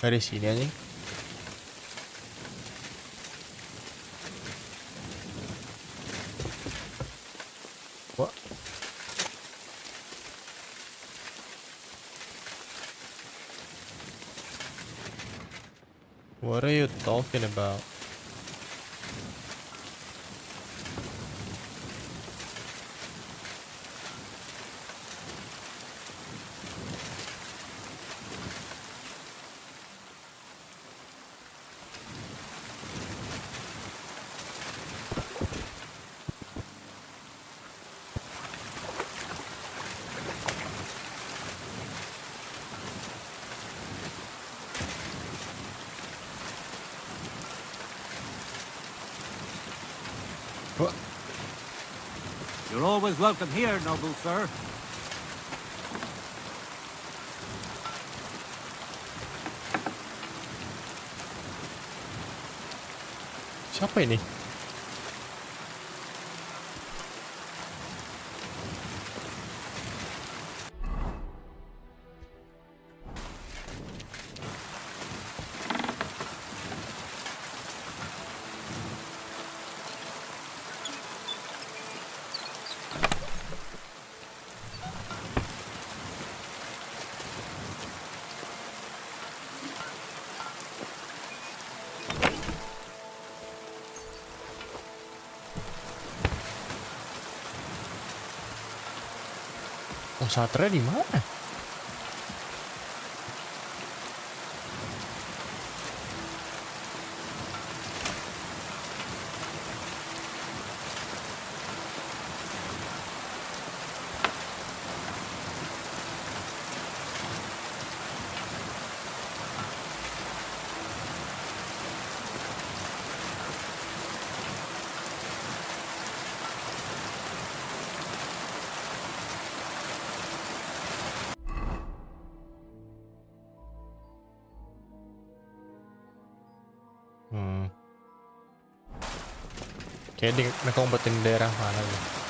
Dari sini aja. What? What are you talking about? You're always welcome here, noble sir. Siapa ini? Oh, Satra di mana? Kayak di mereka ngumpetin daerah mana gitu.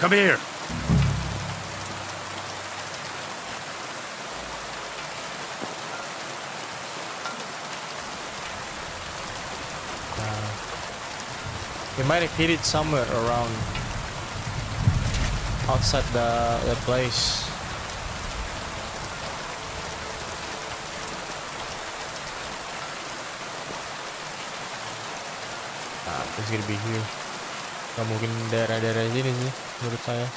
Come here. We might have hit it somewhere around outside the place. It's gonna be here. Gak mungkin daerah-daerah sini sih menurut saya.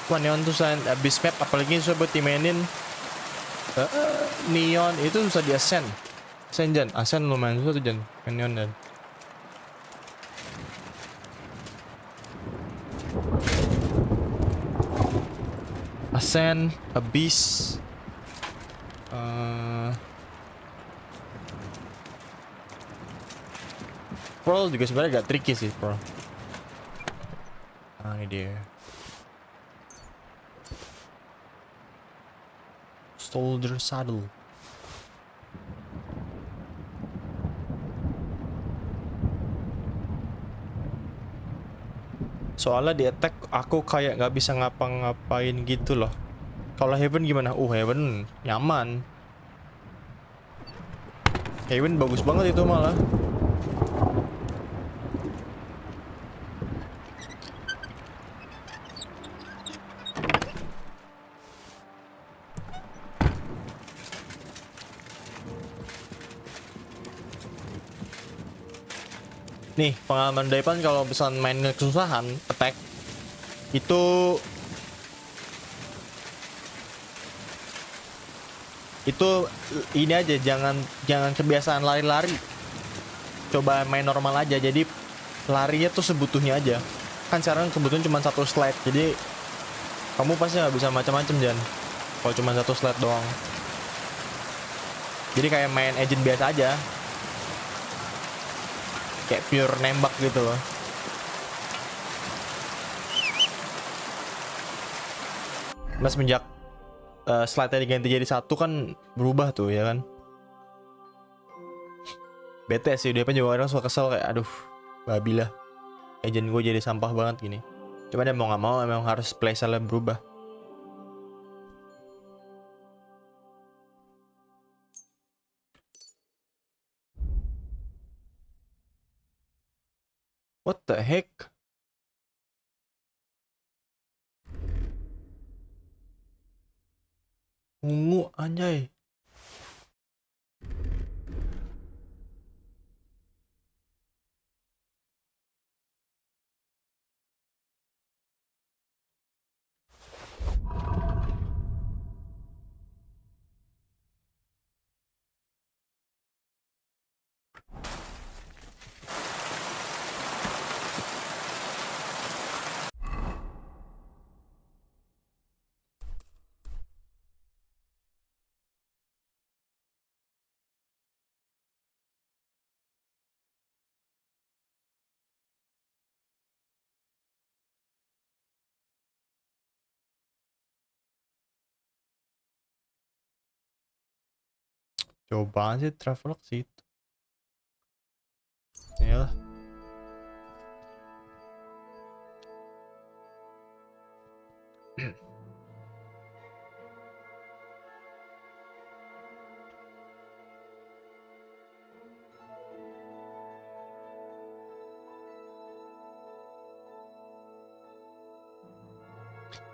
Wah, neon tuh selain abis map, apalagi susah buat dimainin. Neon itu susah di ascend. Jan, ascend lumayan susah tuh Jan, neon dan. Ascend, abyss. Pearl juga sebenarnya agak tricky sih, Pearl. Ah, ini dia. Soldier saddle. Soalnya di attack aku kayak nggak bisa ngapa-ngapain gitu loh. Kalau Heaven gimana? Heaven nyaman. Heaven bagus banget itu malah. Nih, pengalaman Daipan kalau misalnya main kesusahan, attack itu ini aja, jangan kebiasaan lari-lari. Coba main normal aja. Jadi larinya tuh sebutuhnya aja. Kan sekarang kebutuhan cuma satu slide. Jadi kamu pasti nggak bisa macam-macam Jan. Kalau cuma satu slide doang. Jadi kayak main agent biasa aja. Kayak pure nembak gitu loh. Nah, semenjak slide-nya diganti jadi 1 kan berubah tuh ya kan. Bete sih dia juga kadang suka kesel kayak aduh babi lah. Agent gue jadi sampah banget gini. Cuma dia mau nggak mau emang harus playstyle berubah. What the heck? Ungu anjay. Coba sih travel ke situ. Iyalah.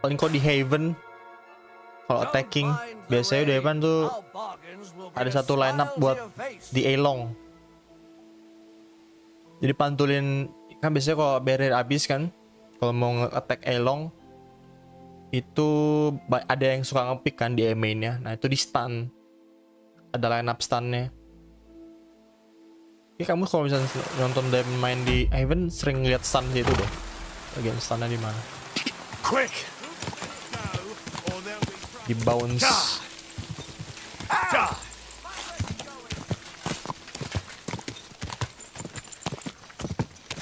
Paling kok di Haven kalau attacking biasanya di Haven tuh ada satu lineup buat di A-Long. Jadi pantulin kan biasanya kalau barrier habis kan, kalau mau nge-attack A-Long itu ada yang suka nge-pick kan di A-mainnya. Nah itu di stun, ada lineup stunnya. Ya kamu kalau misalnya nonton dia main di Haven sering lihat stun gitu deh. Bagian stunnya di mana? Quick! Di bounce.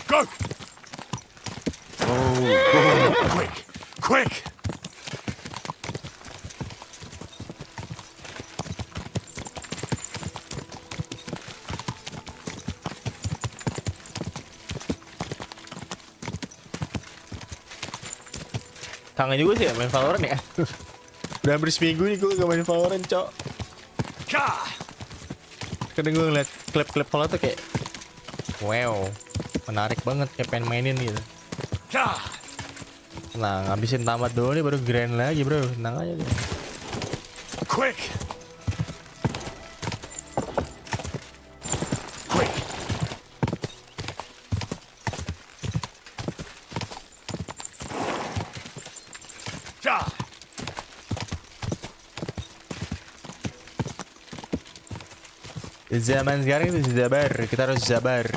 Go! Oh, quick! Quick! Kangen juga sih ya main Valorant ya. Udah hampir seminggu nih gue gak main Valorant, cok. Kadang gue ngeliat klip-klip Valorant tuh kayak wow, menarik banget kayak pengen mainin gitu. Nah, ngabisin tamat dulu nih baru grand lagi bro, tenang aja deh. Quick! Quick! Zaman sekarang itu sabar, kita harus sabar.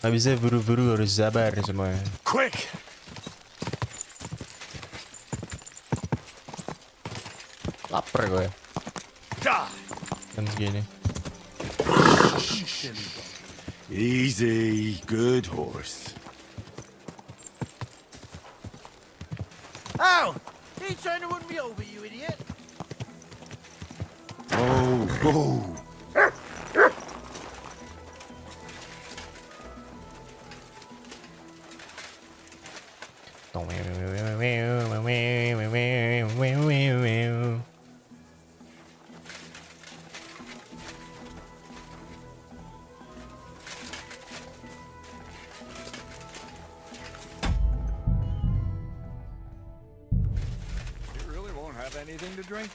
Gak bisa buru-buru, harus sabar semua. Quick! Lapar gue. Jam segini. Easy, good horse. Oh! He trying to run me over, you idiot! Oh, oh. Anything to drink?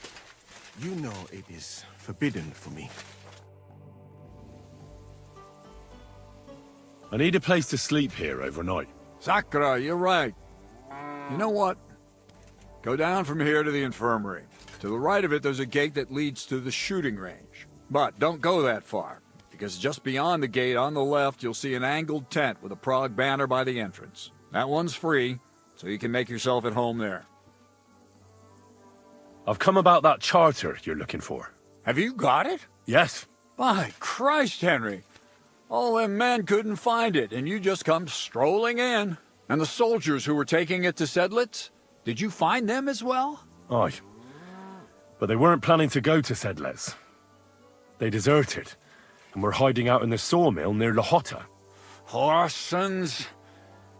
You know it is forbidden for me. I need a place to sleep here overnight. Sakura, you're right. You know what? Go down from here to the infirmary. To the right of it, there's a gate that leads to the shooting range. But don't go that far, because just beyond the gate on the left, you'll see an angled tent with a Prague banner by the entrance. That one's free, so you can make yourself at home there. I've come about that charter you're looking for. Have you got it? Yes. By Christ, Henry. All them men couldn't find it, and you just come strolling in. And the soldiers who were taking it to Sedlitz, did you find them as well? Aye. But they weren't planning to go to Sedles. They deserted, and were hiding out in the sawmill near Lahota. Horsens?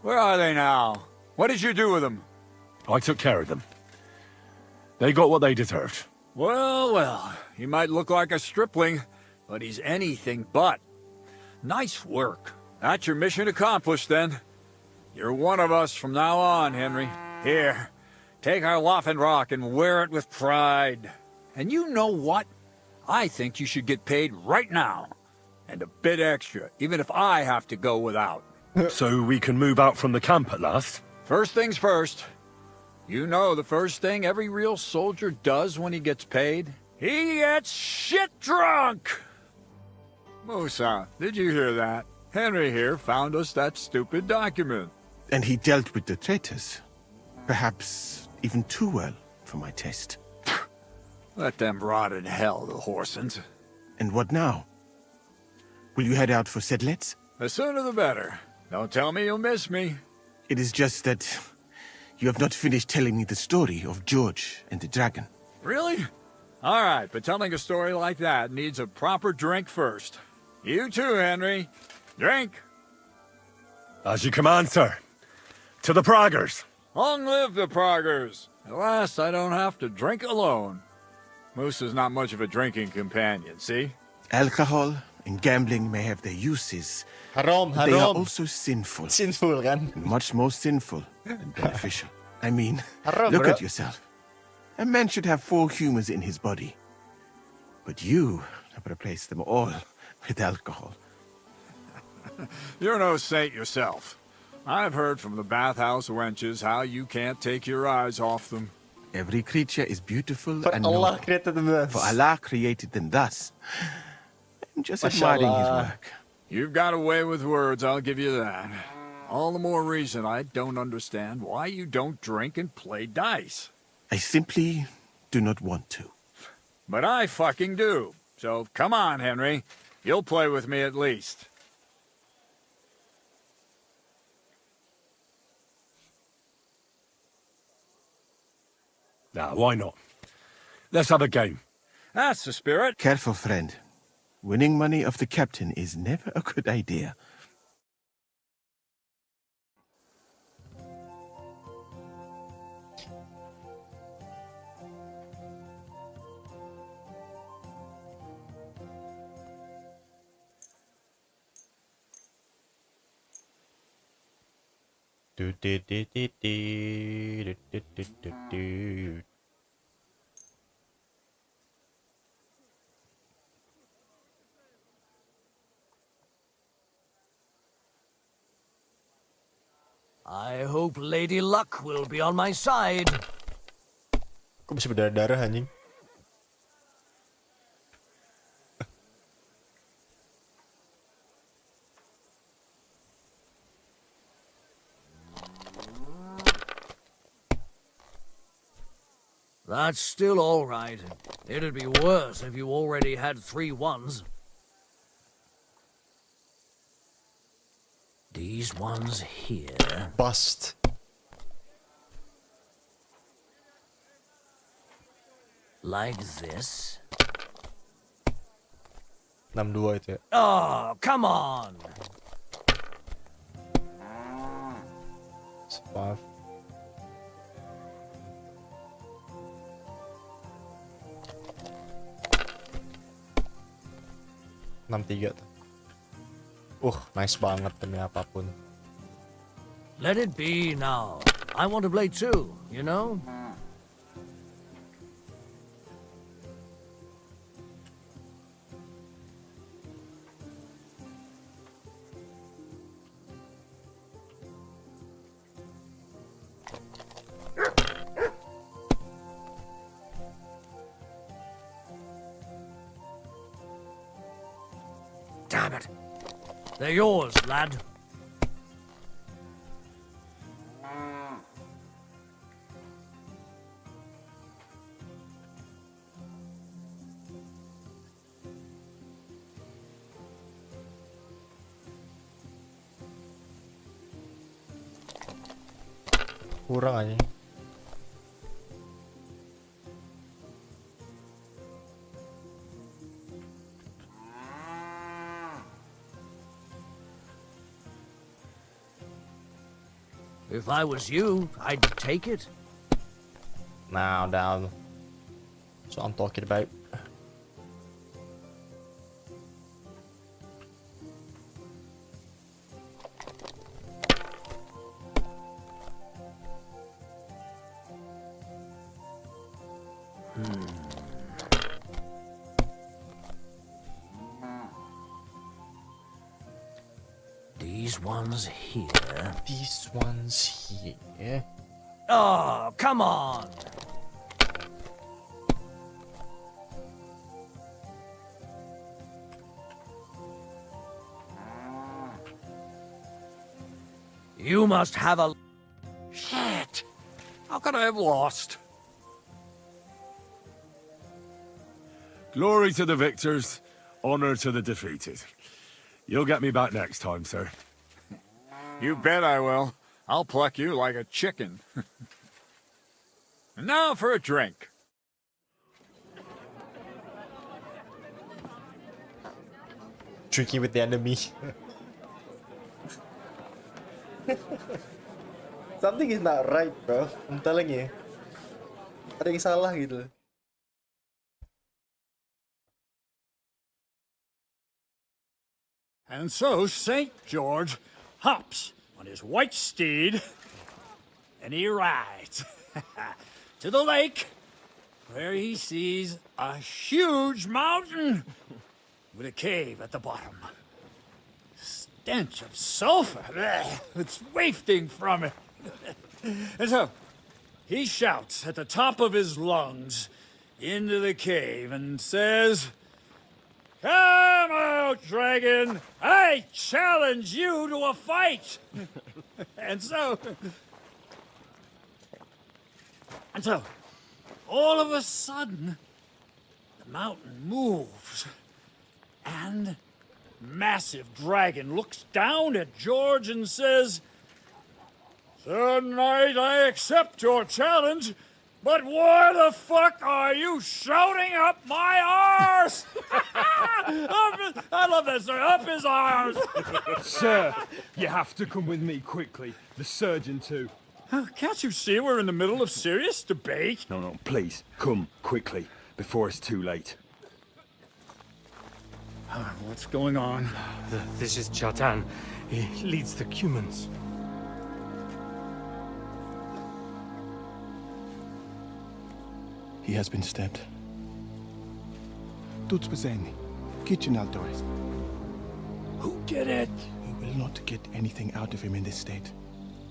Where are they now? What did you do with them? I took care of them. They got what they deserved. Well, well, he might look like a stripling, but he's anything but. Nice work. That's your mission accomplished, then. You're one of us from now on, Henry. Here, take our Loffen Rock and wear it with pride. And you know what? I think you should get paid right now. And a bit extra, even if I have to go without. So we can move out from the camp at last? First things first. You know the first thing every real soldier does when he gets paid? He gets shit drunk! Musa, did you hear that? Henry here found us that stupid document. And he dealt with the traitors. Perhaps even too well for my taste. Let them rot in hell, the Horsens. And what now? Will you head out for Sedlets? The sooner the better. Don't tell me you'll miss me. It is just that you have not finished telling me the story of George and the dragon. Really? All right, but telling a story like that needs a proper drink first. You too, Henry. Drink. As you command, sir. To the Praggers. Long live the Praggers. At last, I don't have to drink alone. Moose is not much of a drinking companion, see? Alcohol and gambling may have their uses. Haram, but they are haram. also sinful. Sinful, kan? Much more sinful than beneficial. I mean, Haram, look bro. at yourself. A man should have 4 humors in his body. But you have replaced them all with alcohol. You're no saint yourself. I've heard from the bathhouse wenches how you can't take your eyes off them. Every creature is beautiful For and Allah noble. created them thus. For Allah created them thus. I'm just admiring his Mashallah. work. You've got a way with words, I'll give you that. All the more reason I don't understand why you don't drink and play dice. I simply do not want to. But I fucking do. So come on, Henry. You'll play with me at least. Nah, why not? Let's have a game. That's the spirit. Careful, friend. Winning money off the captain is never a good idea. Do, do, do, do, do, do, do, do, do. I hope Lady Luck will be on my side. Kok bisa berdarah-darah anjing? That's still all right. It'd be worse if you already had 3 ones. These ones here. Bust. Like this. 62 itu ya. Oh, come on. Five. Enam tiga tuh. Nice banget demi apapun. Let it be now. I want to play too, you know? Damn it. They're yours, lad. Kurang aja. If I was you, I'd take it. Now down. That's what I'm talking about. These ones here. These ones here. Oh, come on! You must have a... Shit! How could I have lost? Glory to the victors, honor to the defeated. You'll get me back next time, sir. You bet I will. I'll pluck you like a chicken. And now for a drink. Tricky with the enemy. Something is not right, bro. I'm telling you. Ada yang salah gitu. And so St. George hops on his white steed, and he rides to the lake, where he sees a huge mountain with a cave at the bottom. Stench of sulfur, it's wafting from it. And so he shouts at the top of his lungs into the cave and says, "Come out, dragon! I challenge you to a fight!" And so, all of a sudden, the mountain moves, and massive dragon looks down at George and says, "Sir Knight, I accept your challenge, but why the fuck are you shouting up my arse?" I love that, sir. Up his arse. Sir, you have to come with me quickly. The surgeon too. Can't you see we're in the middle of serious debate? No, please, come quickly, before it's too late. What's going on? This is Chatan. He leads the Cumans. He has been stabbed. Tuts bezeni. Kitchen outdoors. Who did it? We will not get anything out of him in this state.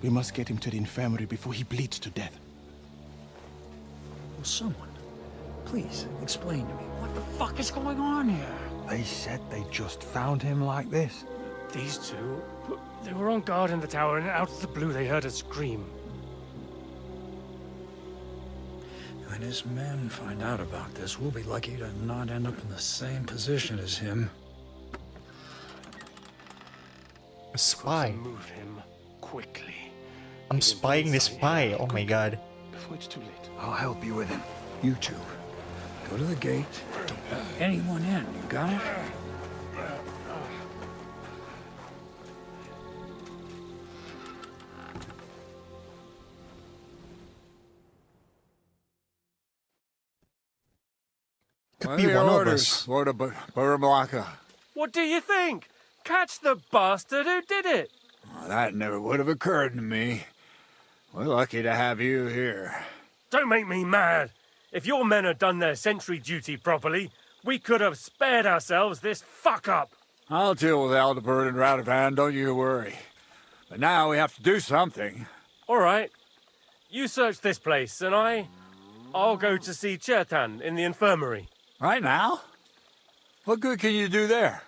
We must get him to the infirmary before he bleeds to death. Will someone please explain to me what the fuck is going on here? They said they just found him like this. These two, they were on guard in the tower, and out of the blue they heard a scream. When his men find out about this, we'll be lucky to not end up in the same position as him. A spy. Move him quickly. I'm spying this spy. Oh my god. Before it's too late. I'll help you with him. You two, go to the gate. Don't let anyone in. You got it? Could be one of us. Lord of Burmlaka. What do you think? Catch the bastard who did it! That never would have occurred to me. We're lucky to have you here. Don't make me mad. If your men had done their sentry duty properly, we could have spared ourselves this fuck-up. I'll deal with Aldebert and Radovan, don't you worry. But now we have to do something. All right. You search this place, and I'll go to see Chertan in the infirmary. Right now? What good can you do there?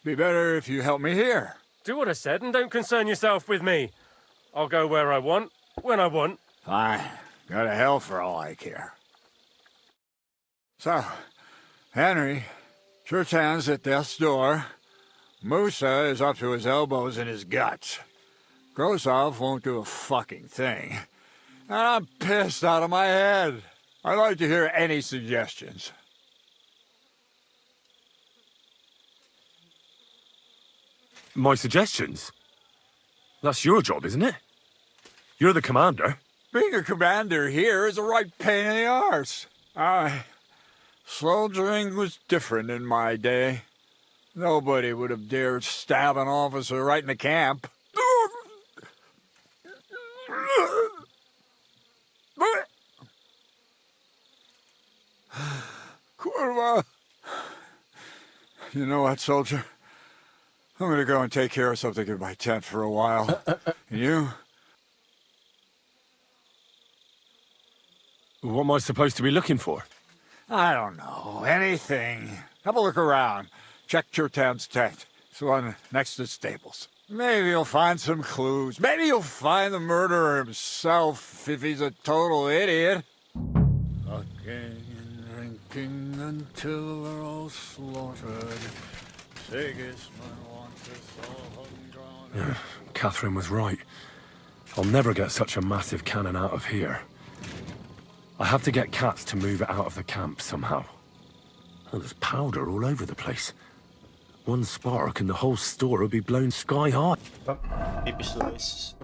Be better if you help me here. Do what I said and don't concern yourself with me. I'll go where I want, when I want. Fine. Go to hell for all I care. So, Henry, Chertan's at death's door. Musa is up to his elbows in his guts. Grosov won't do a fucking thing. And I'm pissed out of my head. I'd like to hear any suggestions. My suggestions? That's your job, isn't it? You're the commander. Being a commander here is a right pain in the arse. Soldiering was different in my day. Nobody would have dared stab an officer right in the camp. Kurva! You know what, soldier? I'm gonna go and take care of something in my tent for a while. And you? What am I supposed to be looking for? I don't know. Anything. Have a look around. Check Turtan's tent. It's the one next to the stables. Maybe you'll find some clues. Maybe you'll find the murderer himself if he's a total idiot. Fucking and drinking until they're all slaughtered. Sigismund wants us all hung. Yeah, Catherine was right. I'll never get such a massive cannon out of here. I have to get Cats to move it out of the camp somehow. Oh, there's powder all over the place. One spark and the whole store will be blown sky high. Tipis guys.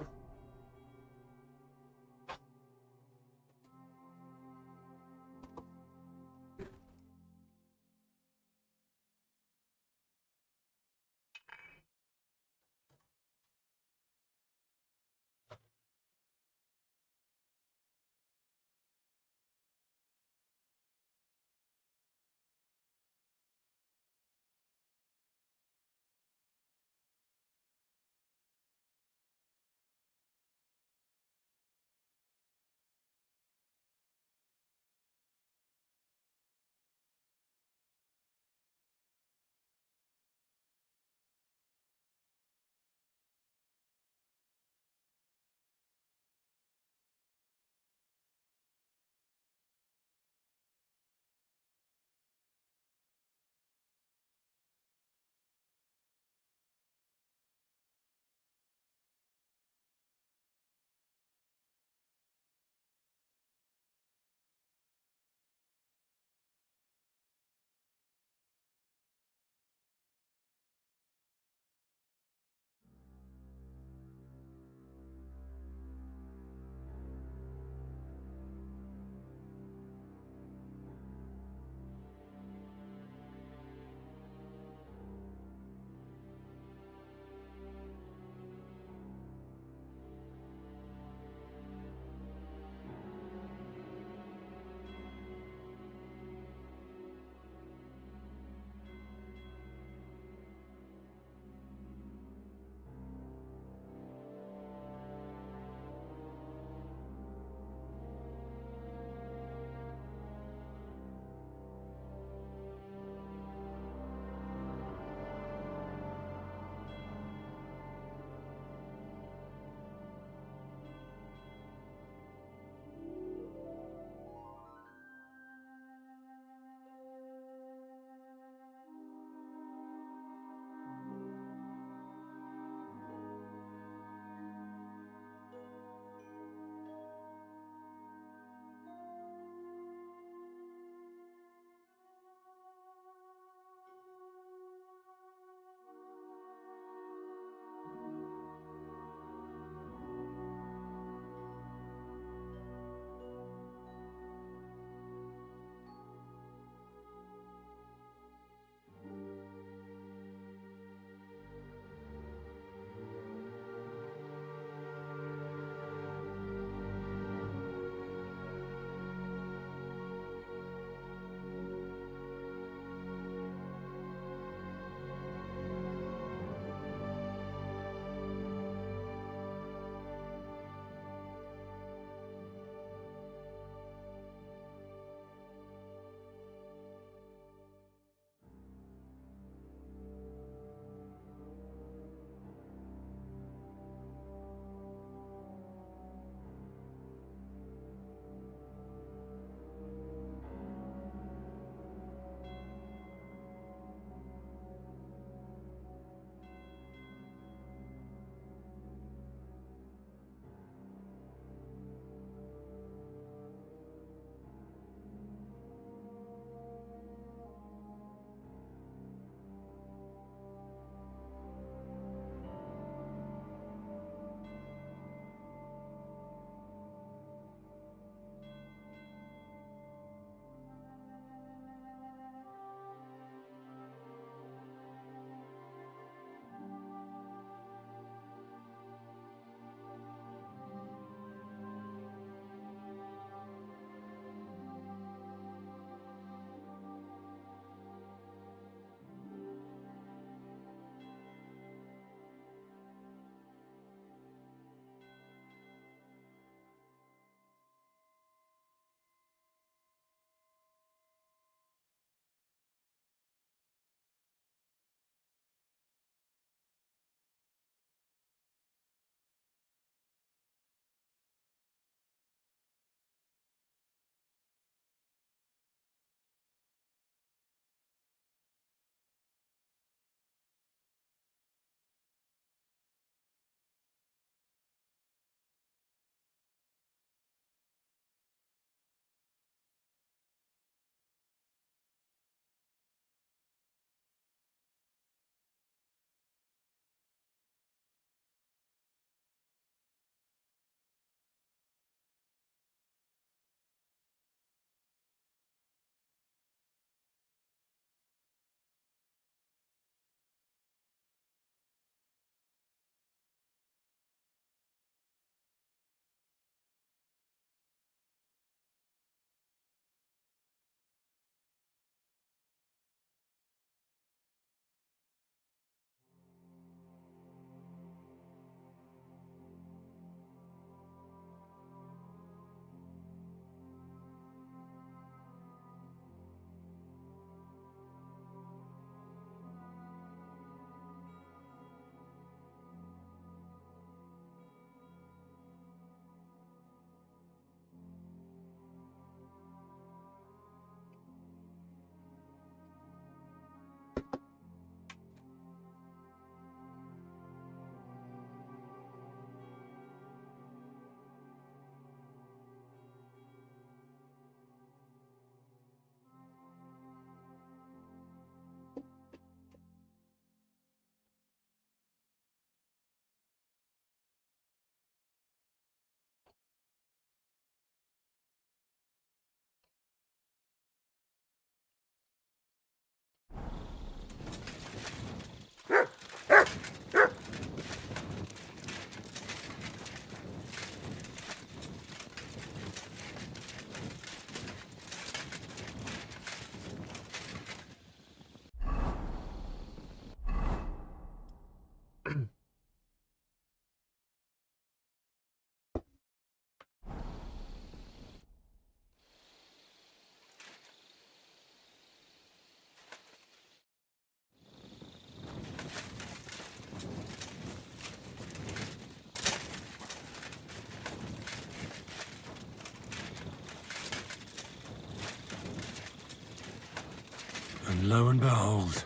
And lo and behold,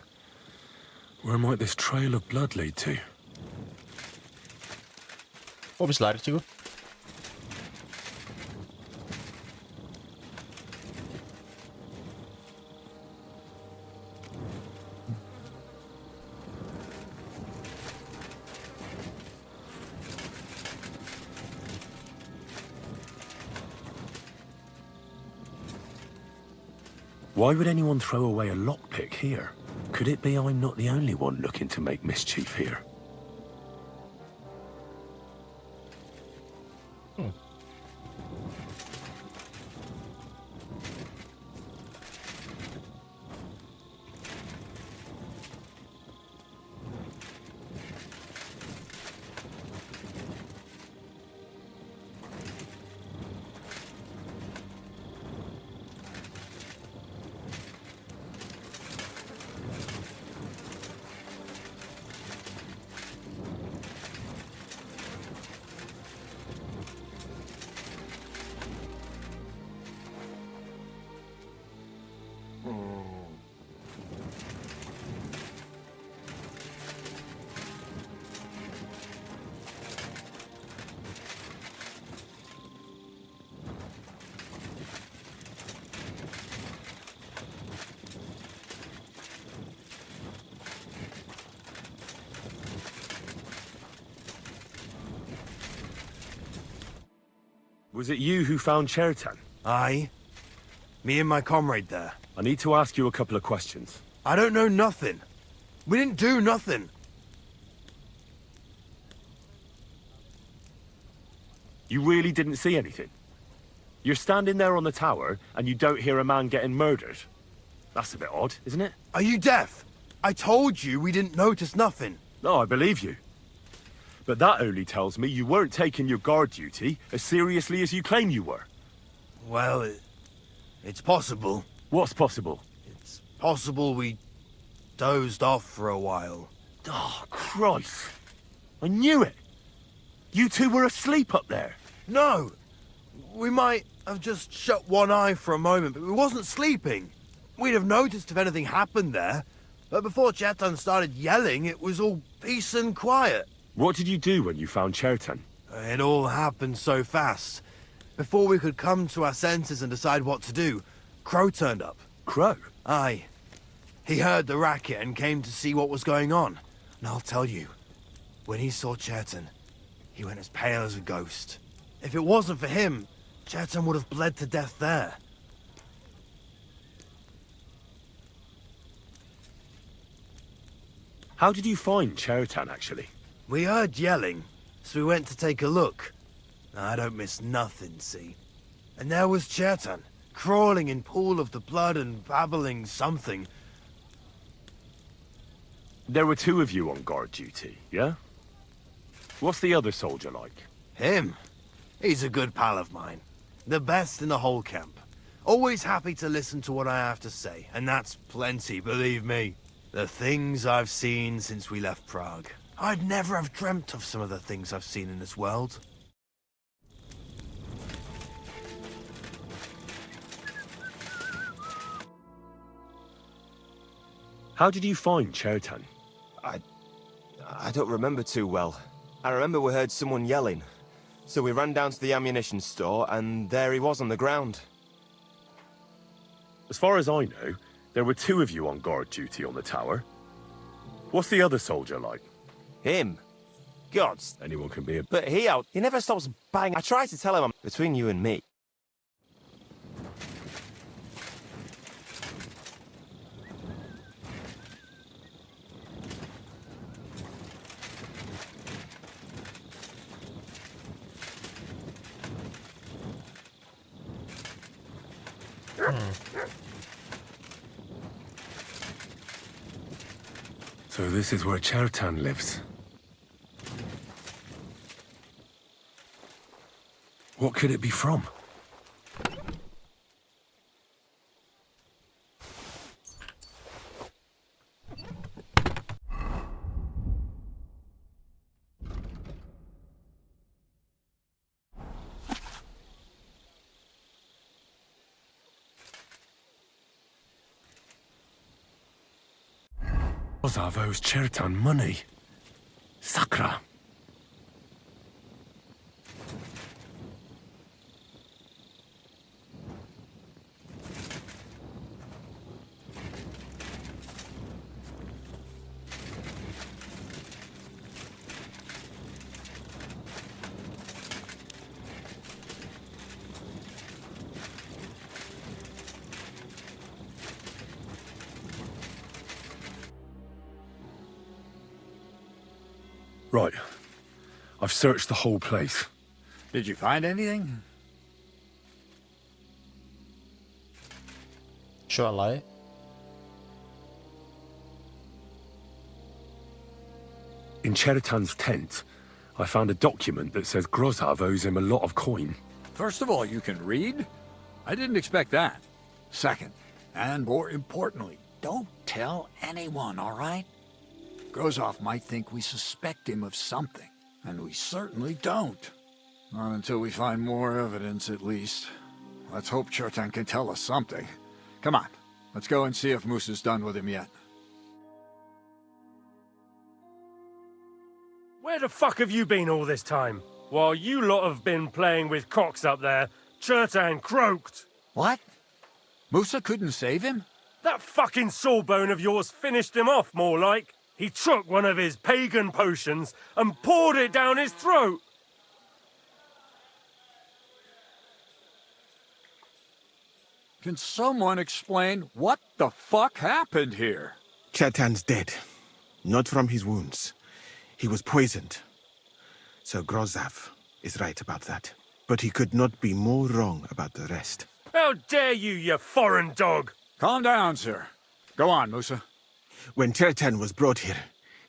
where might this trail of blood lead to? Oh, bisa lari sih gue. Why would anyone throw away a lockpick here? Could it be I'm not the only one looking to make mischief here? Was it you who found Chertan? Aye. Me and my comrade there. I need to ask you a couple of questions. I don't know nothing. We didn't do nothing. You really didn't see anything? You're standing there on the tower, and you don't hear a man getting murdered? That's a bit odd, isn't it? Are you deaf? I told you we didn't notice nothing. No, I believe you. But that only tells me you weren't taking your guard duty as seriously as you claim you were. Well, it's possible. What's possible? It's possible we dozed off for a while. Oh, Christ. I knew it. You two were asleep up there. No. We might have just shut one eye for a moment, but we wasn't sleeping. We'd have noticed if anything happened there. But before Chetan started yelling, it was all peace and quiet. What did you do when you found Chertan? It all happened so fast. Before we could come to our senses and decide what to do, Crow turned up. Crow? Aye. He heard the racket and came to see what was going on. And I'll tell you, when he saw Chertan, he went as pale as a ghost. If it wasn't for him, Chertan would have bled to death there. How did you find Chertan, actually? We heard yelling, so we went to take a look. I don't miss nothing, see? And there was Chertan, crawling in pool of the blood and babbling something. There were two of you on guard duty, yeah? What's the other soldier like? Him? He's a good pal of mine. The best in the whole camp. Always happy to listen to what I have to say, and that's plenty, believe me. The things I've seen since we left Prague. I'd never have dreamt of some of the things I've seen in this world. How did you find Chertan? I don't remember too well. I remember we heard someone yelling. So we ran down to the ammunition store, and there he was on the ground. As far as I know, there were two of you on guard duty on the tower. What's the other soldier like? Him? Gods. Anyone can be a... But he never stops banging. I tried to tell him between you and me. this is where Chertan lives. What could it be from? Ozavo's Chertan money. Sakra. Right. I've searched the whole place. Did you find anything? Shall I? In Cheritan's tent, I found a document that says Grozav owes him a lot of coin. First of all, you can read? I didn't expect that. Second, and more importantly, don't tell anyone, all right? Grozov might think we suspect him of something, and we certainly don't. Not until we find more evidence, at least. Let's hope Chertan can tell us something. Come on, let's go and see if Musa's done with him yet. Where the fuck have you been all this time? While you lot have been playing with cocks up there, Chertan croaked. What? Musa couldn't save him? That fucking sawbone of yours finished him off, more like. He took one of his pagan potions and poured it down his throat. Can someone explain what the fuck happened here? Chertan's dead. Not from his wounds. He was poisoned. Sir Grozav is right about that. But he could not be more wrong about the rest. How dare you, you foreign dog! Calm down, sir. Go on, Musa. When Chertan was brought here,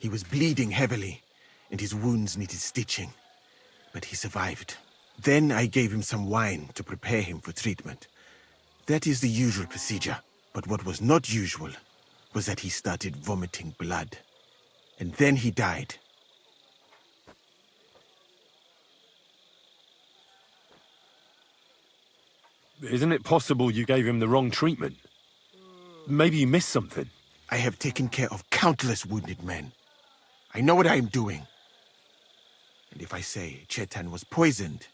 he was bleeding heavily, and his wounds needed stitching. But he survived. Then I gave him some wine to prepare him for treatment. That is the usual procedure. But what was not usual was that he started vomiting blood. And then he died. Isn't it possible you gave him the wrong treatment? Maybe you missed something. I have taken care of countless wounded men. I know what I am doing. And if I say Chertan was poisoned,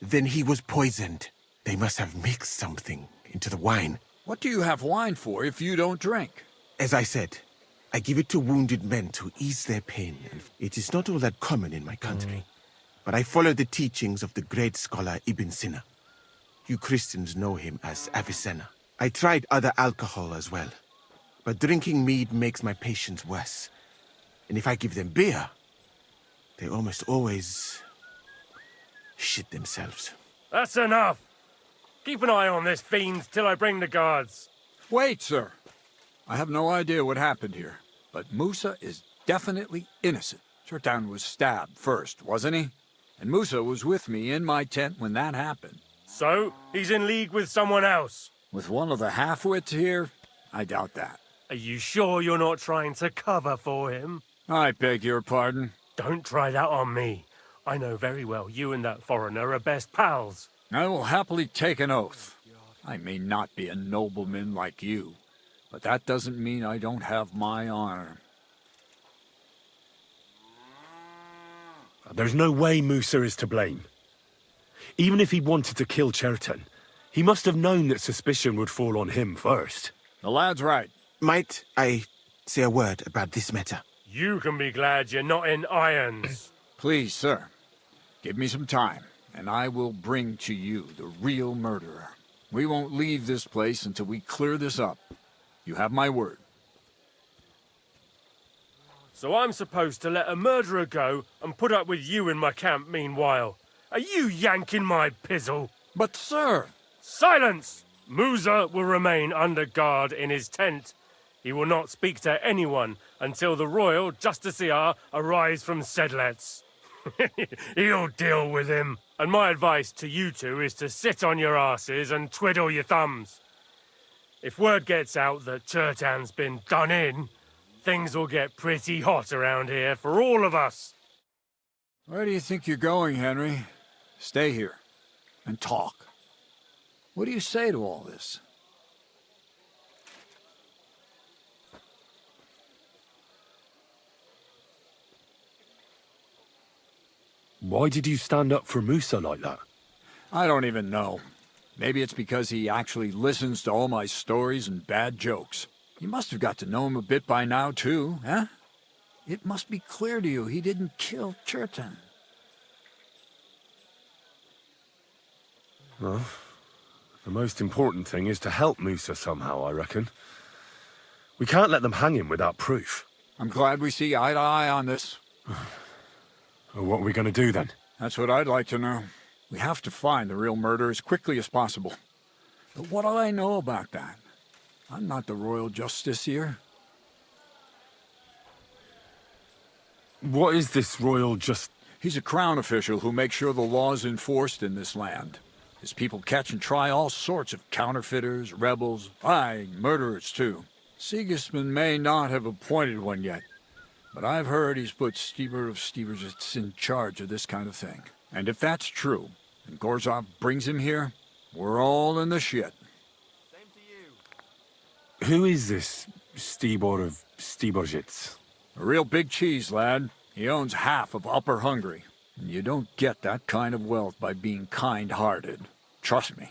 then he was poisoned. They must have mixed something into the wine. What do you have wine for if you don't drink? As I said, I give it to wounded men to ease their pain. And it is not all that common in my country. But I follow the teachings of the great scholar Ibn Sina. You Christians know him as Avicenna. I tried other alcohol as well. But drinking mead makes my patients worse. And if I give them beer, they almost always shit themselves. That's enough! Keep an eye on this fiend till I bring the guards. Wait, sir. I have no idea what happened here, but Musa is definitely innocent. Chertan was stabbed first, wasn't he? And Musa was with me in my tent when that happened. So, he's in league with someone else? With one of the half-wits here? I doubt that. Are you sure you're not trying to cover for him? I beg your pardon. Don't try that on me. I know very well you and that foreigner are best pals. I will happily take an oath. I may not be a nobleman like you, but that doesn't mean I don't have my honor. There's no way Musa is to blame. Even if he wanted to kill Chertan, he must have known that suspicion would fall on him first. The lad's right. Might I say a word about this matter? You can be glad you're not in irons. Please, sir. Give me some time, and I will bring to you the real murderer. We won't leave this place until we clear this up. You have my word. So I'm supposed to let a murderer go and put up with you in my camp meanwhile. Are you yanking my pizzle? But, sir... Silence! Musa will remain under guard in his tent. He will not speak to anyone until the royal justiciar arrives from Sedlets. He'll deal with him. And my advice to you two is to sit on your asses and twiddle your thumbs. If word gets out that Chertan's been done in, things will get pretty hot around here for all of us. Where do you think you're going, Henry? Stay here and talk. What do you say to all this? Why did you stand up for Musa like that? I don't even know. Maybe it's because he actually listens to all my stories and bad jokes. You must have got to know him a bit by now, too, huh? It must be clear to you he didn't kill Chertan. Well, the most important thing is to help Musa somehow, I reckon. We can't let them hang him without proof. I'm glad we see eye to eye on this. Well, what are we going to do then? That's what I'd like to know. We have to find the real murderer as quickly as possible. But what do I know about that? I'm not the royal justiciar. What is this royal just... He's a crown official who makes sure the law's enforced in this land. His people catch and try all sorts of counterfeiters, rebels, aye, murderers too. Sigismund may not have appointed one yet, but I've heard he's put Stieber of Stiebersitz in charge of this kind of thing. And if that's true, and Gorzov brings him here, we're all in the shit. Who is this Stibor of Stiebersitz? A real big cheese, lad. He owns half of Upper Hungary. And you don't get that kind of wealth by being kind-hearted. Trust me.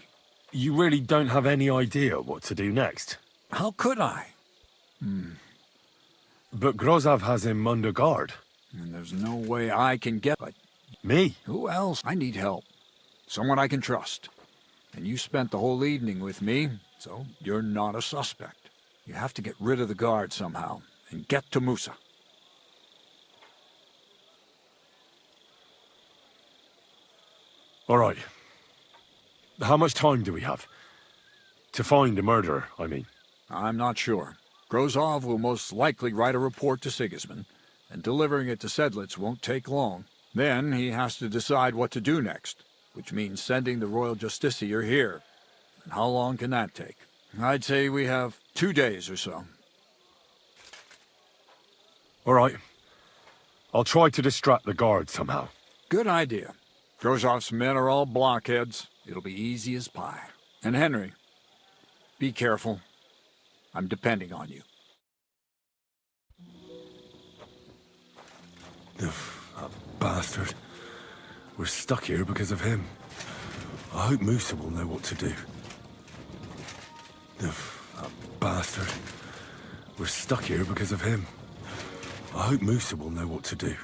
You really don't have any idea what to do next? How could I? But Grozov has him under guard. And there's no way I can get... But me? Who else? I need help. Someone I can trust. And you spent the whole evening with me, so you're not a suspect. You have to get rid of the guard somehow, and get to Musa. All right. How much time do we have? To find the murderer, I mean. I'm not sure. Grozov will most likely write a report to Sigismund, and delivering it to Sedlitz won't take long. Then he has to decide what to do next, which means sending the royal justiciar here. And how long can that take? I'd say we have 2 days or so. All right. I'll try to distract the guard somehow. Good idea. Grozov's men are all blockheads. It'll be easy as pie. And Henry, be careful. I'm depending on you. That bastard. We're stuck here because of him. I hope Musa will know what to do. That bastard. We're stuck here because of him. I hope Musa will know what to do.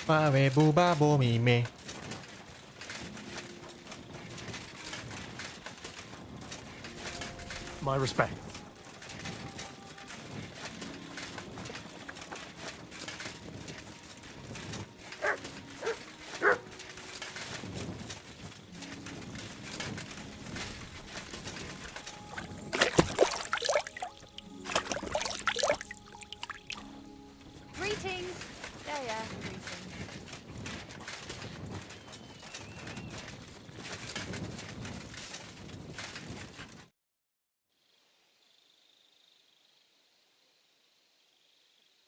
Bave buba bomi me. My respect. Greetings. Yeah, greetings.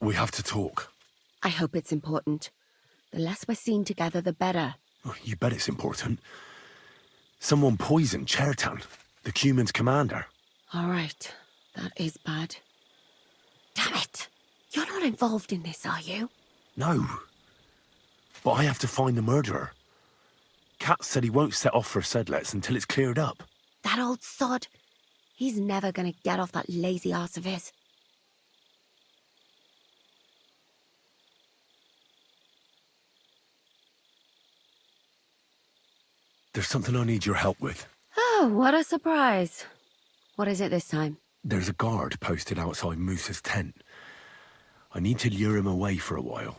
We have to talk. I hope it's important. The less we're seen together, the better. Oh, you bet it's important. Someone poisoned Chertan, the Cuman's commander. All right. That is bad. Damn it! You're not involved in this, are you? No. But I have to find the murderer. Kat said he won't set off for Sedlets until it's cleared up. That old sod. He's never gonna get off that lazy arse of his. There's something I need your help with. Oh, what a surprise. What is it this time? There's a guard posted outside Moose's tent. I need to lure him away for a while.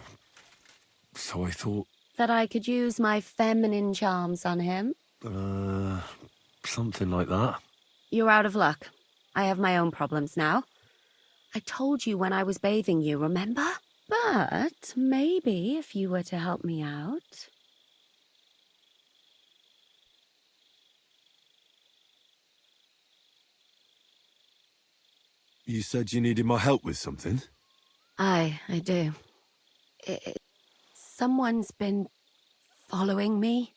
So I thought... That I could use my feminine charms on him? Something like that. You're out of luck. I have my own problems now. I told you when I was bathing you, remember? But maybe if you were to help me out... You said you needed my help with something? I do. Someone's been following me.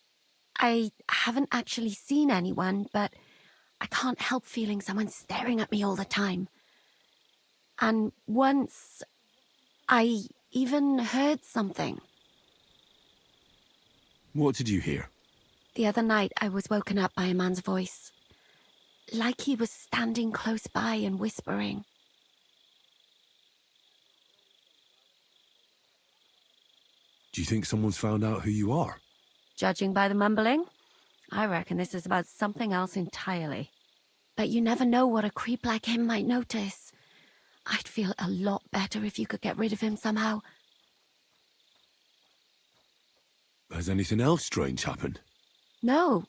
I haven't actually seen anyone, but I can't help feeling someone staring at me all the time. And once, I even heard something. What did you hear? The other night, I was woken up by a man's voice. Like he was standing close by and whispering. Do you think someone's found out who you are? Judging by the mumbling, I reckon this is about something else entirely. But you never know what a creep like him might notice. I'd feel a lot better if you could get rid of him somehow. Has anything else strange happened? No.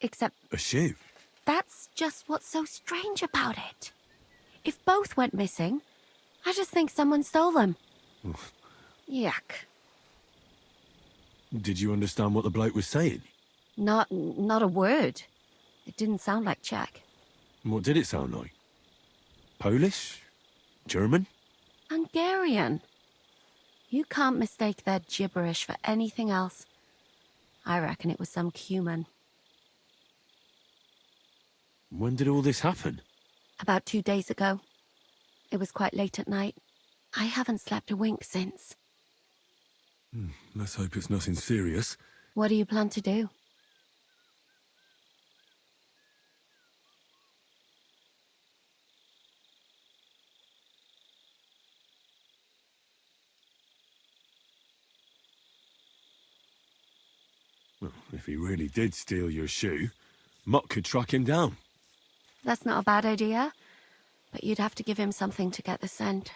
Except... A shoe? That's just what's so strange about it. If both went missing, I just think someone stole them. Yuck. Did you understand what the bloke was saying? Not a word. It didn't sound like Czech. What did it sound like? Polish? German? Hungarian. You can't mistake their gibberish for anything else. I reckon it was some Cuman. When did all this happen? About 2 days ago. It was quite late at night. I haven't slept a wink since. Let's hope it's nothing serious. What do you plan to do? Well, if he really did steal your shoe, Mutt could track him down. That's not a bad idea, but you'd have to give him something to get the scent.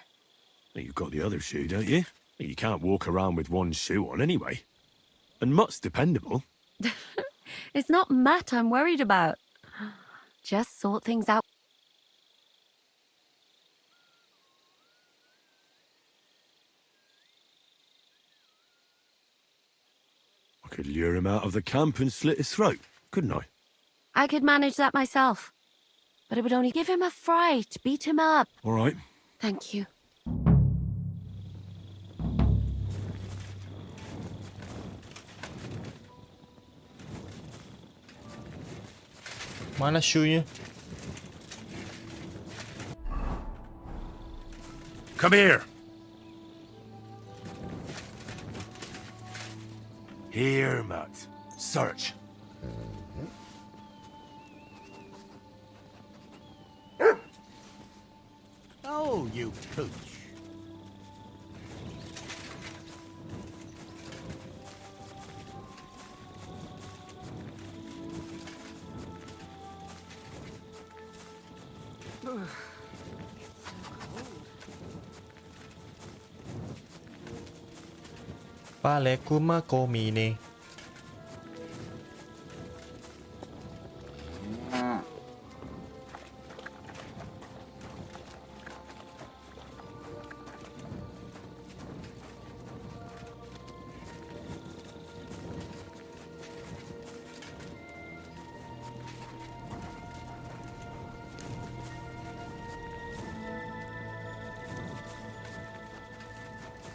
You've got the other shoe, don't you? You can't walk around with one shoe on anyway. And Mutt's dependable. It's not Matt I'm worried about. Just sort things out. I could lure him out of the camp and slit his throat, couldn't I? I could manage that myself. But it would only give him a fright, beat him up. All right. Thank you. Mana shoe-nya? Come here. Here, Mutt. Search. Oh, you pooch. Vale kuma komine.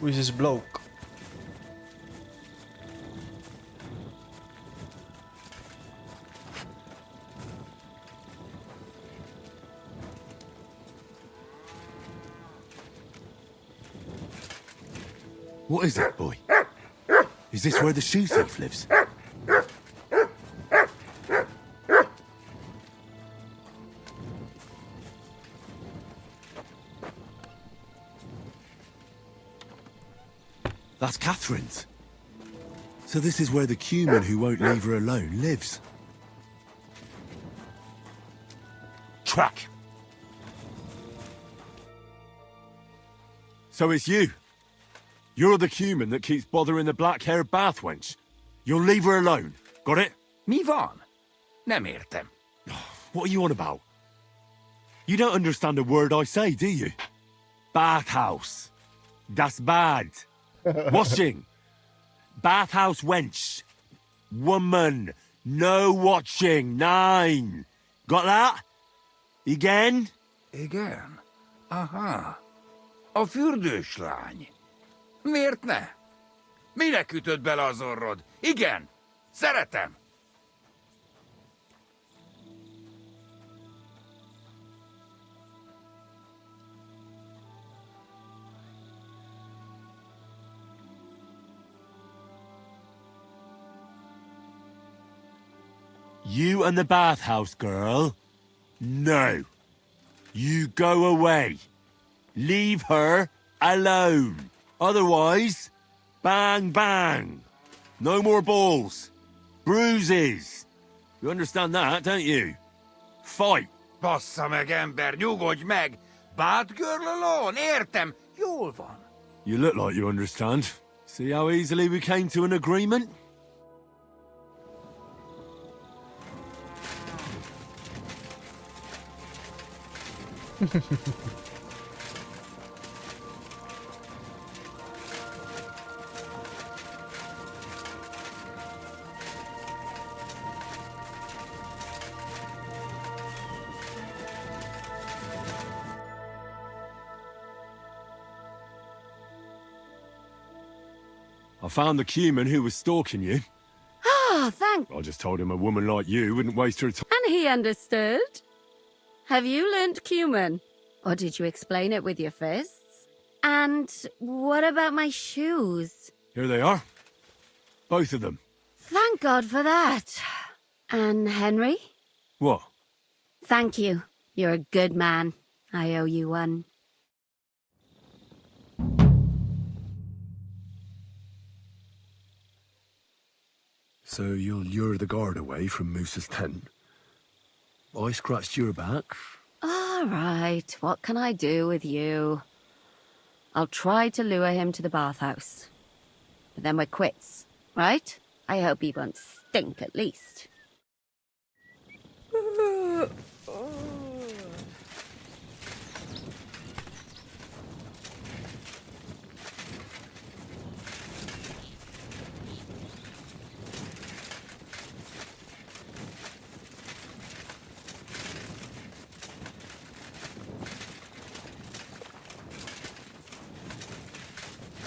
Who is this bloke? What is it, boy? Is this where the shoe thief lives? That's Catherine's. So this is where the Cuman who won't leave her alone lives. Track. So it's you. You're the Cuman that keeps bothering the black-haired bath wench. You'll leave her alone. Got it? Mi van. Nem értem. What are you on about? You don't understand a word I say, do you? Bathhouse. Das bad. Washing. Bathhouse wench. Woman. No watching. 9. Got that? Again? Igen. Aha. A fürdős lány. Miért ne? Minek ütött bele az orrod? Igen. Szeretem. You and the bathhouse girl? No. You go away. Leave her alone. Otherwise, bang, bang. No more balls. Bruises. You understand that, don't you? Fight. Bassza meg, ember, nyugodj meg! Bad girl alone, értem, jól van. You look like you understand. See how easily we came to an agreement? I found the Cuman who was stalking you. Ah, thank... I just told him a woman like you wouldn't waste her time. And he understood? Have you learnt Cuman? Or did you explain it with your fists? And what about my shoes? Here they are. Both of them. Thank God for that. And Henry? What? Thank you. You're a good man. I owe you one. So you'll lure the guard away from Moose's tent? I scratched your back. All right, what can I do with you? I'll try to lure him to the bathhouse. But then we're quits, right? I hope he won't stink at least.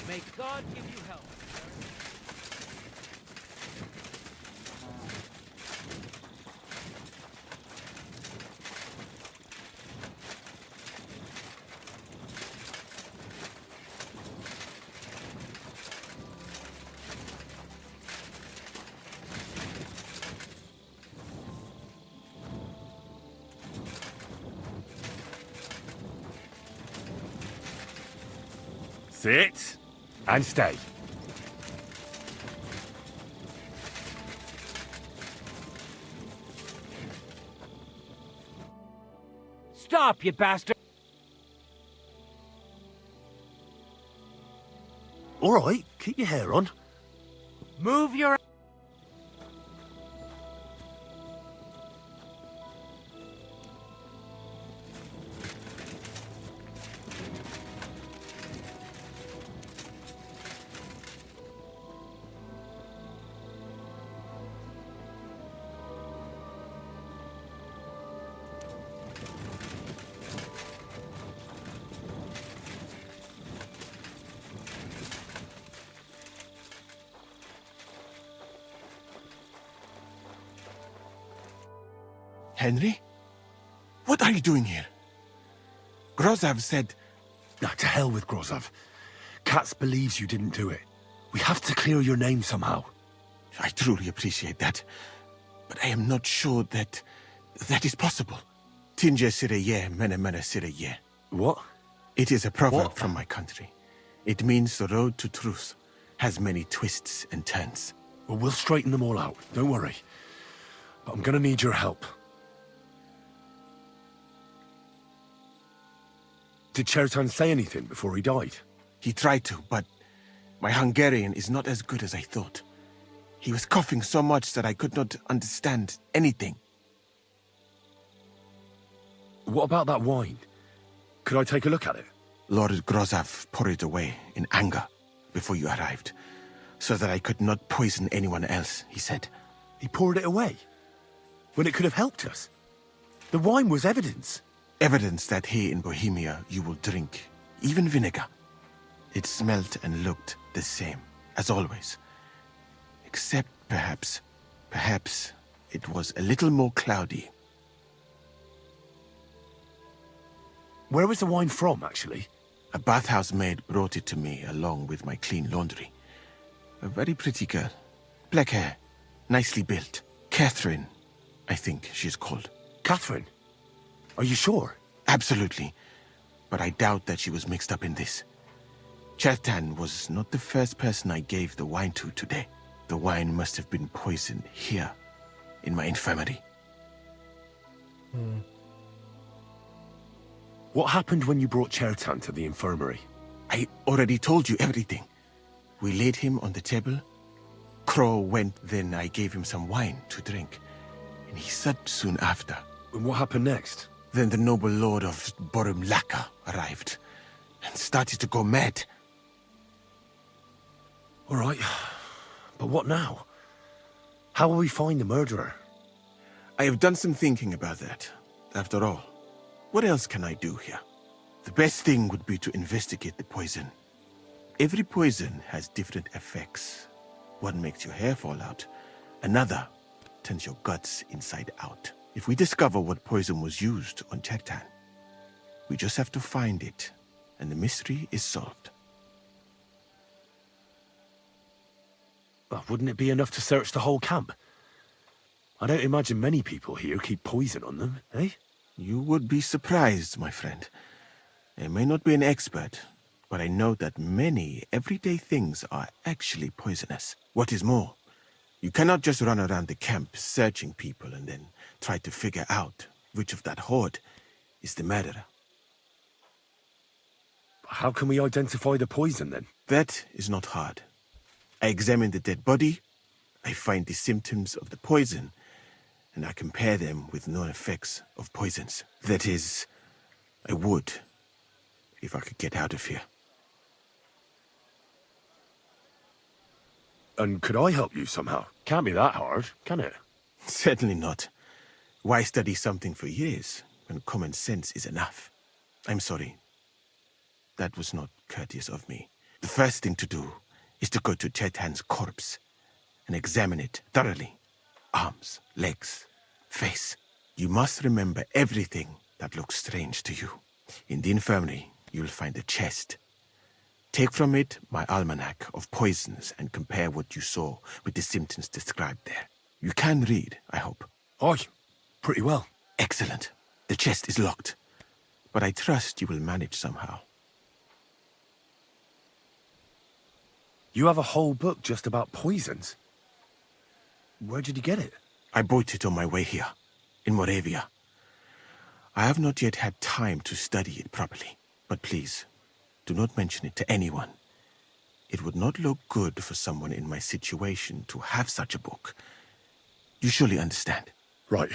May God give you help. Sit and stay. Stop, you bastard! All right, keep your hair on. Move your... Henry? What are you doing here? Grozav said... Nah, to hell with Grozav. Katz believes you didn't do it. We have to clear your name somehow. I truly appreciate that. But I am not sure that is possible. Tinja sireye, mene mene sireye. What? It is a proverb from my country. It means the road to truth has many twists and turns. Well, we'll straighten them all out. Don't worry. But I'm gonna need your help. Did Chertan say anything before he died? He tried to, but my Hungarian is not as good as I thought. He was coughing so much that I could not understand anything. What about that wine? Could I take a look at it? Lord Grozav poured it away in anger before you arrived, so that I could not poison anyone else, he said. He poured it away? When it could have helped us? The wine was evidence. Evidence that here in Bohemia you will drink, even vinegar. It smelt and looked the same, as always. Except perhaps it was a little more cloudy. Where was the wine from, actually? A bathhouse maid brought it to me along with my clean laundry. A very pretty girl. Black hair, nicely built. Catherine, I think she's called. Catherine? Are you sure? Absolutely. But I doubt that she was mixed up in this. Chertan was not the first person I gave the wine to today. The wine must have been poisoned here, in my infirmary. What happened when you brought Chertan to the infirmary? I already told you everything. We laid him on the table. Crow went, then I gave him some wine to drink. And he said soon after. And what happened next? Then the noble lord of Borumlaka arrived and started to go mad. All right, but what now? How will we find the murderer? I have done some thinking about that. After all, what else can I do here? The best thing would be to investigate the poison. Every poison has different effects. One makes your hair fall out. Another turns your guts inside out. If we discover what poison was used on Chertan, we just have to find it, and the mystery is solved. But wouldn't it be enough to search the whole camp? I don't imagine many people here keep poison on them, eh? You would be surprised, my friend. I may not be an expert, but I know that many everyday things are actually poisonous. What is more, you cannot just run around the camp searching people and then try to figure out which of that horde is the murderer. How can we identify the poison, then? That is not hard. I examine the dead body, I find the symptoms of the poison, and I compare them with known effects of poisons. That is, I would, if I could get out of here. And could I help you somehow? Can't be that hard, can it? Certainly not. Why study something for years when common sense is enough? I'm sorry. That was not courteous of me. The first thing to do is to go to Chertan's corpse and examine it thoroughly. Arms, legs, face. You must remember everything that looks strange to you. In the infirmary, you'll find a chest. Take from it my almanac of poisons and compare what you saw with the symptoms described there. You can read, I hope. Aye, pretty well. Excellent. The chest is locked, but I trust you will manage somehow. You have a whole book just about poisons? Where did you get it? I bought it on my way here, in Moravia. I have not yet had time to study it properly, but please, do not mention it to anyone. It would not look good for someone in my situation to have such a book. You surely understand. Right.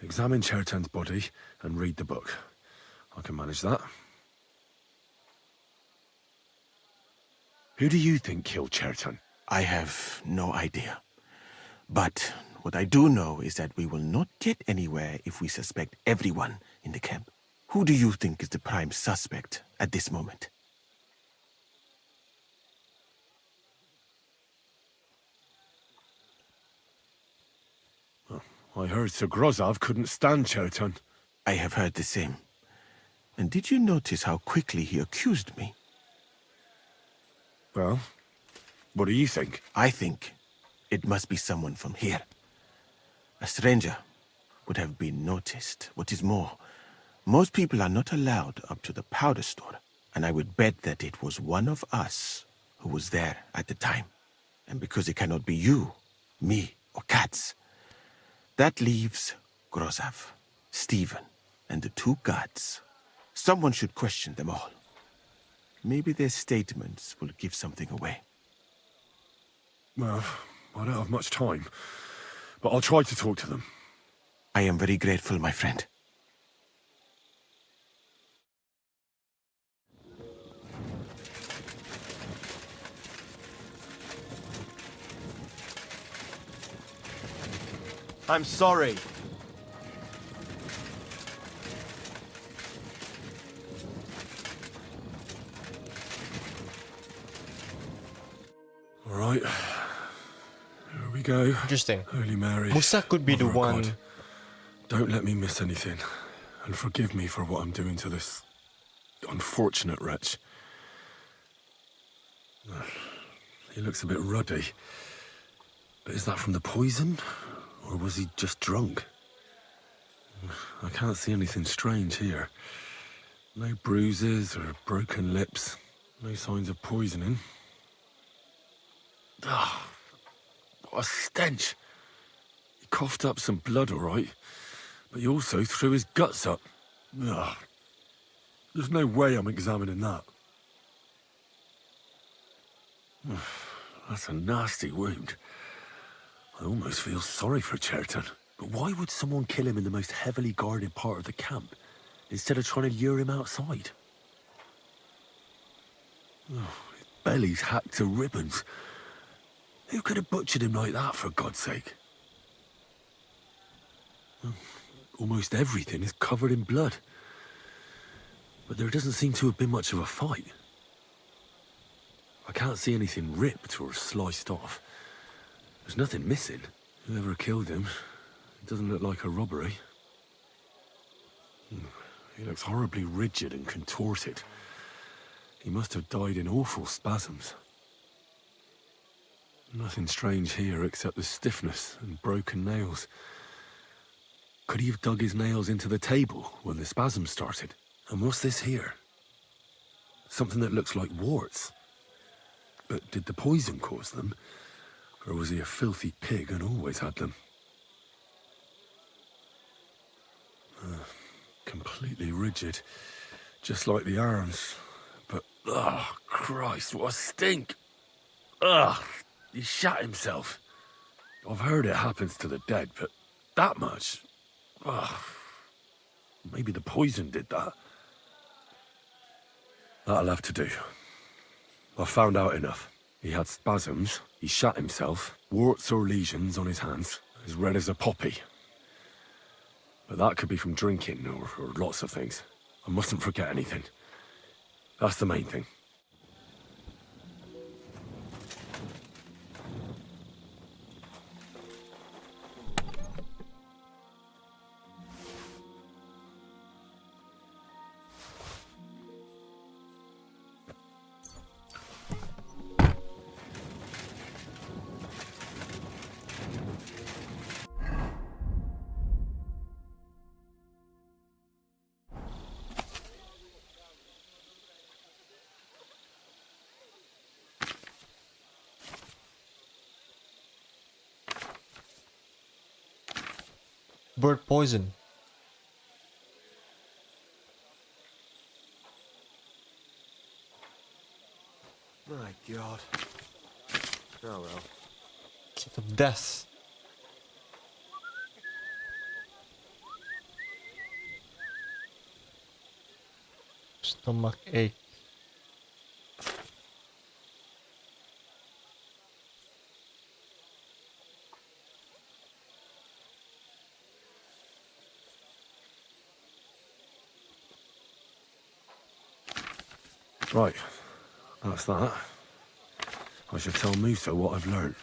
Examine Chertan's body and read the book. I can manage that. Who do you think killed Chertan? I have no idea. But what I do know is that we will not get anywhere if we suspect everyone in the camp. Who do you think is the prime suspect at this moment? I heard Sir Grozov couldn't stand Cherton. I have heard the same. And did you notice how quickly he accused me? Well, what do you think? I think it must be someone from here. A stranger would have been noticed. What is more, most people are not allowed up to the powder store. And I would bet that it was one of us who was there at the time. And because it cannot be you, me, or Katz, that leaves Grozov, Stephen, and the two guards. Someone should question them all. Maybe their statements will give something away. Well, I don't have much time, but I'll try to talk to them. I am very grateful, my friend. I'm sorry. All right. Here we go. Interesting. Holy Mary. Musa could be the Mother of one. God, don't let me miss anything. And forgive me for what I'm doing to this unfortunate wretch. He looks a bit ruddy. But is that from the poison? Or was he just drunk? I can't see anything strange here. No bruises or broken lips. No signs of poisoning. Ah, what a stench. He coughed up some blood, all right. But he also threw his guts up. Ugh. There's no way I'm examining that. That's a nasty wound. I almost feel sorry for Cherton. But why would someone kill him in the most heavily guarded part of the camp, instead of trying to lure him outside? Oh, his belly's hacked to ribbons. Who could have butchered him like that, for God's sake? Almost everything is covered in blood. But there doesn't seem to have been much of a fight. I can't see anything ripped or sliced off. There's nothing missing. Whoever killed him, it doesn't look like a robbery. He looks horribly rigid and contorted. He must have died in awful spasms. Nothing strange here except the stiffness and broken nails. Could he have dug his nails into the table when the spasms started? And what's this here? Something that looks like warts. But did the poison cause them? Or was he a filthy pig and always had them? Completely rigid. Just like the arms. But, oh, Christ, what a stink! Ugh! He shat himself. I've heard it happens to the dead, but that much? Ugh. Maybe the poison did that. That'll have to do. I've found out enough. He had spasms, he shat himself, warts or lesions on his hands, as red as a poppy. But that could be from drinking or lots of things. I mustn't forget anything. That's the main thing. Bird poison. My God. Oh well. Kick of death. Stomach ache. Right, that's that. I should tell Musa what I've learned.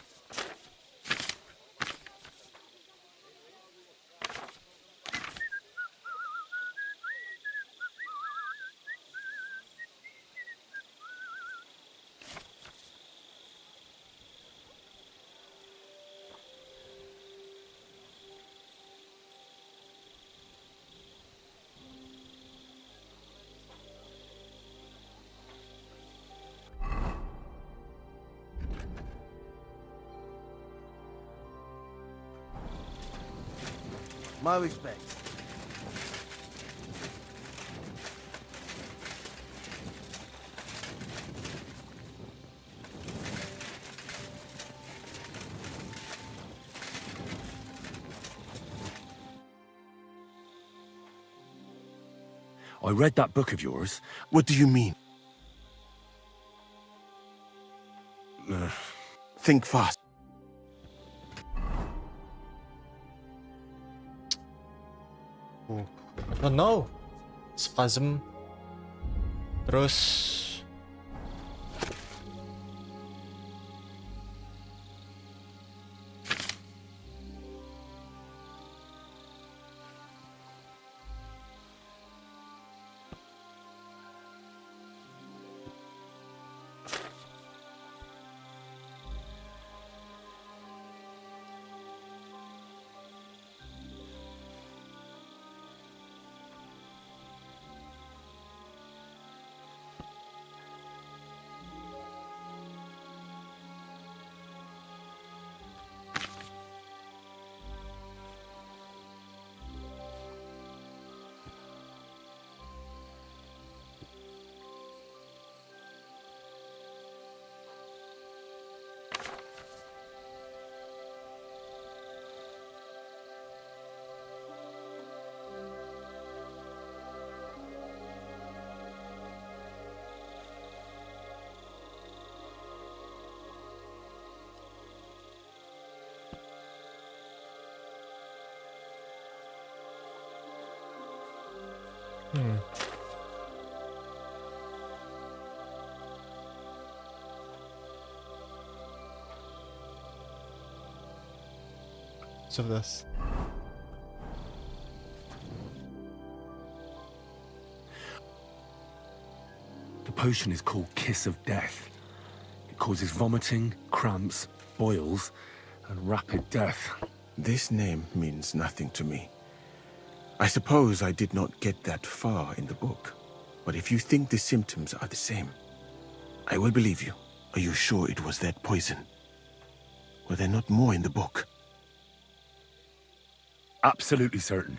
My respects. I read that book of yours. What do you mean? Think fast. I don't know. Spasm. Terus of this. The potion is called Kiss of Death. It causes vomiting, cramps, boils, and rapid death. This name means nothing to me. I suppose I did not get that far in the book. But if you think the symptoms are the same, I will believe you. Are you sure it was that poison? Were there not more in the book? Absolutely certain.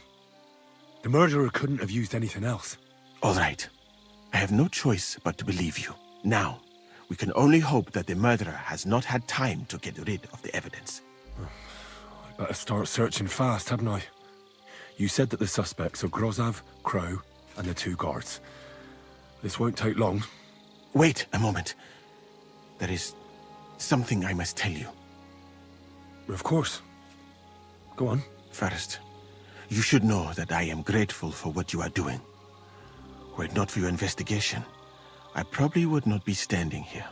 The murderer couldn't have used anything else. All right. I have no choice but to believe you. Now, we can only hope that the murderer has not had time to get rid of the evidence. I better start searching fast, hadn't I? You said that the suspects are Grozav, Crow, and the 2 guards. This won't take long. Wait a moment. There is something I must tell you. Of course. Go on. First, you should know that I am grateful for what you are doing. Were it not for your investigation, I probably would not be standing here.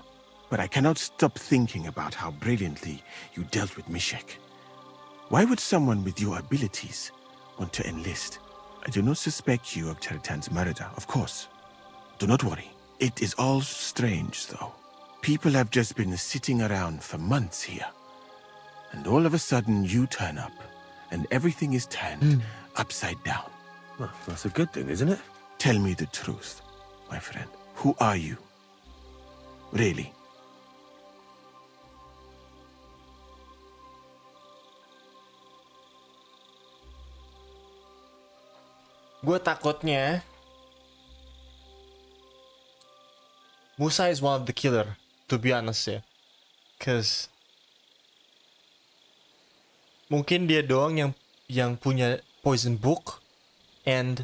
But I cannot stop thinking about how brilliantly you dealt with Mishek. Why would someone with your abilities want to enlist? I do not suspect you of Cheritan's murder, of course. Do not worry. It is all strange, though. People have just been sitting around for months here. And all of a sudden you turn up, and everything is turned upside down. Well, that's a good thing, isn't it? Tell me the truth, my friend. Who are you? Really? Gue takutnya Musa is one of the killer, to be honest ya. Cause mungkin dia doang yang punya poison book, and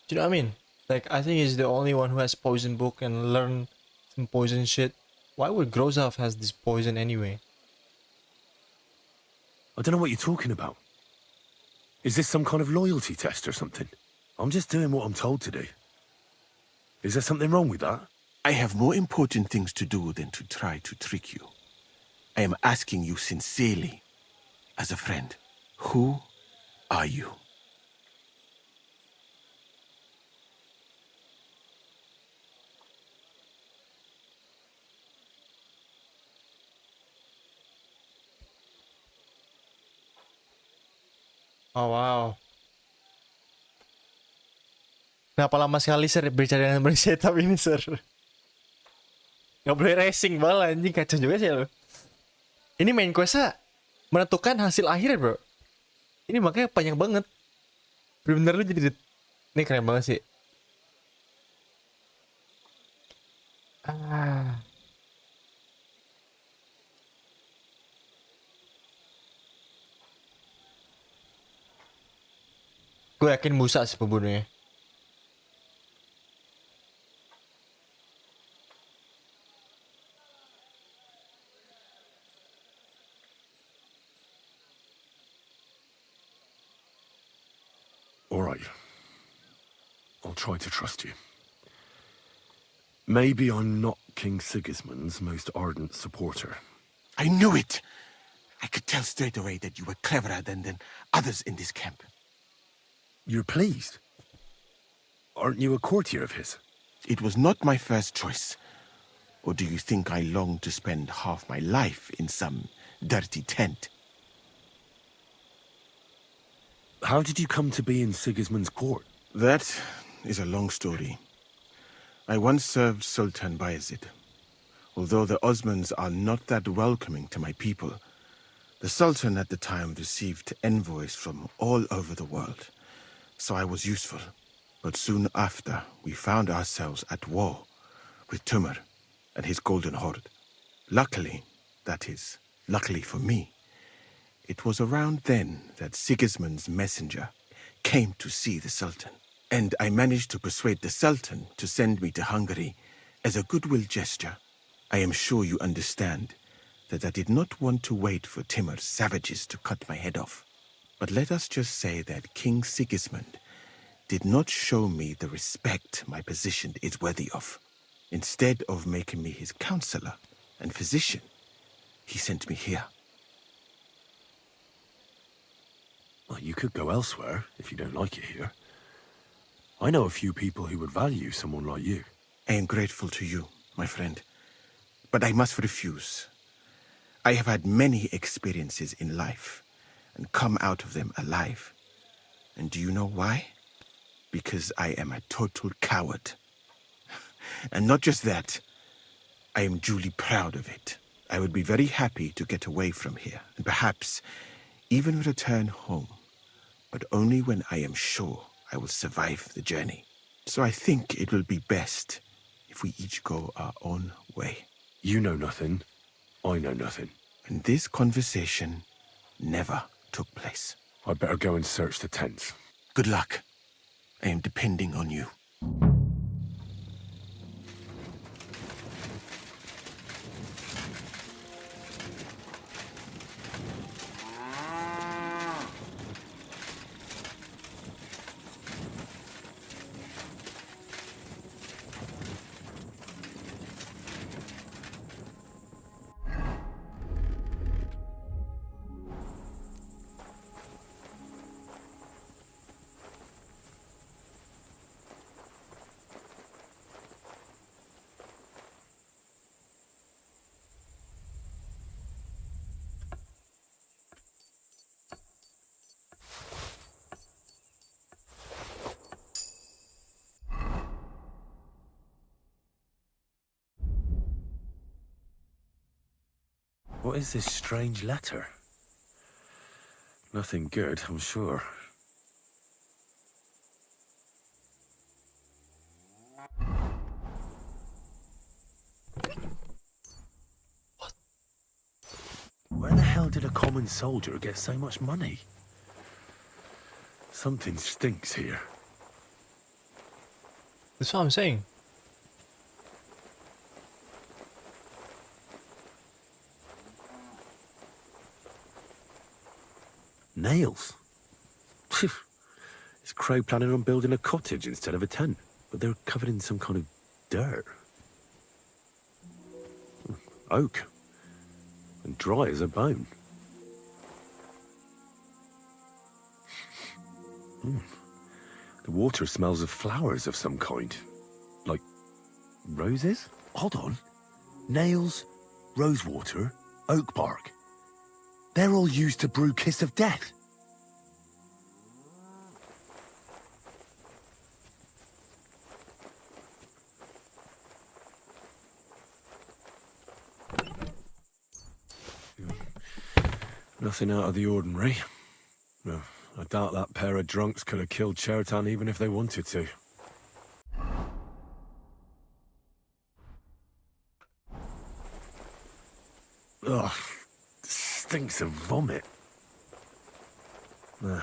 do you know what I mean? Like, I think he's the only one who has poison book and learn some poison shit. Why would Grozov has this poison anyway? I don't know what you're talking about. Is this some kind of loyalty test or something? I'm just doing what I'm told to do. Is there something wrong with that? I have more important things to do than to try to trick you. I am asking you sincerely, as a friend. Who are you? Oh wow. Kenapa lama sekali sir berbicara dengan bersetup ini sir? Gak boleh racing bal anjing, kacau juga sih lo. Ini main quest-nya menentukan hasil akhirnya, bro. Ini makanya panjang banget. Bener-bener lu jadi ini keren banget sih. Gue yakin Musa sih pembunuhnya. All right. I'll try to trust you. Maybe I'm not King Sigismund's most ardent supporter. I knew it! I could tell straight away that you were cleverer than others in this camp. You're pleased? Aren't you a courtier of his? It was not my first choice. Or do you think I long to spend half my life in some dirty tent? How did you come to be in Sigismund's court? That is a long story. I once served Sultan Bayezid. Although the Osmans are not that welcoming to my people, the Sultan at the time received envoys from all over the world, so I was useful. But soon after, we found ourselves at war with Timur and his Golden Horde. Luckily, that is, luckily for me, it was around then that Sigismund's messenger came to see the Sultan. And I managed to persuade the Sultan to send me to Hungary as a goodwill gesture. I am sure you understand that I did not want to wait for Timur's savages to cut my head off. But let us just say that King Sigismund did not show me the respect my position is worthy of. Instead of making me his counselor and physician, he sent me here. Well, you could go elsewhere if you don't like it here. I know a few people who would value someone like you. I am grateful to you, my friend. But I must refuse. I have had many experiences in life and come out of them alive. And do you know why? Because I am a total coward. And not just that, I am duly proud of it. I would be very happy to get away from here and perhaps even return home, but only when I am sure I will survive the journey. So I think it will be best if we each go our own way. You know nothing. I know nothing. And this conversation never took place. I'd better go and search the tents. Good luck. I am depending on you. What is this strange letter? Nothing good, I'm sure. What? Where the hell did a common soldier get so much money? Something stinks here. That's what I'm saying. Nails? Is Crow planning on building a cottage instead of a tent? But they're covered in some kind of dirt. Oak. And dry as a bone. The water smells of flowers of some kind. Like roses? Hold on. Nails, rosewater, oak bark. They're all used to brew Kiss of Death. Nothing out of the ordinary. No, I doubt that pair of drunks could have killed Chertan even if they wanted to. Ugh, stinks of vomit. Nah,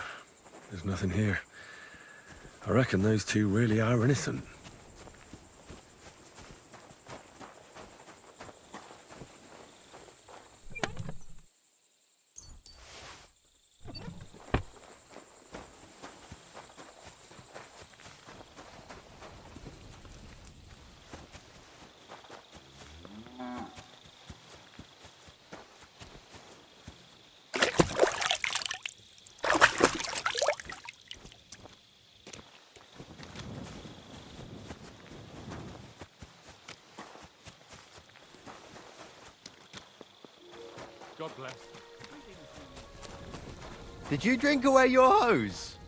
there's nothing here. I reckon those two really are innocent. God bless. Did you drink away your hose?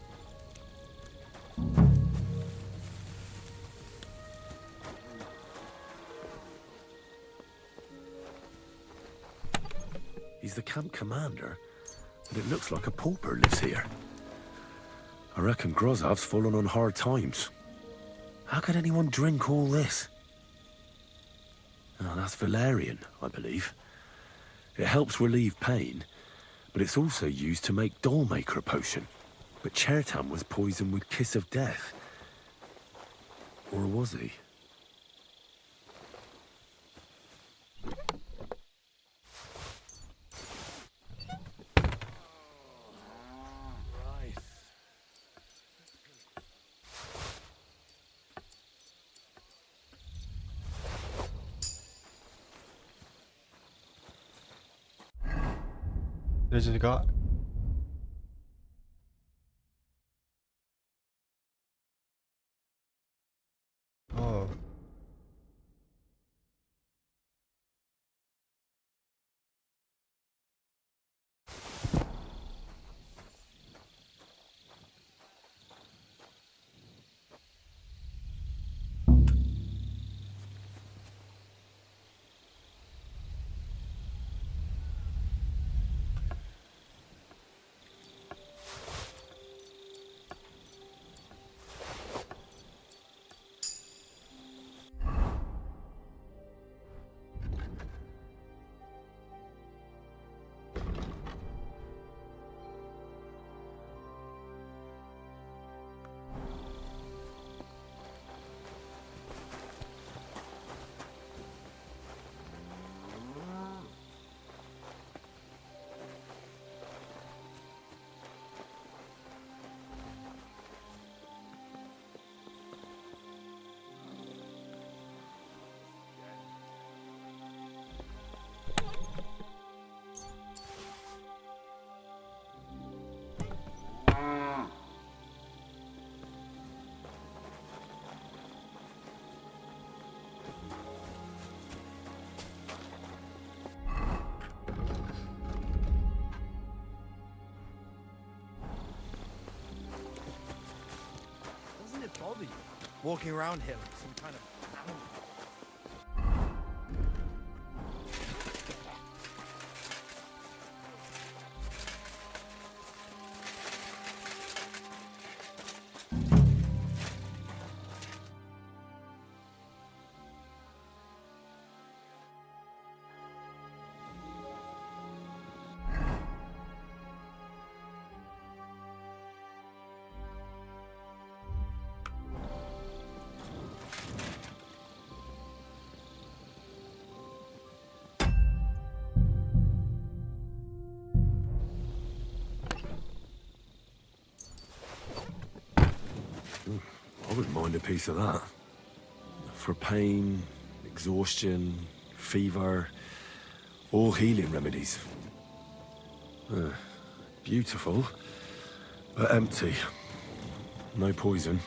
He's the camp commander, but it looks like a pauper lives here. I reckon Grozov's fallen on hard times. How could anyone drink all this? Oh, that's valerian, I believe. It helps relieve pain, but it's also used to make Dollmaker potion. But Chertan was poisoned with Kiss of Death. Or was he? Dia juga. Oh. Doesn't it bother you walking around here like some kind of animal? I wouldn't mind a piece of that. For pain, exhaustion, fever, all healing remedies. Beautiful, but empty. No poison.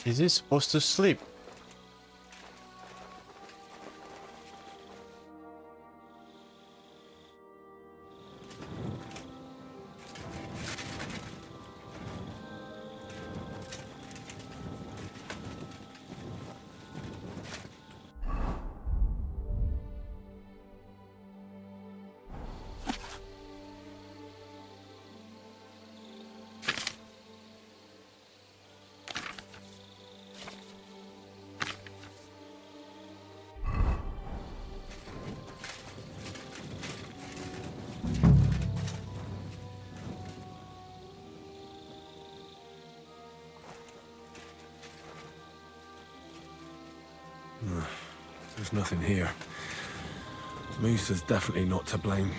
Is he supposed to sleep? There's nothing here. Musa's definitely not to blame.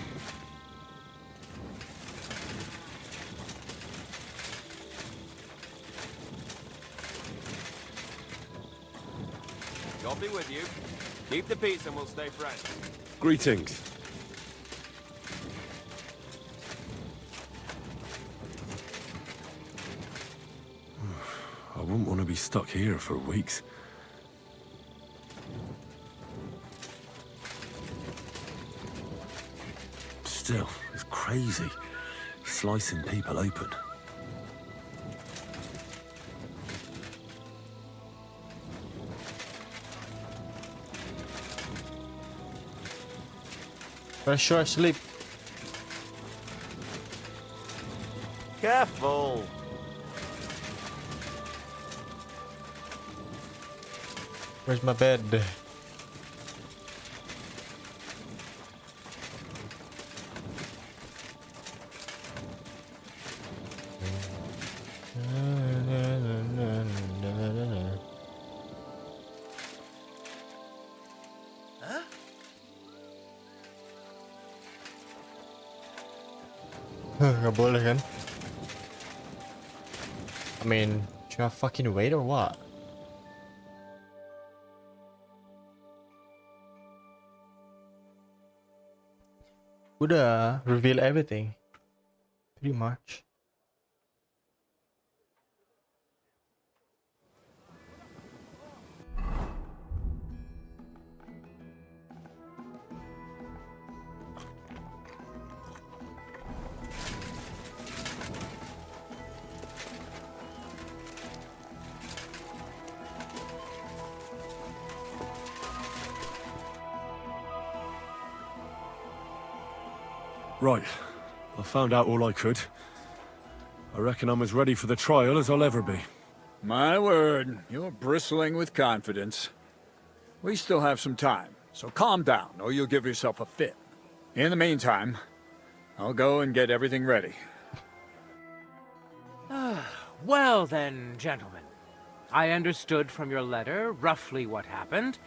God be with you. Keep the peace and we'll stay friends. Greetings. I wouldn't want to be stuck here for weeks. Still, it's crazy. Slicing people open. Pretty sure I sleep. Careful. Where's my bed? Gak boleh kan? I mean, should I fucking wait or what? Udah reveal everything, pretty much. Right. I found out all I could. I reckon I'm as ready for the trial as I'll ever be. My word, you're bristling with confidence. We still have some time, so calm down, or you'll give yourself a fit. In the meantime, I'll go and get everything ready. Well then, gentlemen. I understood from your letter roughly what happened,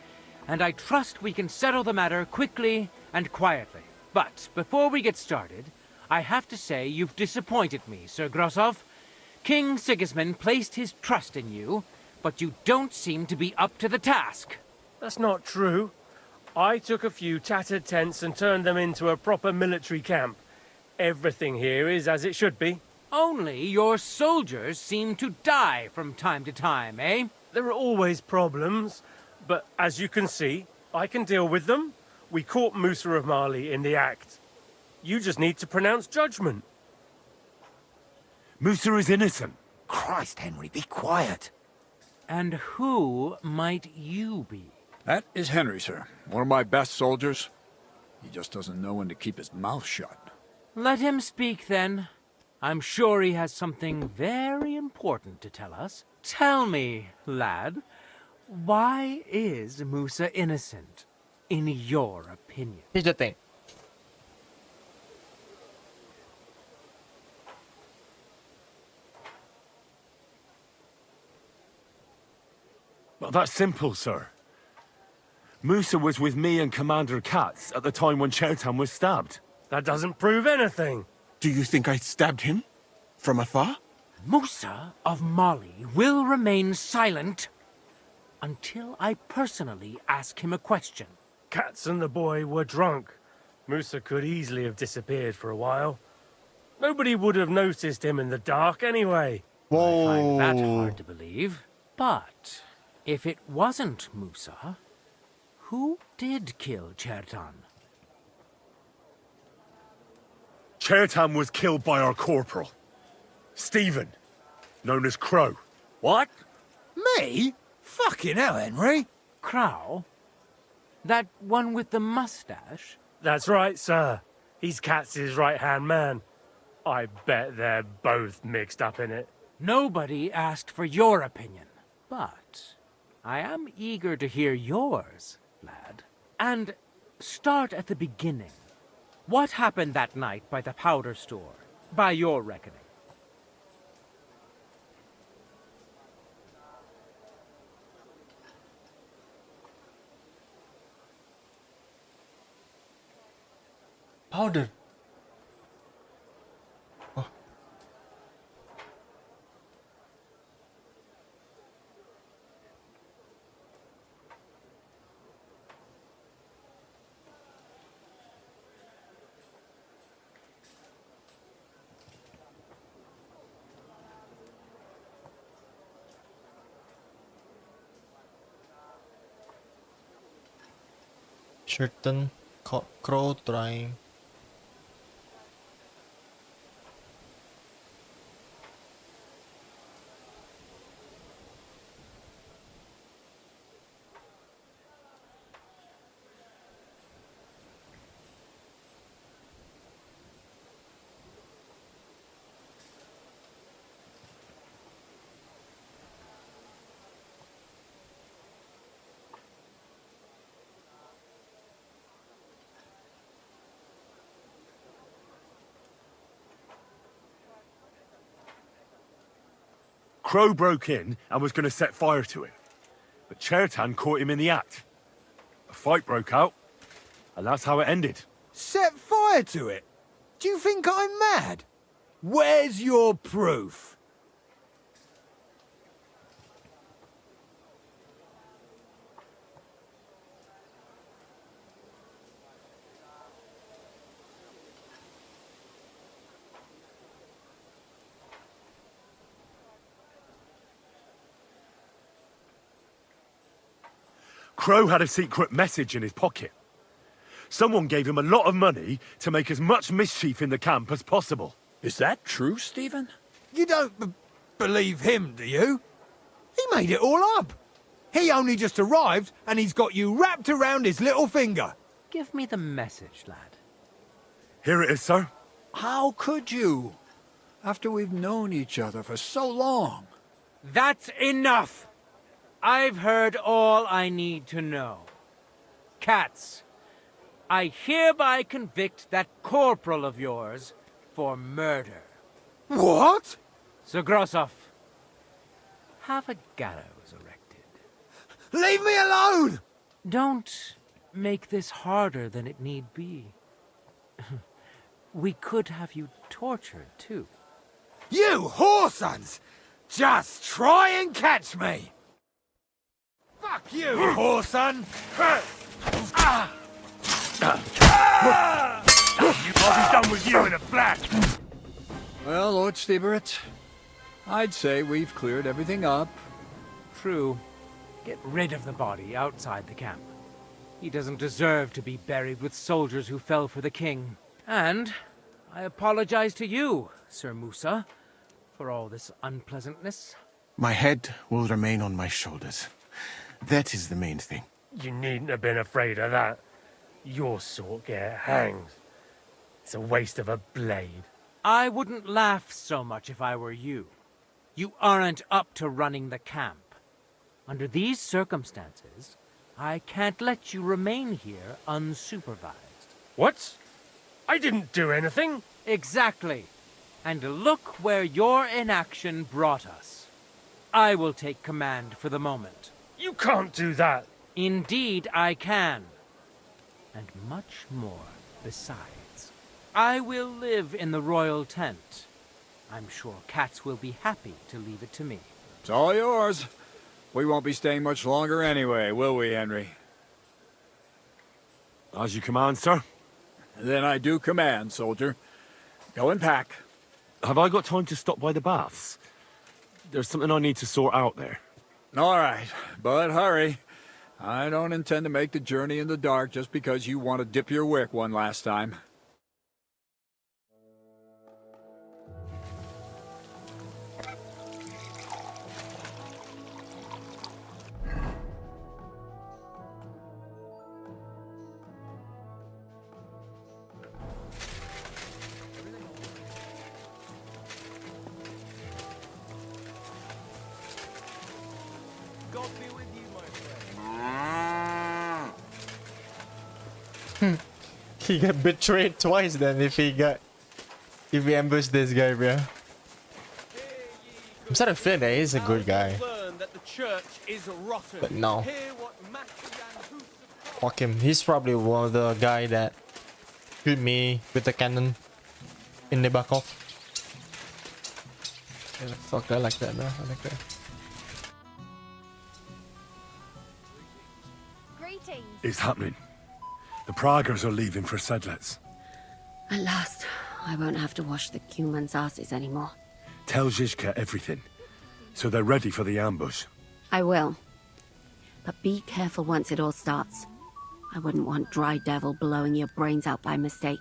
and I trust we can settle the matter quickly and quietly. But before we get started, I have to say you've disappointed me, Sir Grosov. King Sigismund placed his trust in you, but you don't seem to be up to the task. That's not true. I took a few tattered tents and turned them into a proper military camp. Everything here is as it should be. Only your soldiers seem to die from time to time, eh? There are always problems, but as you can see, I can deal with them. We caught Musa of Mali in the act. You just need to pronounce judgment. Musa is innocent. Christ, Henry, be quiet. And who might you be? That is Henry, sir. One of my best soldiers. He just doesn't know when to keep his mouth shut. Let him speak, then. I'm sure he has something very important to tell us. Tell me, lad, why is Musa innocent, in your opinion? Here's the thing. Well, that's simple, sir. Musa was with me and Commander Katz at the time when Chertan was stabbed. That doesn't prove anything. Do you think I stabbed him? From afar? Musa of Mali will remain silent until I personally ask him a question. Katz and the boy were drunk. Musa could easily have disappeared for a while. Nobody would have noticed him in the dark anyway. I find that hard to believe. But if it wasn't Musa, who did kill Chertan? Chertan was killed by our corporal, Stephen, known as Crow. What? Me? Fucking hell, Henry. Crow? That one with the mustache? That's right, sir. He's Katz's right-hand man. I bet they're both mixed up in it. Nobody asked for your opinion, but I am eager to hear yours, lad. And start at the beginning. What happened that night by the powder store, by your reckoning? Powder. Oh. Certain crow trying. Crow broke in and was going to set fire to it, but Chertan caught him in the act. A fight broke out, and that's how it ended. Set fire to it? Do you think I'm mad? Where's your proof? Crow had a secret message in his pocket. Someone gave him a lot of money to make as much mischief in the camp as possible. Is that true, Stephen? You don't believe him, do you? He made it all up. He only just arrived, and he's got you wrapped around his little finger. Give me the message, lad. Here it is, sir. How could you? After we've known each other for so long. That's enough! I've heard all I need to know. Katz, I hereby convict that corporal of yours for murder. What? Zogrosov, have a gallows erected. Leave me alone! Don't make this harder than it need be. We could have you tortured, too. You whoresons! Just try and catch me! Fuck you, whoreson! I'll be done with you in a flash! Well, Lord Stieberitz, I'd say we've cleared everything up. True. Get rid of the body outside the camp. He doesn't deserve to be buried with soldiers who fell for the king. And I apologize to you, Sir Musa, for all this unpleasantness. My head will remain on my shoulders. That is the main thing. You needn't have been afraid of that. Your sort get hanged. It's a waste of a blade. I wouldn't laugh so much if I were you. You aren't up to running the camp. Under these circumstances, I can't let you remain here unsupervised. What? I didn't do anything. Exactly. And look where your inaction brought us. I will take command for the moment. You can't do that. Indeed, I can. And much more besides. I will live in the royal tent. I'm sure Katz will be happy to leave it to me. It's all yours. We won't be staying much longer anyway, will we, Henry? As you command, sir. Then I do command, soldier. Go and pack. Have I got time to stop by the baths? There's something I need to sort out there. All right, but hurry. I don't intend to make the journey in the dark just because you want to dip your wick one last time. He got betrayed twice then if he ambushed this guy, bro. I'm starting to feel that he's a good guy. But no. Fuck him. He's probably one of the guy that shoot me with the cannon in the back off. Yeah, fuck, I like that, bro. I like that. Greetings. It's happening. The Praggers are leaving for Sedlets. At last, I won't have to wash the Cuman's asses anymore. Tell Zizka everything, so they're ready for the ambush. I will. But be careful once it all starts. I wouldn't want Dry Devil blowing your brains out by mistake.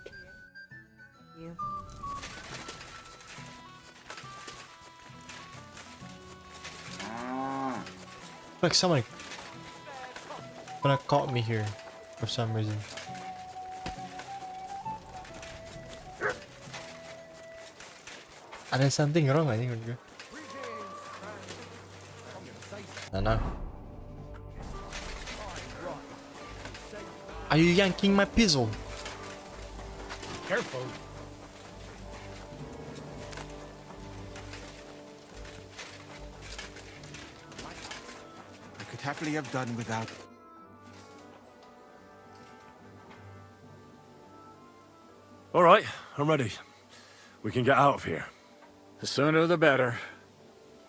Like someone gonna caught me here for some reason. Ada something wrong I think with you. No. Are you yanking my pistol? Careful. I could happily have done without. All right, I'm ready. We can get out of here. The sooner the better.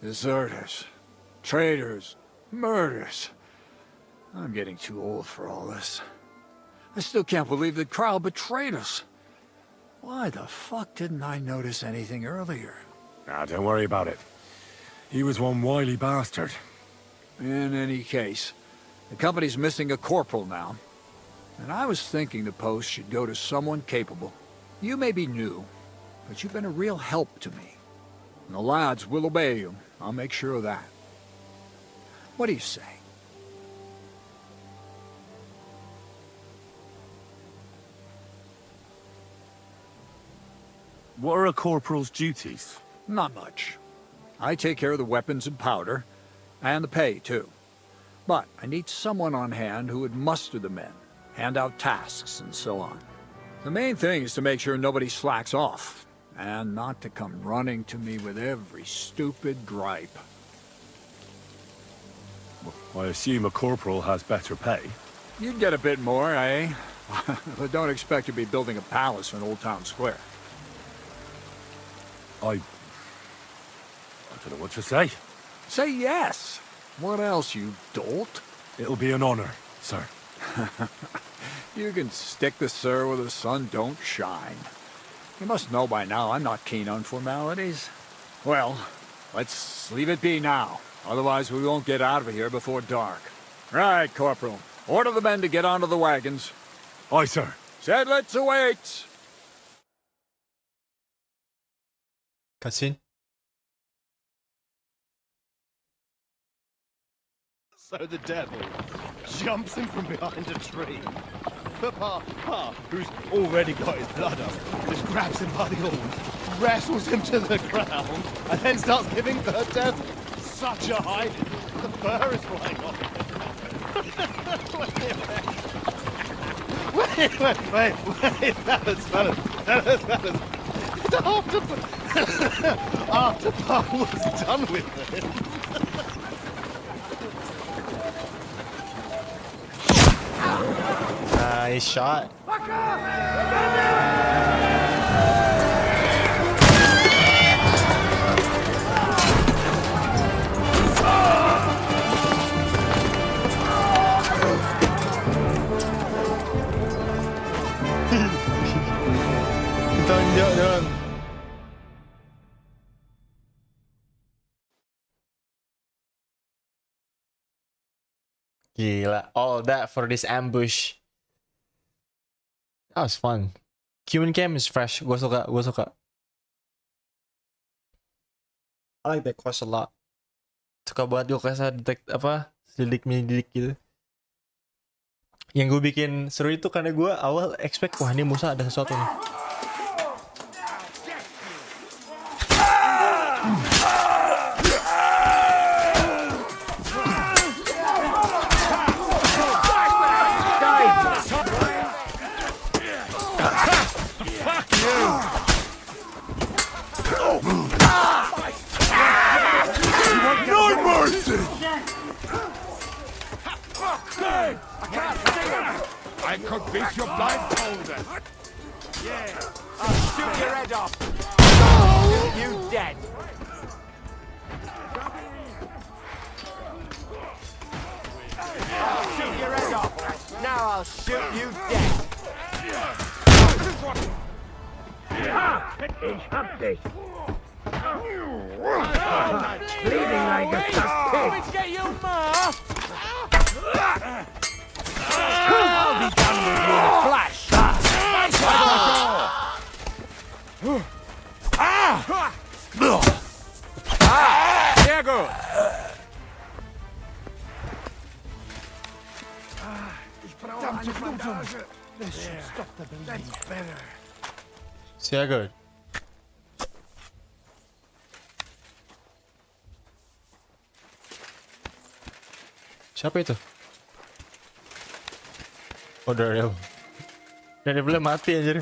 Deserters, traitors, murders. I'm getting too old for all this. I still can't believe that Kryle betrayed us. Why the fuck didn't I notice anything earlier? Nah, don't worry about it. He was one wily bastard. In any case, the company's missing a corporal now. And I was thinking the post should go to someone capable. You may be new, but you've been a real help to me. And the lads will obey you. I'll make sure of that. What do you say? What are a corporal's duties? Not much. I take care of the weapons and powder, and the pay, too. But I need someone on hand who would muster the men, hand out tasks, and so on. The main thing is to make sure nobody slacks off, and not to come running to me with every stupid gripe. Well, I assume a corporal has better pay. You'd get a bit more, eh? But don't expect to be building a palace in Old Town Square. I don't know what to say. Say yes. What else, you dolt? It'll be an honor, sir. You can stick the sir where the sun don't shine. You must know by now I'm not keen on formalities. Well, let's leave it be now. Otherwise we won't get out of here before dark. Right, Corporal. Order the men to get onto the wagons. Aye, sir. Sedlets awaits! Cutscene. So the devil jumps in from behind a tree. But Pa, who's already got his blood up, just grabs him by the horns, wrestles him to the ground, and then starts giving the devil such a hiding. The fur is flying off. Wait, fellas. After Pa was done with it. Nice shot. Tunjuk dong. Gila, all that for this ambush. That was fun. Cuban camp is fresh. Gue suka. I like that quest a lot. Suka banget gue questnya selidik-melidik gitu. Yang gue bikin seru itu karena gue awal expect, wah ini Musa ada sesuatu nih. No mercy! I could beat you blindfolded. Yeah, I'll shoot your head off. Shoot you dead. I'll shoot your head off. Now I'll shoot you dead. Ich hab dich. Bleeding like a stuck pig. Get you, Ma! I'll be done with you in a flash. Diego! This should stop the bleeding. That's better. Sehr gut. Siapa itu? Oh, Daredevil. Daredevil mati anjir.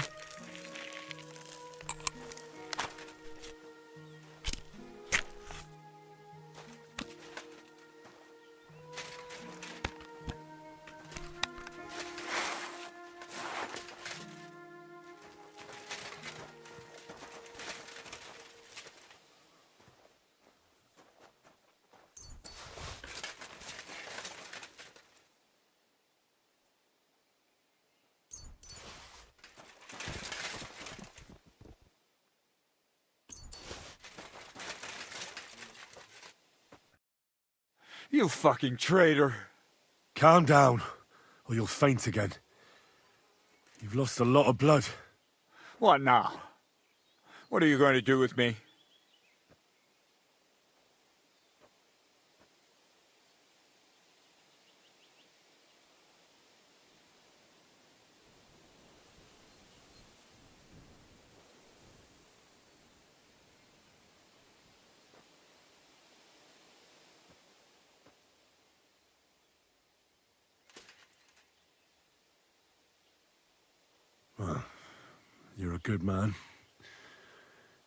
You fucking traitor. Calm down, or you'll faint again. You've lost a lot of blood. What now? What are you going to do with me? Well, you're a good man.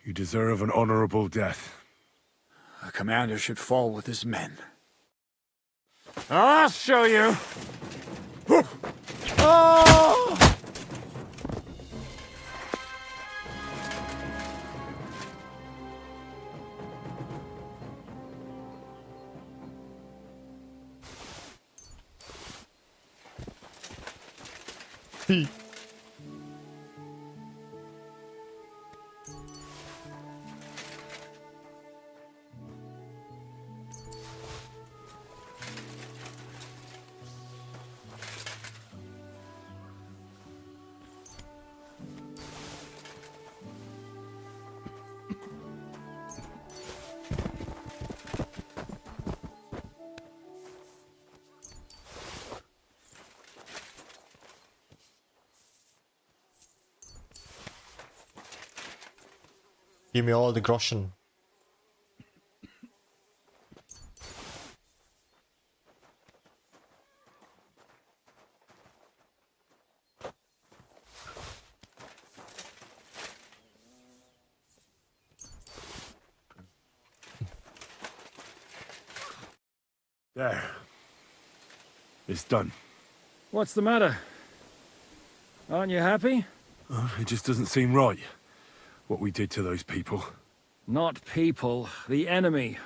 You deserve an honorable death. A commander should fall with his men. I'll show you. Oh! Give me all the groschen. There. It's done. What's the matter? Aren't you happy? It just doesn't seem right, what we did to those people. Not people, the enemy.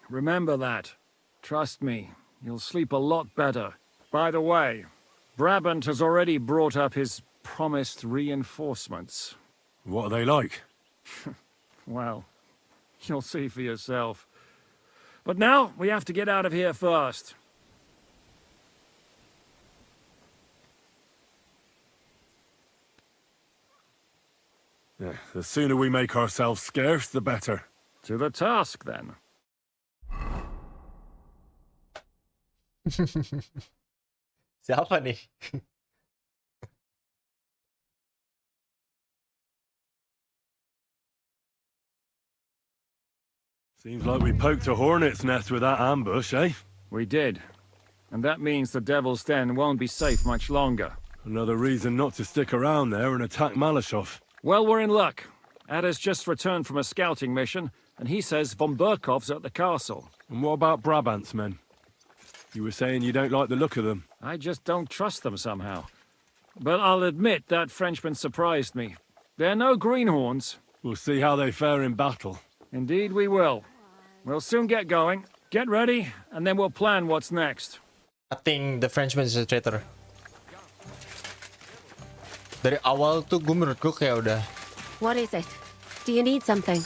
Remember that. Trust me, you'll sleep a lot better. By the way, Brabant has already brought up his promised reinforcements. What are they like? Well, you'll see for yourself. But now, we have to get out of here first. Yeah, the sooner we make ourselves scarce, the better. To the task, then. Siapa nih? Seems like we poked a hornet's nest with that ambush, eh? We did. And that means the Devil's Den won't be safe much longer. Another reason not to stick around there and attack Malashov. Well, we're in luck. Ada's just returned from a scouting mission, and he says von Burkov's at the castle. And what about Brabant's men? You were saying you don't like the look of them. I just don't trust them somehow. But I'll admit that Frenchman surprised me. They're no greenhorns. We'll see how they fare in battle. Indeed we will. We'll soon get going. Get ready, and then we'll plan what's next. I think the Frenchman is a traitor. Dari awal tuh menurut gue kayak udah. What is it? Do you need something?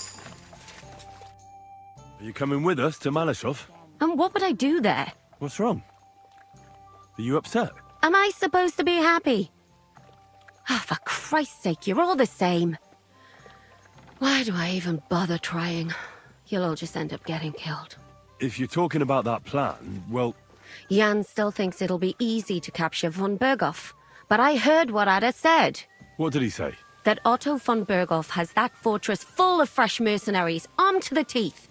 Are you coming with us to Malashov? And what would I do there? What's wrong? Are you upset? Am I supposed to be happy? Ah, for Christ's sake, you're all the same. Why do I even bother trying? You'll all just end up getting killed. If you're talking about that plan, well... Jan still thinks it'll be easy to capture von Berghoff. But I heard what Ada said. What did he say? That Otto von Berghoff has that fortress full of fresh mercenaries, armed to the teeth.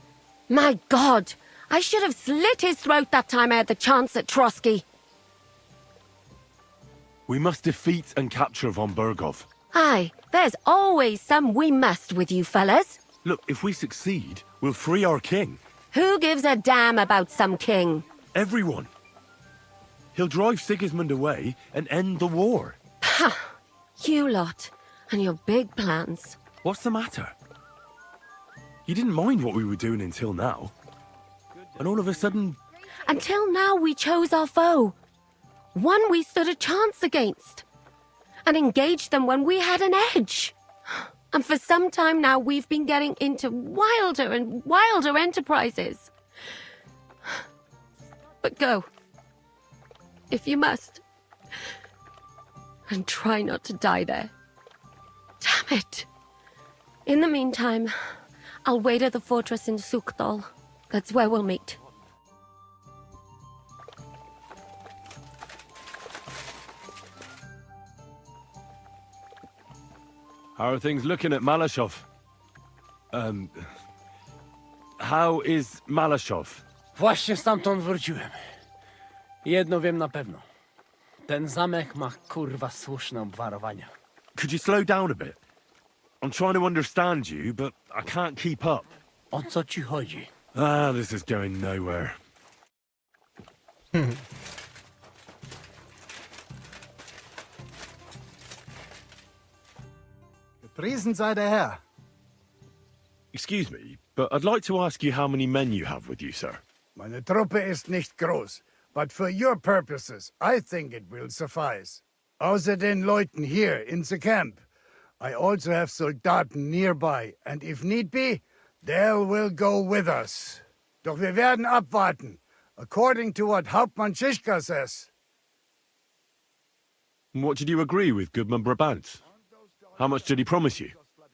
My God! I should have slit his throat that time I had the chance at Trotsky. We must defeat and capture von Berghoff. Aye, there's always some we must with you fellas. Look, if we succeed, we'll free our king. Who gives a damn about some king? Everyone. He'll drive Sigismund away and end the war. Ha! You lot, and your big plans. What's the matter? You didn't mind what we were doing until now. And all of a sudden... Until now we chose our foe. One we stood a chance against. And engaged them when we had an edge. And for some time now we've been getting into wilder and wilder enterprises. But go. If you must. And try not to die there. Damn it. In the meantime, I'll wait at the fortress in Sukdal. That's where we'll meet. How are things looking at Malashov? How is Malashov? Właśnie stamtąd wróciłem. Jedno wiem na pewno. Ten zamek ma kurwa słuszne obwarowania. Could you slow down a bit? I'm trying to understand you, but I can't keep up. O co ci chodzi? Ah, this is going nowhere. Gepriesen sei der Herr. Excuse me, but I'd like to ask you how many men you have with you, sir. Meine Truppe ist nicht groß, but for your purposes, I think it will suffice. Außer den Leuten here in the camp, I also have Soldaten nearby, and if need be, they will go with us. Doch wir werden abwarten, according to what Hauptmann Schischka says. What did you agree with Goodman Brabant? How much did he promise you?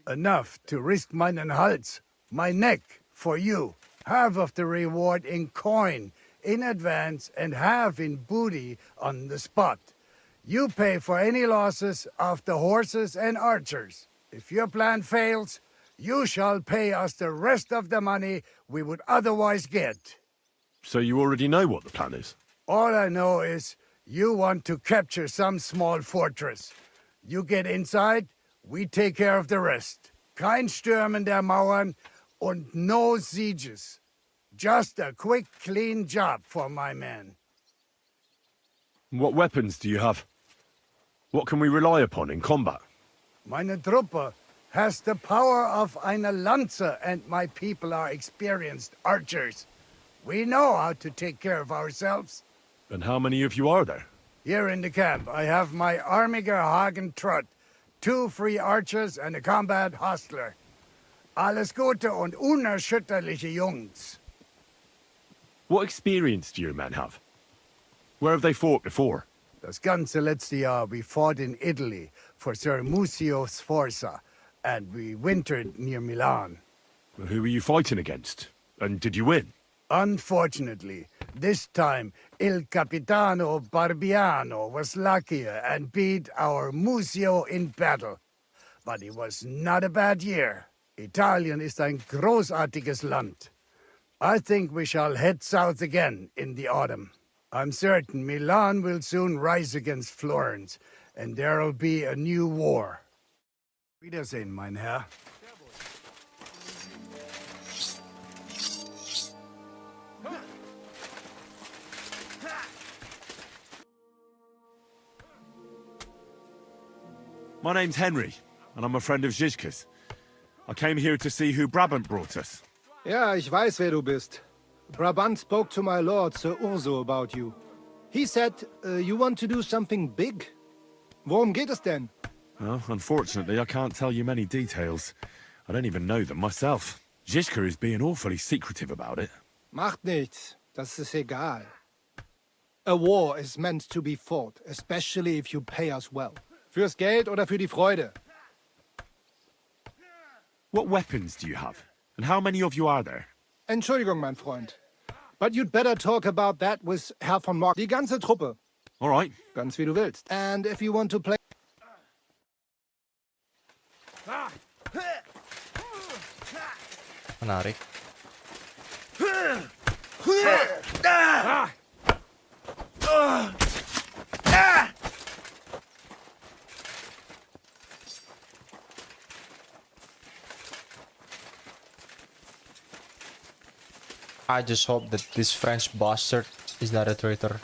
Enough to risk meinen Hals, my neck, for you. Half of the reward in coin, in advance, and half in booty on the spot. You pay for any losses of the horses and archers. If your plan fails, you shall pay us the rest of the money we would otherwise get. So you already know what the plan is? All I know is you want to capture some small fortress. You get inside, we take care of the rest. Kein Stürmen der Mauern und no sieges. Just a quick, clean job for my men. What weapons do you have? What can we rely upon in combat? Meine Truppe has the power of eine Lanze, and my people are experienced archers. We know how to take care of ourselves. And how many of you are there? Here in the camp, I have my Armiger Hagen Trott, 2 free archers and a combat hostler. Alles Gute und unerschütterliche Jungs. What experience do your men have? Where have they fought before? Das ganze letzte Jahr we fought in Italy for Sir Musio Sforza, and we wintered near Milan. Well, who were you fighting against? And did you win? Unfortunately, this time Il Capitano Barbiano was luckier and beat our Musio in battle. But it was not a bad year. Italien ist ein großartiges Land. I think we shall head south again in the autumn. I'm certain Milan will soon rise against Florence, and there'll be a new war. Wiedersehen, mein Herr. My name's Henry, and I'm a friend of Zizka's. I came here to see who Brabant brought us. Ja, ich weiß, wer du bist. Brabant spoke to my lord, Sir Urso, about you. He said you want to do something big. Worum geht es denn? Well, unfortunately, I can't tell you many details. I don't even know them myself. Zizka is being awfully secretive about it. Macht nichts. Das ist egal. A war is meant to be fought, especially if you pay us well. Fürs Geld oder für die Freude? What weapons do you have? And how many of you are there? Entschuldigung, mein Freund. But you'd better talk about that with Herr von Mark. Die ganze Truppe. All right. Ganz wie du willst. And if you want to play... Menarik. I just hope that this French bastard is not a traitor.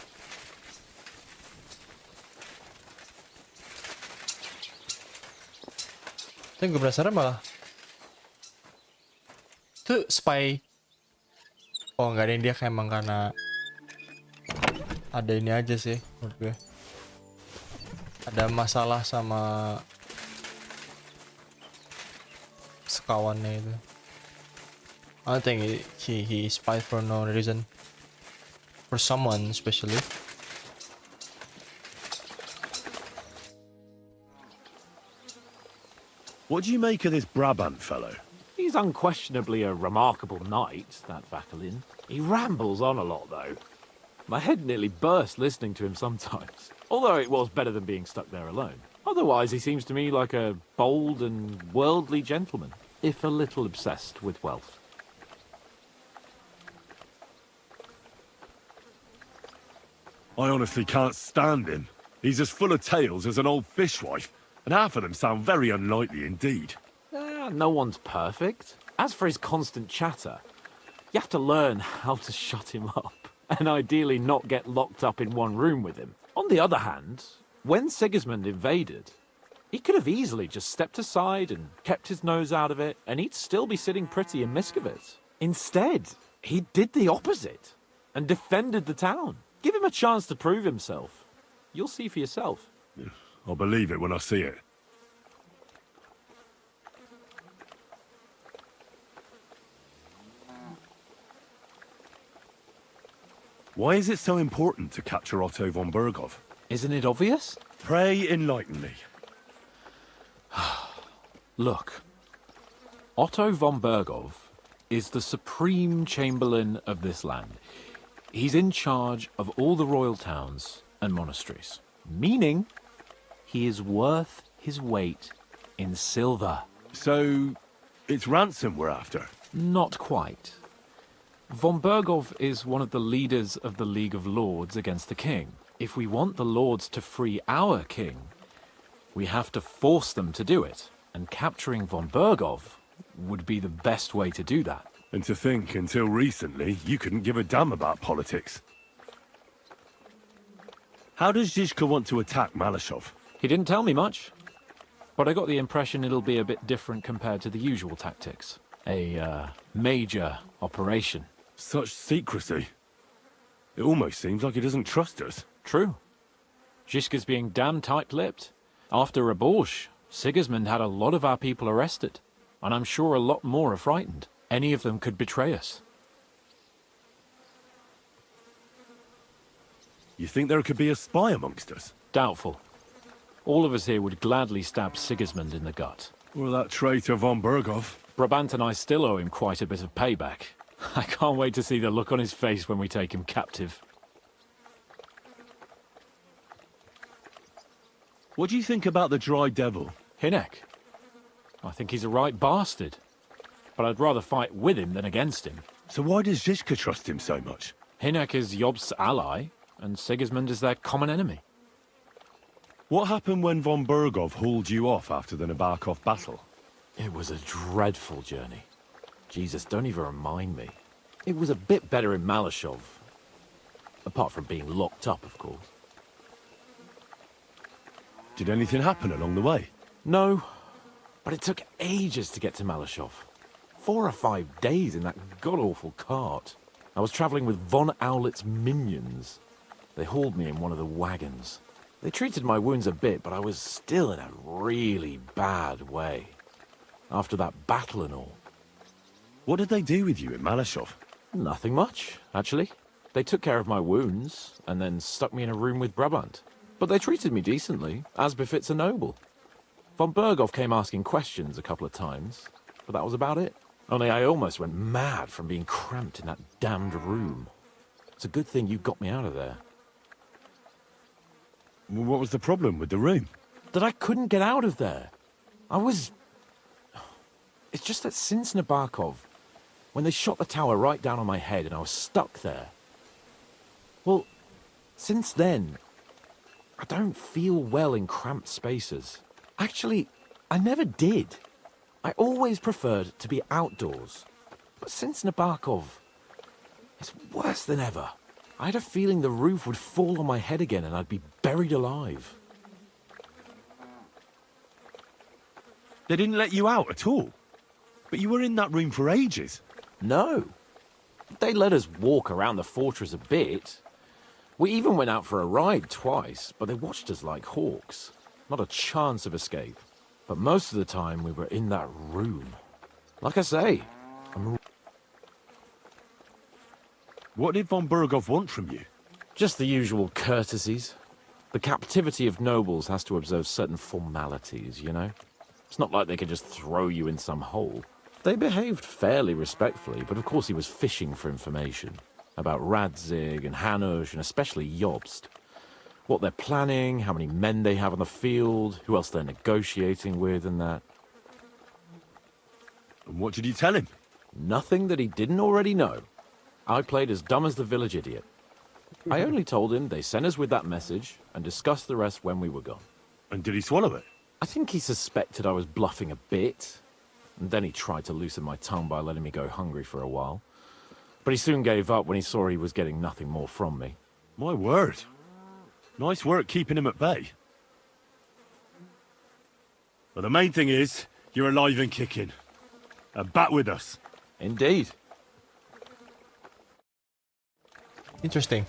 Tapi gue penasaran malah itu spy. Oh nggak ada yang dia kayak emang karena ada ini aja sih menurut gue. Ada masalah sama sekawannya itu. I don't think he spied for no reason. For someone especially. What do you make of this Brabant fellow? He's unquestionably a remarkable knight, that Vakelin. He rambles on a lot, though. My head nearly burst listening to him sometimes. Although it was better than being stuck there alone. Otherwise, he seems to me like a bold and worldly gentleman, if a little obsessed with wealth. I honestly can't stand him. He's as full of tales as an old fishwife, and half of them sound very unlikely indeed. No one's perfect. As for his constant chatter, you have to learn how to shut him up, and ideally not get locked up in one room with him. On the other hand, when Sigismund invaded, he could have easily just stepped aside and kept his nose out of it, and he'd still be sitting pretty in Miskovit. Instead, he did the opposite, and defended the town. Give him a chance to prove himself. You'll see for yourself. I'll believe it when I see it. Why is it so important to capture Otto von Berghoff? Isn't it obvious? Pray enlighten me. Look, Otto von Berghoff is the supreme chamberlain of this land. He's in charge of all the royal towns and monasteries, meaning he is worth his weight in silver. So, it's ransom we're after? Not quite. Von Berghoff is one of the leaders of the League of Lords against the king. If we want the lords to free our king, we have to force them to do it, and capturing von Berghoff would be the best way to do that. And to think, until recently, you couldn't give a damn about politics. How does Zizka want to attack Malashov? He didn't tell me much, but I got the impression it'll be a bit different compared to the usual tactics. A major operation. Such secrecy. It almost seems like he doesn't trust us. True. Zizka's being damn tight-lipped. After Raborsh, Sigismund had a lot of our people arrested, and I'm sure a lot more are frightened. Any of them could betray us. You think there could be a spy amongst us? Doubtful. All of us here would gladly stab Sigismund in the gut. Or that traitor von Berghoff. Brabant and I still owe him quite a bit of payback. I can't wait to see the look on his face when we take him captive. What do you think about the Dry Devil? Hinek? I think he's a right bastard. But I'd rather fight with him than against him. So why does Zizka trust him so much? Hinek is Jobst's ally, and Sigismund is their common enemy. What happened when von Berghoff hauled you off after the Nabokov battle? It was a dreadful journey. Jesus, don't even remind me. It was a bit better in Malashov. Apart from being locked up, of course. Did anything happen along the way? No, but it took ages to get to Malashov. 4 or 5 days in that god-awful cart. I was travelling with von Owlet's minions. They hauled me in one of the wagons. They treated my wounds a bit, but I was still in a really bad way. After that battle and all. What did they do with you in Malashov? Nothing much, actually. They took care of my wounds, and then stuck me in a room with Brabant. But they treated me decently, as befits a noble. Von Berghoff came asking questions a couple of times, but that was about it. Only I almost went mad from being cramped in that damned room. It's a good thing you got me out of there. Well, what was the problem with the room? That I couldn't get out of there. It's just that since Nabokov, when they shot the tower right down on my head and I was stuck there. Well, since then, I don't feel well in cramped spaces. Actually, I never did. I always preferred to be outdoors. But since Nabokov, it's worse than ever. I had a feeling the roof would fall on my head again and I'd be buried alive. They didn't let you out at all? But you were in that room for ages. No. They let us walk around the fortress a bit. We even went out for a ride twice, but they watched us like hawks. Not a chance of escape. But most of the time we were in that room. Like I say, What did von Berghoff want from you? just the usual courtesies. The captivity of nobles has to observe certain formalities, you know? It's not like they could just throw you in some hole. They behaved fairly respectfully, but of course he was fishing for information. About Radzig and Hanush, and especially Jobst. What they're planning, how many men they have on the field, who else they're negotiating with and that. And what did you tell him? Nothing that he didn't already know. I played as dumb as the village idiot. I only told him they sent us with that message and discussed the rest when we were gone. And did he swallow it? I think he suspected I was bluffing a bit. And then he tried to loosen my tongue by letting me go hungry for a while. But he soon gave up when he saw he was getting nothing more from me. My word. Nice work keeping him at bay. But the main thing is, you're alive and kicking. And back with us. Indeed. Interesting.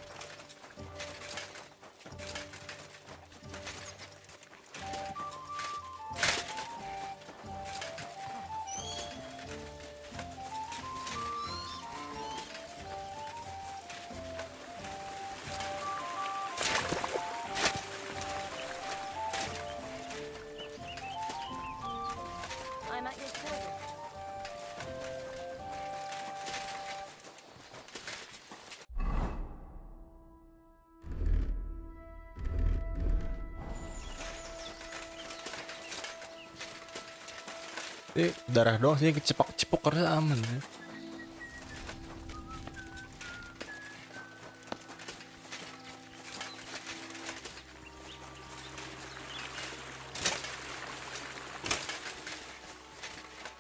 I'm at your service. Darah doang sih, kecepak-cepuk karena aman ya.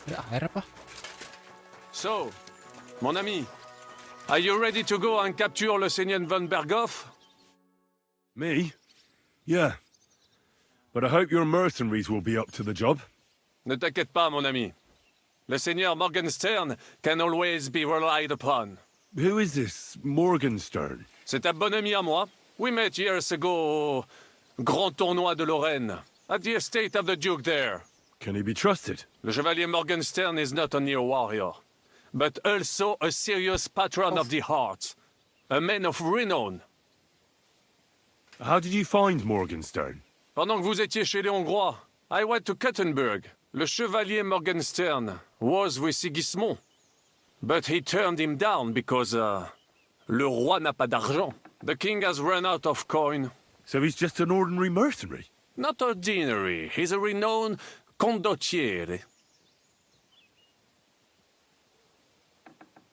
Ada air apa? So, mon ami, are you ready to go and capture le Seigneur von Berghoff? Me? Yeah. But I hope your mercenaries will be up to the job. Ne t'inquiète pas, mon ami. Le Seigneur Morgenstern can always be relied upon. Who is this Morgenstern? C'est un bon ami à moi. We met years ago au Grand Tournoi de Lorraine, at the estate of the Duke there. Can he be trusted? Le Chevalier Morgenstern is not only a warrior, but also a serious patron of the heart. A man of renown. How did you find Morgenstern? Pendant que vous étiez chez les Hongrois, I went to Kuttenberg. Le Chevalier Morgenstern was with Sigismund. But he turned him down because, le roi n'a pas d'argent. The king has run out of coin. So he's just an ordinary mercenary? Not ordinary. He's a renowned condottiere.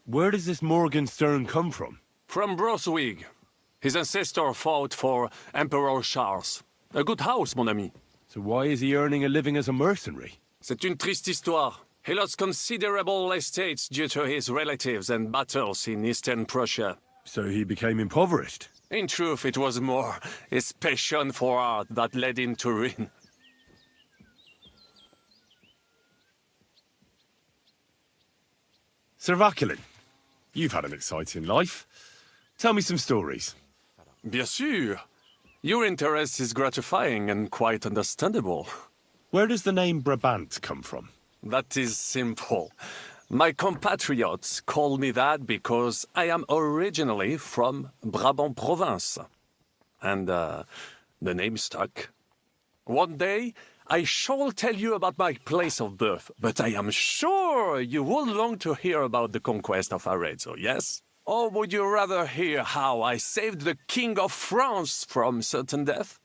Where does this Morgenstern come from? From Brunswick. His ancestor fought for Emperor Charles. A good house, mon ami. So why is he earning a living as a mercenary? C'est une triste histoire. He lost considerable estates due to his relatives and battles in eastern Prussia. So he became impoverished? In truth, it was more his passion for art that led him to ruin. Sir Vaculin, you've had an exciting life. Tell me some stories. Bien sûr. Your interest is gratifying and quite understandable. Where does the name Brabant come from? That is simple. My compatriots call me that because I am originally from Brabant province. And, the name stuck. One day, I shall tell you about my place of birth, but I am sure you will long to hear about the conquest of Arezzo, yes? Or would you rather hear how I saved the King of France from certain death?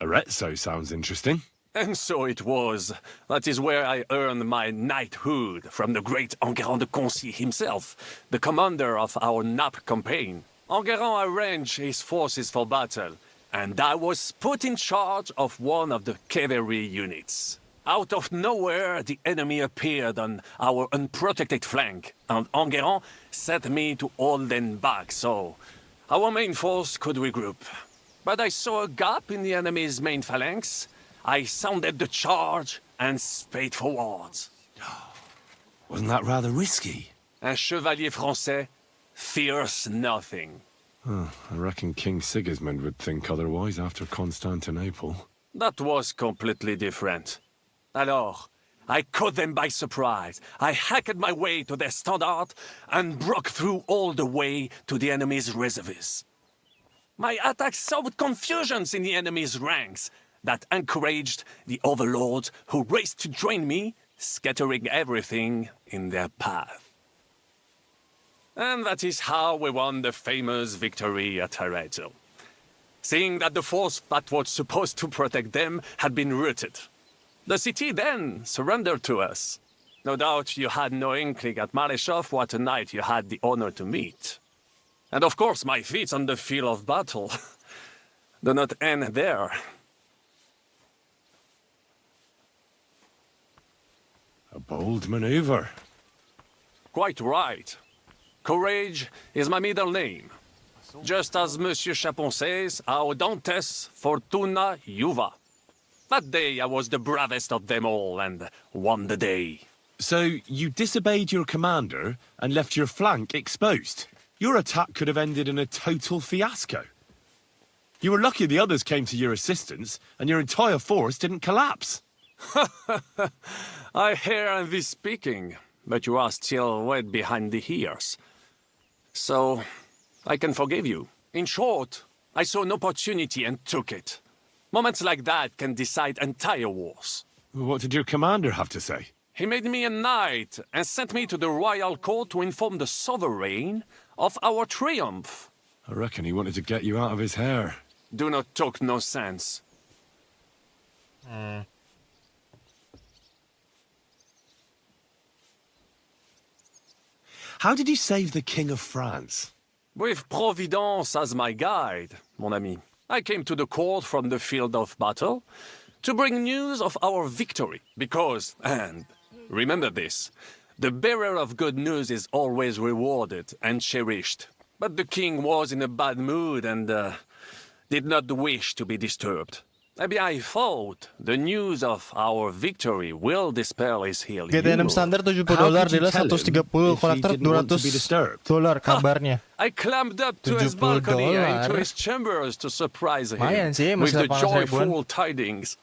Arezzo sounds interesting. And so it was. That is where I earned my knighthood from the great Enguerrand de Concy himself, the commander of our Naples campaign. Enguerrand arranged his forces for battle, and I was put in charge of one of the cavalry units. Out of nowhere, the enemy appeared on our unprotected flank, and Enguerrand set me to hold them back so our main force could regroup. But I saw a gap in the enemy's main phalanx. I sounded the charge and sped forwards. Wasn't that rather risky? Un chevalier français fears nothing. I reckon King Sigismund would think otherwise after Constantinople. That was completely different. Alors, I caught them by surprise. I hacked my way to their standard and broke through all the way to the enemy's reserves. My attack sowed confusions in the enemy's ranks that encouraged the overlords who raced to join me, scattering everything in their path. And that is how we won the famous victory at Arezzo. Seeing that the force that was supposed to protect them had been routed. The city then surrendered to us. No doubt you had no inkling at Maleshov what a knight you had the honor to meet. And of course my feats on the field of battle do not end there. A bold maneuver. Quite right. Courage is my middle name. Just as Monsieur Chapon says, Audantes Fortuna Juva. That day I was the bravest of them all and won the day. So you disobeyed your commander and left your flank exposed? Your attack could have ended in a total fiasco. You were lucky the others came to your assistance and your entire force didn't collapse. I hear thee speaking, but you are still wet behind the ears. So, I can forgive you. In short, I saw an opportunity and took it. Moments like that can decide entire wars. What did your commander have to say? He made me a knight and sent me to the royal court to inform the sovereign of our triumph. I reckon he wanted to get you out of his hair. Do not talk no sense. How did you save the King of France? With Providence as my guide, mon ami. I came to the court from the field of battle to bring news of our victory. Because, and remember this, the bearer of good news is always rewarded and cherished. But the king was in a bad mood and did not wish to be disturbed. Maybe I thought the news of our victory will dispel his ill GTA 6 standar $70, dia 130, kolektor $200 kabarnya. I climbed up to his balcony and to his chambers to surprise him Lumayan sih, with the masih 800 ribuan. joyful tidings.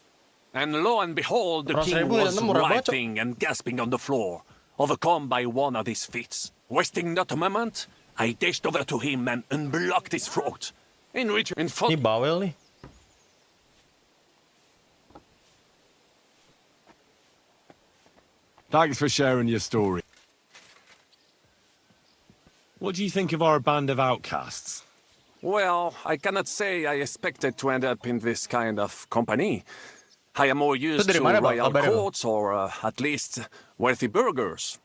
And lo and behold, the 800 king ribu, was murah banget, Cok. writhing and gasping on the floor, overcome by one of his fits. Wasting not a moment, I dashed over to him and unblocked his throat. In return, Ini bawel nih. Thanks for sharing your story. What do you think of our band of outcasts? Well, I cannot say I expected to end up in this kind of company. I am more used dari to mana, Bang? royal Kabarnya, Bang? courts or at least wealthy burghers.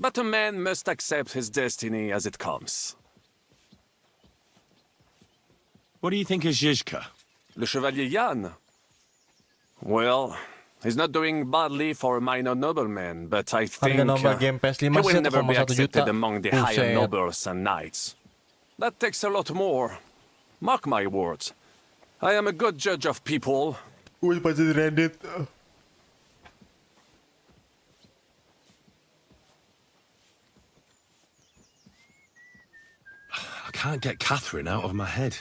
But a man must accept his destiny as it comes. What do you think of Zizka? Le Chevalier Jan? Well, he's not doing badly for a minor nobleman, but I think Harga normal game PS5 he will sih never be 1,1 accepted juta. among the higher Buset. nobles and knights. That takes a lot more. Mark my words. I am a good judge of people. Wih, pasti di Reddit. I can't get Catherine out of my head.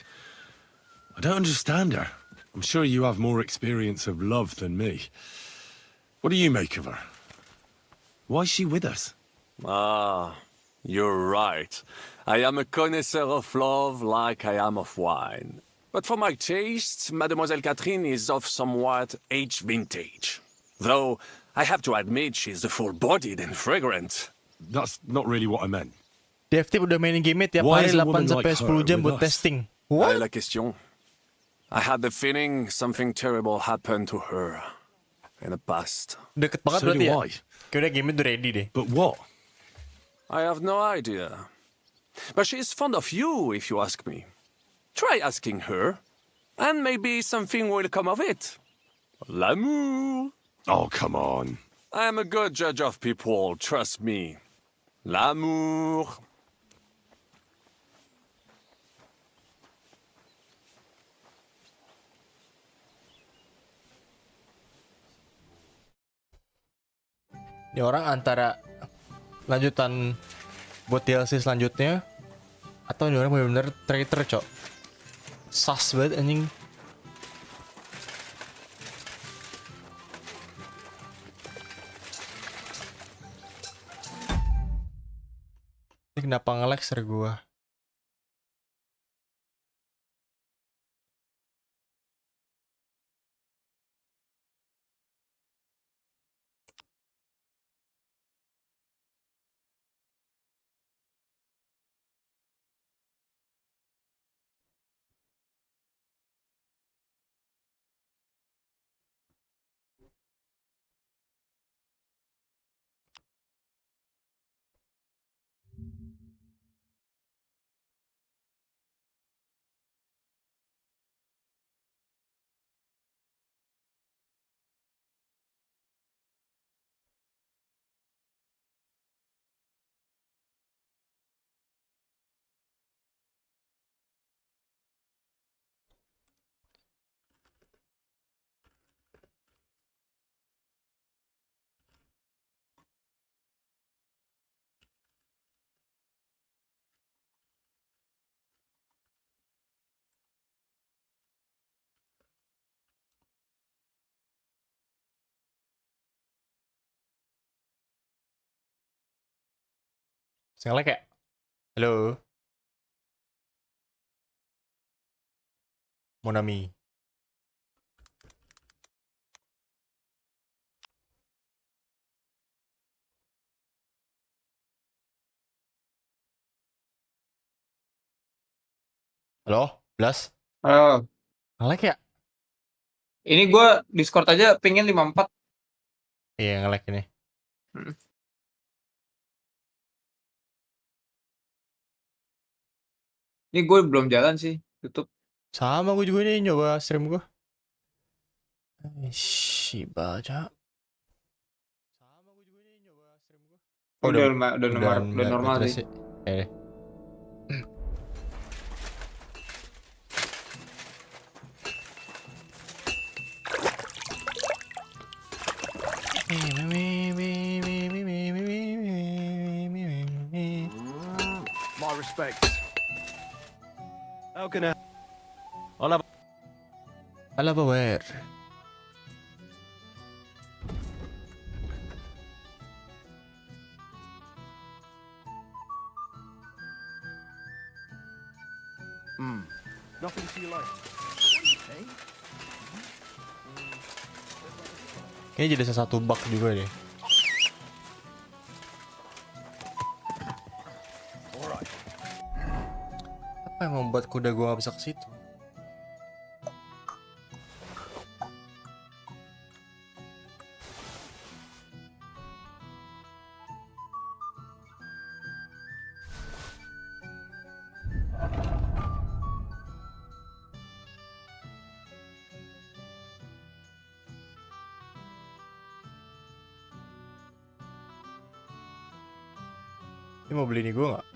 I don't understand her. I'm sure you have more experience of love than me. What do you make of her? Why is she with us? Ah, you're right. I am a connoisseur of love like I am of wine. But for my tastes, Mademoiselle Catherine is of somewhat aged vintage. Though, I have to admit she's full-bodied and fragrant. That's not really what I meant. DFT udah mainin game tiap Why hari is a 8 woman sampai like 10 her jam with buat us? testing. Quelle est la question? I had the feeling something terrible happened to her in the past. Deket banget So berarti do ya? I. Kayak udah game itu ready deh. But what? I have no idea. But she is fond of you, if you ask me. Try asking her, and maybe something will come of it. L'amour. Oh, come on. I am a good judge of people, trust me. L'amour. Ini orang antara lanjutan buat DLC selanjutnya atau ini orang bener-bener traitor, cok. Sus banget anjing. Ini kenapa nge-lag ser gua? Saya nge-lag ya? Halo? Monami. Halo? Blas? Halo. Nge-lag ya? Ini gue Discord aja pingin 54. Iya, nge-lag ini. Ini gue belum jalan sih, tutup. Sama gue juga nih nyoba stream gue. Si baca. Udah normal sih. My respects. How can I? Hola. Hola, power. Nothing to you like. Hey? Kayaknya jadi salah satu bug juga deh. Apa yang membuat kuda gue gak bisa ke situ? Ini mau beli ini gue gak?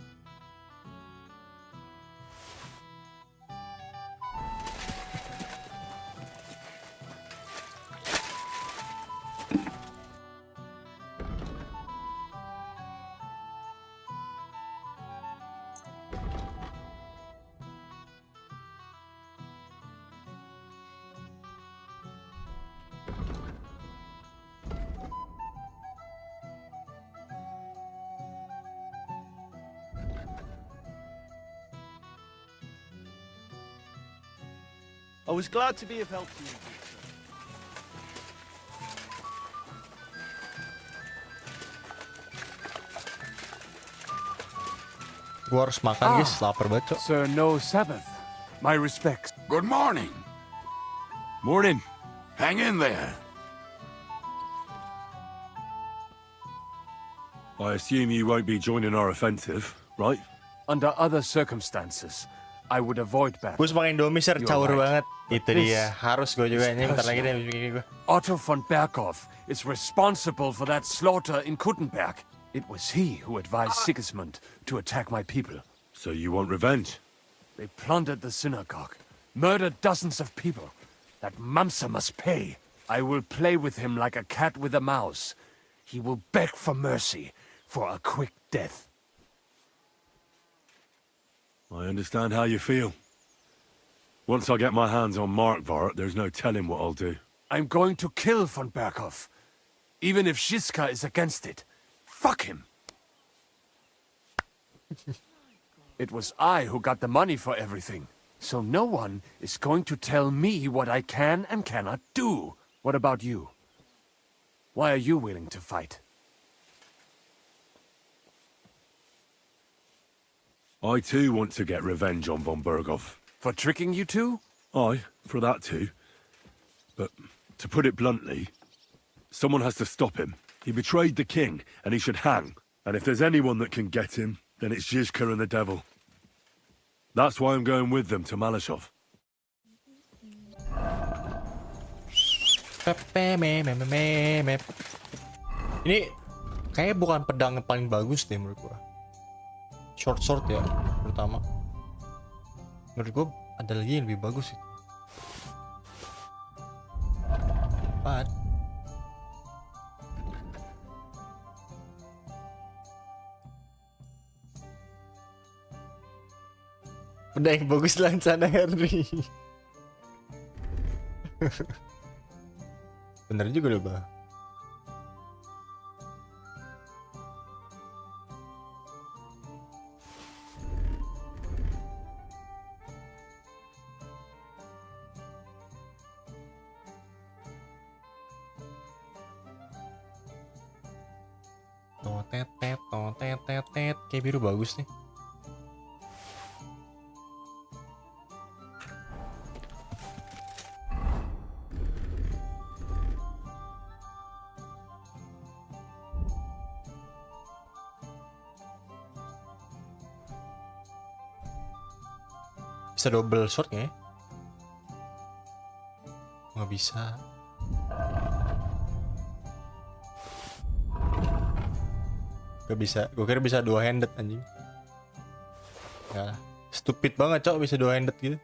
I was glad to be of help to you. Gue harus makan guys, lapar banget cok. Sir, no Sabbath. My respects. Good morning. Morning. Hang in there. I assume you won't be joining our offensive, right? Under other circumstances, I would avoid battle. Gue makan Indomie sir, You're caur right. banget. Itu This dia, harus gue juga is ini bentar lagi deh personal. bikin gue. Otto von Berkhof is responsible for that slaughter in Kuttenberg. It was he who advised Sigismund to attack my people. So you want revenge? They plundered the synagogue, murdered dozens of people. That Mamsa must pay. I will play with him like a cat with a mouse. He will beg for mercy, for a quick death. I understand how you feel. Once I get my hands on Markvart, there's no telling what I'll do. I'm going to kill von Berkhof, even if Shiska is against it. Fuck him! It was I who got the money for everything, so no one is going to tell me what I can and cannot do. What about you? Why are you willing to fight? I too want to get revenge on von Berghoff. For tricking you two? Aye, for that too. But to put it bluntly, someone has to stop him. He betrayed the king, and he should hang. And if there's anyone that can get him, then it's Zhizka and the devil. That's why I'm going with them to Malashov. Ini kayaknya bukan pedang yang paling bagus deh menurut gua. Short sword ya, terutama. Menurut gua ada lagi yang lebih bagus sih. Apaan? Pedang yang bagus lancana Henry. Bener juga loh, Bah. Totet, kayak biru bagus nih. Bisa double shot nggak ya? Nggak bisa. Gak bisa, gue kira bisa dua handed anjing. Ya, stupid banget cok bisa dua handed gitu.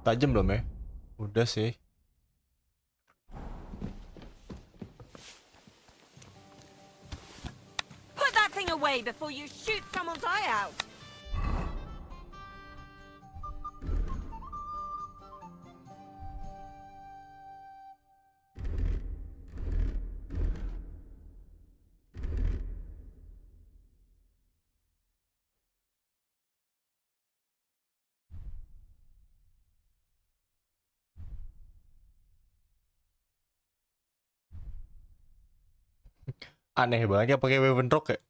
Tajam belum ya? Udah sih. Put that thing away before before you shoot someone's eye out. Aneh banget ya pakai weapon rock ya.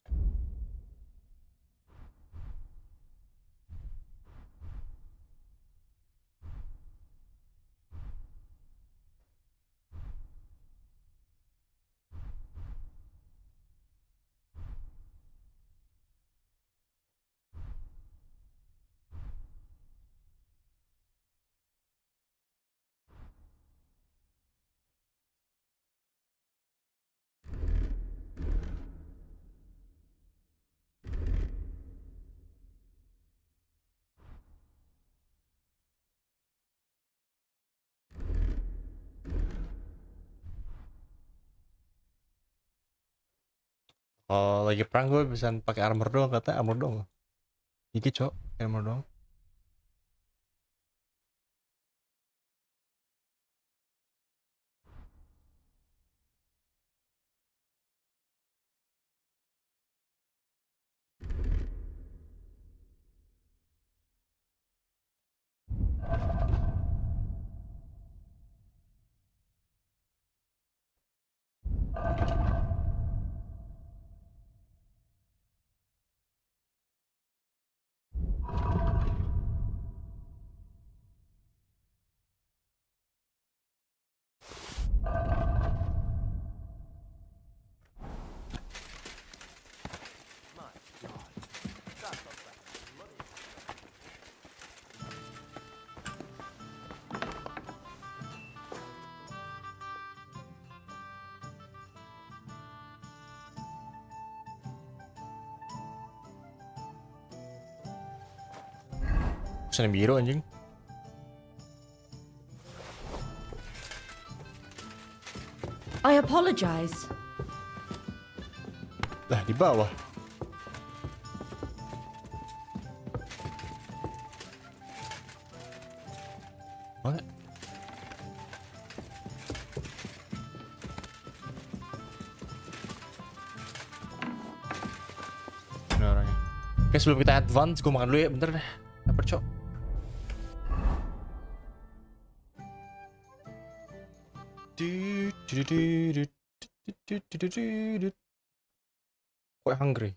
Kalau lagi perang gue bisa pakai armor doang, kata armor doang. Iki cok, armor doang. Pesan biru anjing. I apologize. Lah di bawah. What? Ini orangnya. Oke, sebelum kita advance, gue makan dulu ya, bentar deh. Lapar cok. Quite hungry.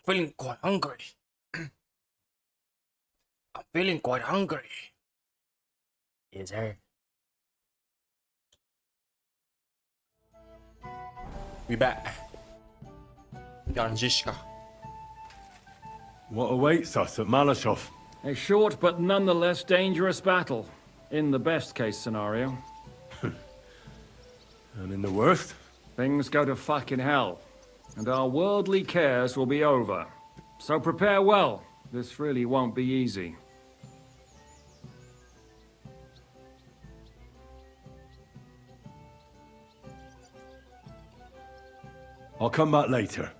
feeling quite hungry. I'm feeling quite hungry. Yes, sir. We back. Yanjishka. What awaits us at Malashov? A short but nonetheless dangerous battle, in the best case scenario. And in the worst? Things go to fucking hell, and our worldly cares will be over. So prepare well. This really won't be easy. I'll come back later.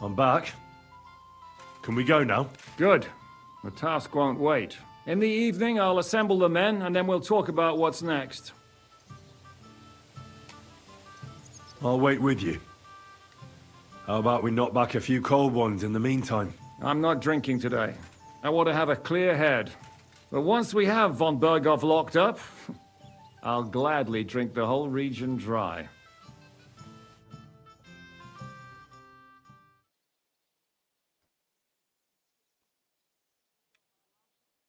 I'm back. Can we go now? Good. The task won't wait. In the evening, I'll assemble the men, and then we'll talk about what's next. I'll wait with you. How about we knock back a few cold ones in the meantime? I'm not drinking today. I want to have a clear head. But once we have von Berghoff locked up, I'll gladly drink the whole region dry.